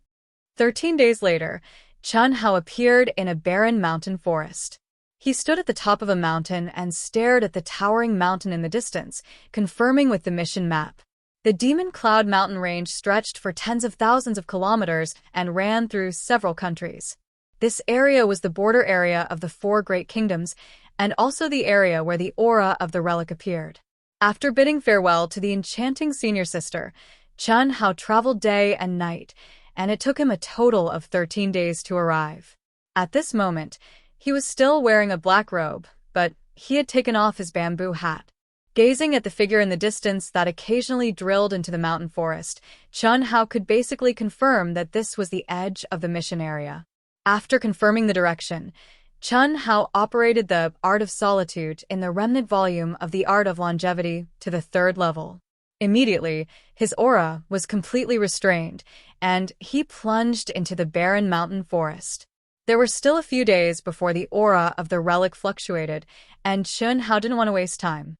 13 days later, Chen Hao appeared in a barren mountain forest. He stood at the top of a mountain and stared at the towering mountain in the distance, confirming with the mission map. The Demon Cloud mountain range stretched for tens of thousands of kilometers and ran through several countries. This area was the border area of the 4 great kingdoms, and also the area where the aura of the relic appeared. After bidding farewell to the enchanting senior sister, Chen Hao traveled day and night, and it took him a total of 13 days to arrive. At this moment, he was still wearing a black robe, but he had taken off his bamboo hat. Gazing at the figure in the distance that occasionally drilled into the mountain forest, Chen Hao could basically confirm that this was the edge of the mission area. After confirming the direction, Chen Hao operated the Art of Solitude in the remnant volume of the Art of Longevity to the 3rd level. Immediately, his aura was completely restrained, and he plunged into the barren mountain forest. There were still a few days before the aura of the relic fluctuated, and Chen Hao didn't want to waste time.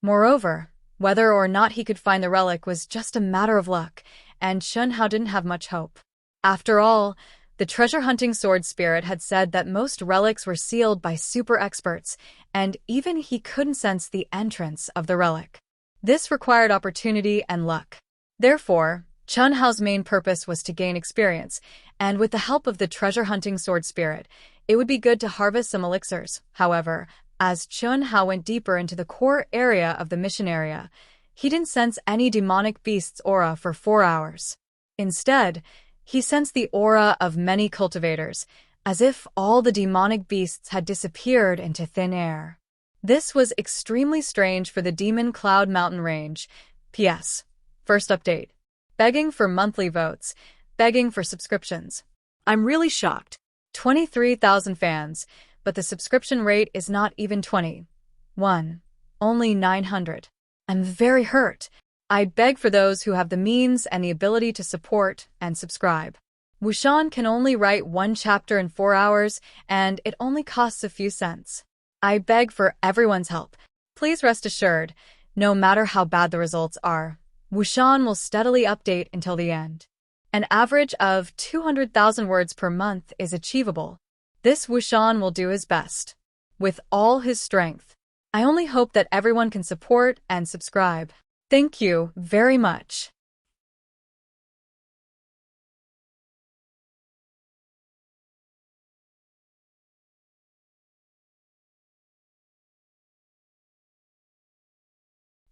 Moreover, whether or not he could find the relic was just a matter of luck, and Chen Hao didn't have much hope. After all, the treasure-hunting sword spirit had said that most relics were sealed by super experts, and even he couldn't sense the entrance of the relic. This required opportunity and luck. Therefore, Chen Hao's main purpose was to gain experience, and with the help of the treasure-hunting sword spirit, it would be good to harvest some elixirs. However, as Chen Hao went deeper into the core area of the mission area, he didn't sense any demonic beast's aura for 4 hours. Instead, he sensed the aura of many cultivators, as if all the demonic beasts had disappeared into thin air. This was extremely strange for the Demon Cloud mountain range. P.S. First update. Begging for monthly votes. Begging for subscriptions. I'm really shocked. 23,000 fans, but the subscription rate is not even 21. Only 900. I'm very hurt. I beg for those who have the means and the ability to support and subscribe. Wuxian can only write 1 chapter in 4 hours, and it only costs a few cents. I beg for everyone's help. Please rest assured, no matter how bad the results are, Wuxian will steadily update until the end. An average of 200,000 words per month is achievable. This Wuxian will do his best. With all his strength. I only hope that everyone can support and subscribe. Thank you very much.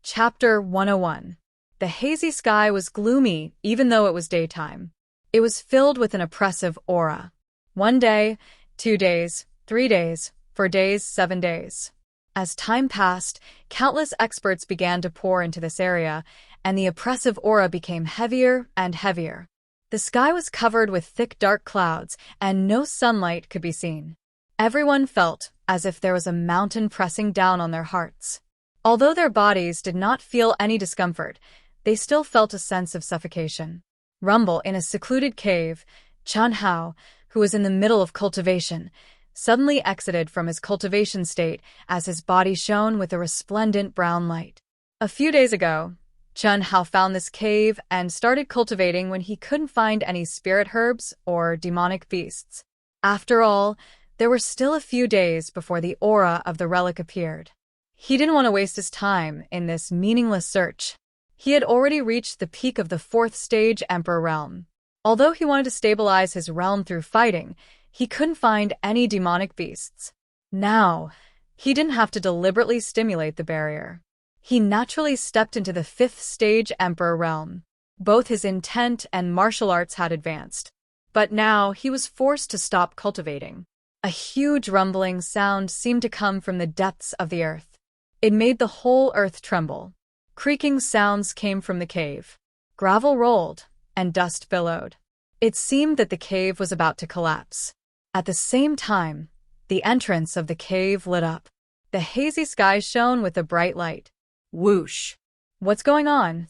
Chapter 101. The hazy sky was gloomy even though it was daytime. It was filled with an oppressive aura. 1 day, 2 days, 3 days, 4 days, 7 days. As time passed, countless experts began to pour into this area, and the oppressive aura became heavier and heavier. The sky was covered with thick dark clouds, and no sunlight could be seen. Everyone felt as if there was a mountain pressing down on their hearts. Although their bodies did not feel any discomfort, they still felt a sense of suffocation. Rumble in a secluded cave, Xianxia, who was in the middle of cultivation, suddenly exited from his cultivation state as his body shone with a resplendent brown light. A few days ago, Xianxia found this cave and started cultivating when he couldn't find any spirit herbs or demonic beasts. After all, there were still a few days before the aura of the relic appeared. He didn't want to waste his time in this meaningless search. He had already reached the peak of the 4th stage Emperor realm. Although he wanted to stabilize his realm through fighting, he couldn't find any demonic beasts. Now, he didn't have to deliberately stimulate the barrier. He naturally stepped into the 5th stage Emperor realm. Both his intent and martial arts had advanced. But now he was forced to stop cultivating. A huge rumbling sound seemed to come from the depths of the earth. It made the whole earth tremble. Creaking sounds came from the cave. Gravel rolled, and dust billowed. It seemed that the cave was about to collapse. At the same time, the entrance of the cave lit up. The hazy sky shone with a bright light. Whoosh! What's going on?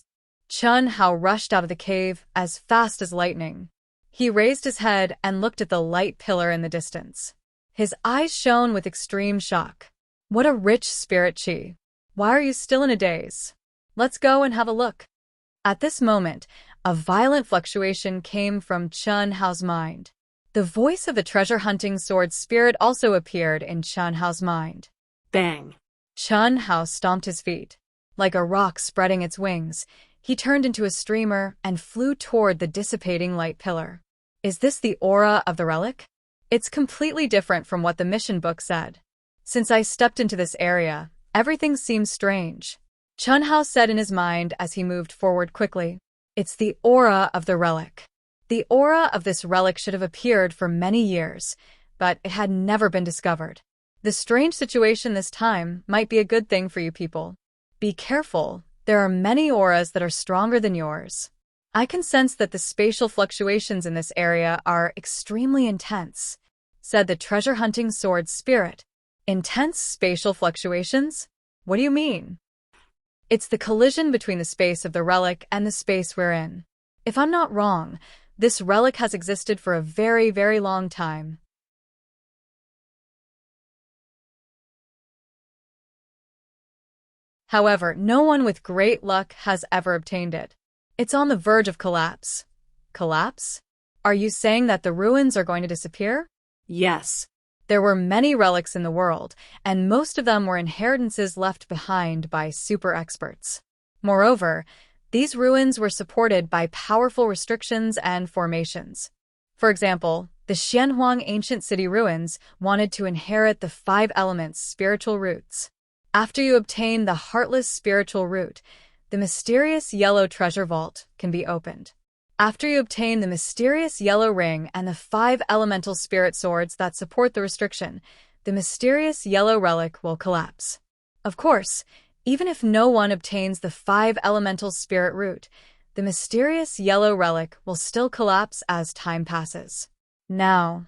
Xianxia rushed out of the cave as fast as lightning. He raised his head and looked at the light pillar in the distance. His eyes shone with extreme shock. What a rich spirit chi! Why are you still in a daze? Let's go and have a look. At this moment, a violent fluctuation came from Xianxia's mind. The voice of the treasure-hunting sword spirit also appeared in Xianxia's mind. Bang! Xianxia stomped his feet. Like a rock spreading its wings, he turned into a streamer and flew toward the dissipating light pillar. Is this the aura of the relic? It's completely different from what the mission book said. Since I stepped into this area, everything seems strange. Xianxia said in his mind as he moved forward quickly. It's the aura of the relic. The aura of this relic should have appeared for many years, but it had never been discovered. The strange situation this time might be a good thing for you people. Be careful, there are many auras that are stronger than yours. I can sense that the spatial fluctuations in this area are extremely intense, said the treasure-hunting sword spirit. Intense spatial fluctuations? What do you mean? It's the collision between the space of the relic and the space we're in. If I'm not wrong, this relic has existed for a very, very long time. However, no one with great luck has ever obtained it. It's on the verge of collapse. Collapse? Are you saying that the ruins are going to disappear? Yes. There were many relics in the world, and most of them were inheritances left behind by super experts. Moreover, these ruins were supported by powerful restrictions and formations. For example, the Xianhuang ancient city ruins wanted to inherit the 5 elements' spiritual roots. After you obtain the Heartless spiritual root, the mysterious yellow treasure vault can be opened. After you obtain the mysterious yellow ring and the 5 elemental spirit swords that support the restriction, the mysterious yellow relic will collapse. Of course, even if no one obtains the 5 elemental spirit root, the mysterious yellow relic will still collapse as time passes. Now,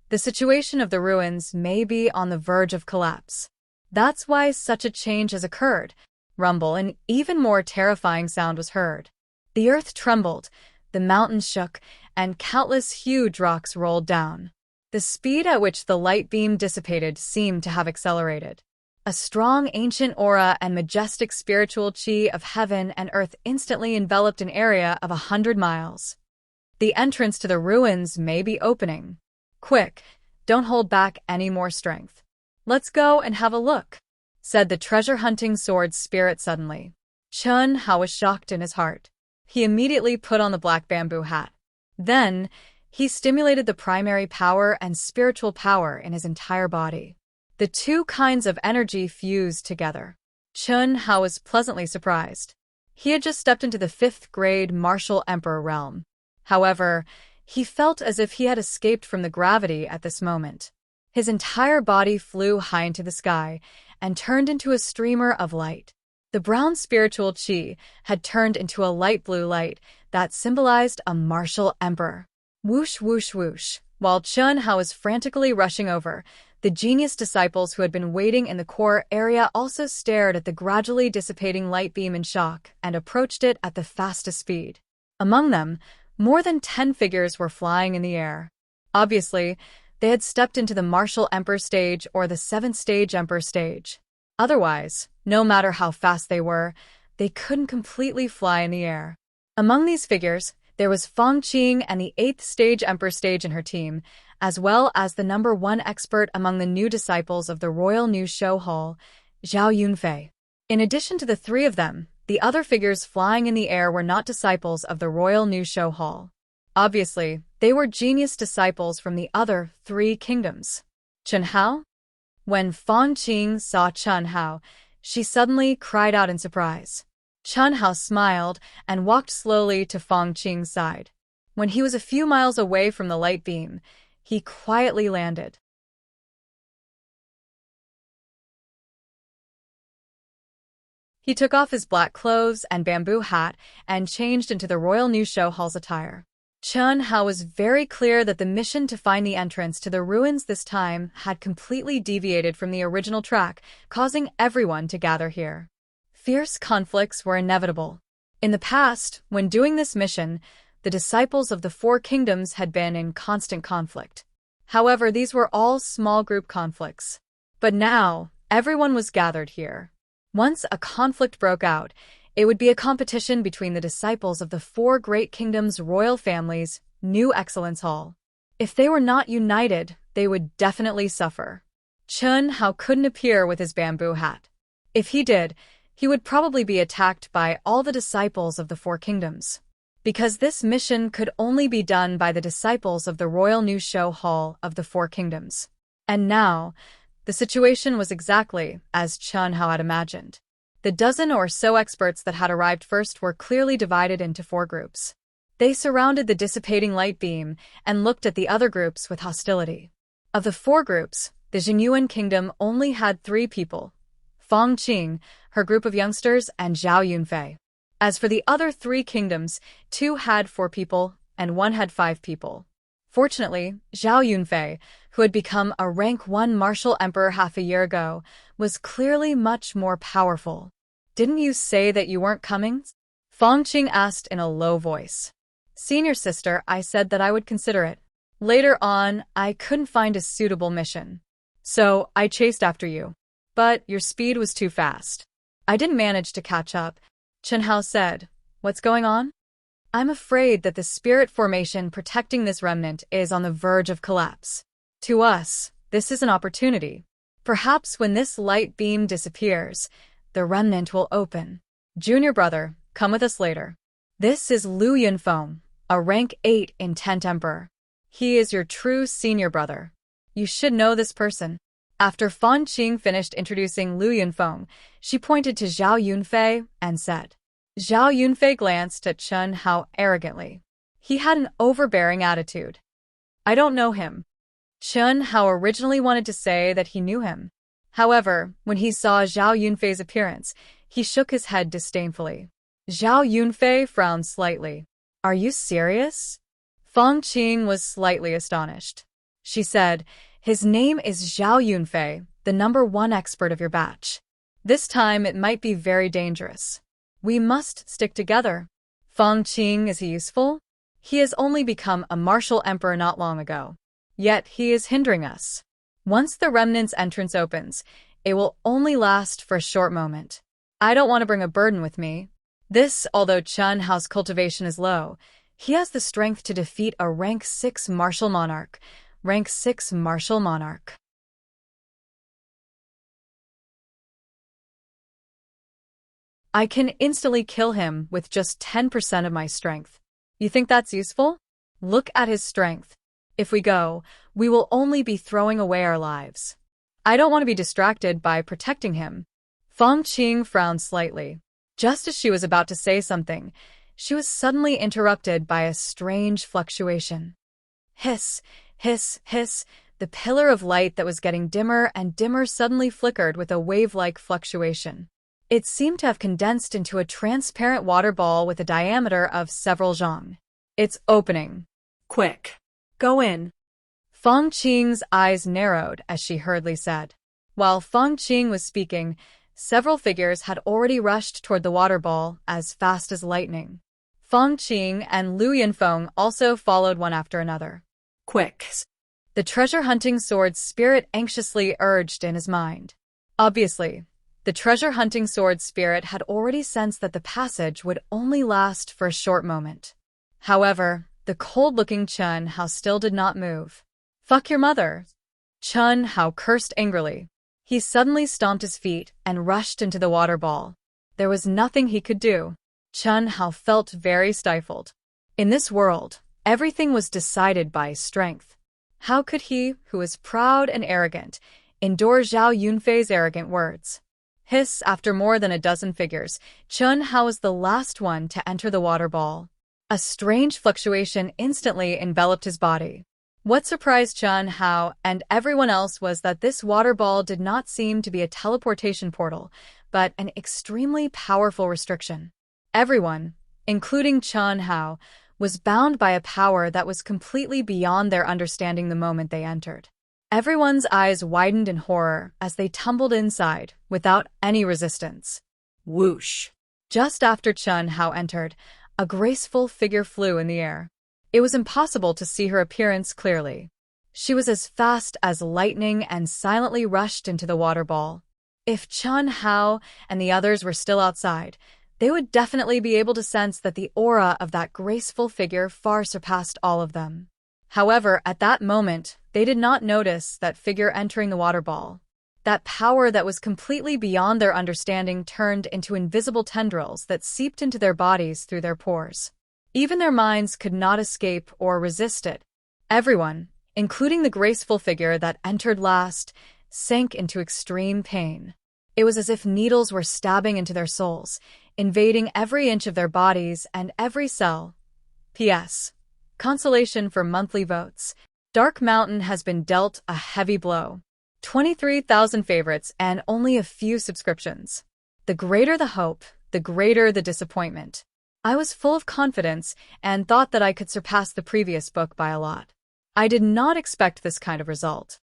the situation of the ruins may be on the verge of collapse. That's why such a change has occurred. Rumble, an even more terrifying sound was heard. The earth trembled, the mountains shook, and countless huge rocks rolled down. The speed at which the light beam dissipated seemed to have accelerated. A strong ancient aura and majestic spiritual chi of heaven and earth instantly enveloped an area of 100 miles. The entrance to the ruins may be opening. Quick, don't hold back any more strength. Let's go and have a look, said the treasure-hunting sword spirit suddenly. Xianxia was shocked in his heart. He immediately put on the black bamboo hat. Then, he stimulated the primary power and spiritual power in his entire body. The 2 kinds of energy fused together. Xianxia was pleasantly surprised. He had just stepped into the 5th grade martial emperor realm. However, he felt as if he had escaped from the gravity at this moment. His entire body flew high into the sky, and turned into a streamer of light. The brown spiritual qi had turned into a light blue light that symbolized a martial emperor. Whoosh, whoosh, whoosh. While Chen Hao was frantically rushing over, the genius disciples who had been waiting in the core area also stared at the gradually dissipating light beam in shock and approached it at the fastest speed. Among them, more than 10 figures were flying in the air. Obviously, they had stepped into the martial emperor stage or the 7th stage emperor stage. Otherwise, no matter how fast they were, they couldn't completely fly in the air. Among these figures, there was Fang Qing and the 8th stage emperor stage in her team, as well as the number 1 expert among the new disciples of the Royal New Show Hall, Zhao Yunfei. In addition to the 3 of them, the other figures flying in the air were not disciples of the Royal New Show Hall. Obviously, they were genius disciples from the other 3 kingdoms. Chen Hao? When Fang Qing saw Chen Hao, she suddenly cried out in surprise. Chen Hao smiled and walked slowly to Fang Qing's side. When he was a few miles away from the light beam, he quietly landed. He took off his black clothes and bamboo hat and changed into the Royal New Show Hall's attire. Chen Hao was very clear that the mission to find the entrance to the ruins this time had completely deviated from the original track, causing everyone to gather here. Fierce conflicts were inevitable. In the past, when doing this mission, the disciples of the 4 kingdoms had been in constant conflict. However, these were all small group conflicts. But now, everyone was gathered here. Once a conflict broke out, it would be a competition between the disciples of the 4 great kingdoms' royal families, New Excellence Hall. If they were not united, they would definitely suffer. Chen Hao couldn't appear with his bamboo hat. If he did, he would probably be attacked by all the disciples of the 4 kingdoms. Because this mission could only be done by the disciples of the Royal New Show Hall of the 4 kingdoms. And now, the situation was exactly as Chen Hao had imagined. The dozen or so experts that had arrived first were clearly divided into 4 groups. They surrounded the dissipating light beam and looked at the other groups with hostility. Of the 4 groups, the Jinyuan kingdom only had 3 people: Fang Qing, her group of youngsters, and Zhao Yunfei. As for the other 3 kingdoms, 2 had 4 people and 1 had 5 people. Fortunately, Zhao Yunfei, who had become a rank 1 martial emperor half a year ago, was clearly much more powerful. "Didn't you say that you weren't coming?" Fang Qing asked in a low voice. "Senior sister, I said that I would consider it. Later on, I couldn't find a suitable mission. So, I chased after you. But your speed was too fast. I didn't manage to catch up," Chen Hao said. "What's going on?" "I'm afraid that the spirit formation protecting this remnant is on the verge of collapse. To us, this is an opportunity. Perhaps when this light beam disappears, the remnant will open. Junior brother, come with us later. This is Lu Yunfeng, a rank 8 in 10th Emperor. He is your true senior brother. You should know this person." After Fan Qing finished introducing Lu Yunfeng, she pointed to Zhao Yunfei and said. Zhao Yunfei glanced at Chen Hao arrogantly. He had an overbearing attitude. "I don't know him." Chen Hao originally wanted to say that he knew him. However, when he saw Zhao Yunfei's appearance, he shook his head disdainfully. Zhao Yunfei frowned slightly. "Are you serious?" Fang Qing was slightly astonished. She said, "His name is Zhao Yunfei, the number 1 expert of your batch. This time it might be very dangerous. We must stick together." Fang Qing, is he useful? He has only become a martial emperor not long ago. Yet he is hindering us. Once the remnant's entrance opens, it will only last for a short moment. I don't want to bring a burden with me. Although Chen Hao's cultivation is low, he has the strength to defeat a rank 6 martial monarch. Rank 6 martial monarch. I can instantly kill him with just 10% of my strength. You think that's useful? Look at his strength. If we go, we will only be throwing away our lives. I don't want to be distracted by protecting him. Fang Qing frowned slightly. Just as she was about to say something, she was suddenly interrupted by a strange fluctuation. Hiss, hiss, hiss, the pillar of light that was getting dimmer and dimmer suddenly flickered with a wave-like fluctuation. It seemed to have condensed into a transparent water ball with a diameter of several zhang. It's opening. Quick. Go in. Feng Qing's eyes narrowed as she hurriedly said. While Feng Qing was speaking, several figures had already rushed toward the water ball as fast as lightning. Feng Qing and Lu Yanfeng also followed one after another. Quick. The treasure-hunting sword's spirit anxiously urged in his mind. Obviously, the treasure-hunting sword spirit had already sensed that the passage would only last for a short moment. However, the cold-looking Chen Hao still did not move. Fuck your mother! Chen Hao cursed angrily. He suddenly stomped his feet and rushed into the water ball. There was nothing he could do. Chen Hao felt very stifled. In this world, everything was decided by strength. How could he, who was proud and arrogant, endure Zhao Yunfei's arrogant words? Hiss, after more than a dozen figures, Chen Hao was the last one to enter the water ball. A strange fluctuation instantly enveloped his body. What surprised Chen Hao and everyone else was that this water ball did not seem to be a teleportation portal, but an extremely powerful restriction. Everyone, including Chen Hao, was bound by a power that was completely beyond their understanding the moment they entered. Everyone's eyes widened in horror as they tumbled inside, without any resistance. Whoosh. Just after Chen Hao entered, a graceful figure flew in the air. It was impossible to see her appearance clearly. She was as fast as lightning and silently rushed into the water ball. If Chen Hao and the others were still outside, they would definitely be able to sense that the aura of that graceful figure far surpassed all of them. However, at that moment, they did not notice that figure entering the water ball. That power that was completely beyond their understanding turned into invisible tendrils that seeped into their bodies through their pores. Even their minds could not escape or resist it. Everyone, including the graceful figure that entered last, sank into extreme pain. It was as if needles were stabbing into their souls, invading every inch of their bodies and every cell. P.S. Consolation for monthly votes. Dark Mountain has been dealt a heavy blow. 23,000 favorites and only a few subscriptions. The greater the hope, the greater the disappointment. I was full of confidence and thought that I could surpass the previous book by a lot. I did not expect this kind of result.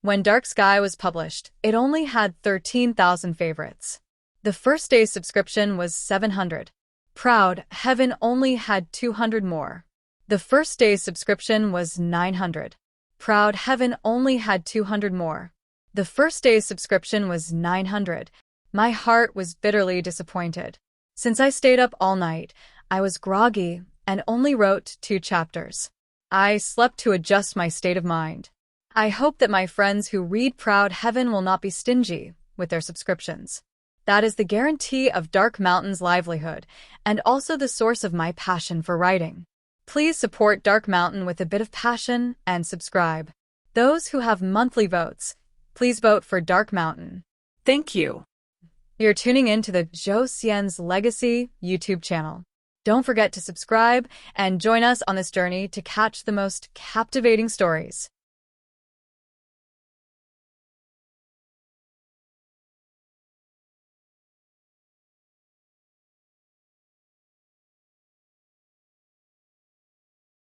When Dark Sky was published, it only had 13,000 favorites. The first day's subscription was 700. Proud Heaven only had 200 more. The first day's subscription was 900. Proud Heaven only had 200 more. The first day's subscription was 900. My heart was bitterly disappointed. Since I stayed up all night, I was groggy and only wrote 2 chapters. I slept to adjust my state of mind. I hope that my friends who read Proud Heaven will not be stingy with their subscriptions. That is the guarantee of Dark Mountain's livelihood, and also the source of my passion for writing. Please support Dark Mountain with a bit of passion and subscribe. Those who have monthly votes, please vote for Dark Mountain. Thank you. You're tuning in to the Zhou Xian's Legacy YouTube channel. Don't forget to subscribe and join us on this journey to catch the most captivating stories.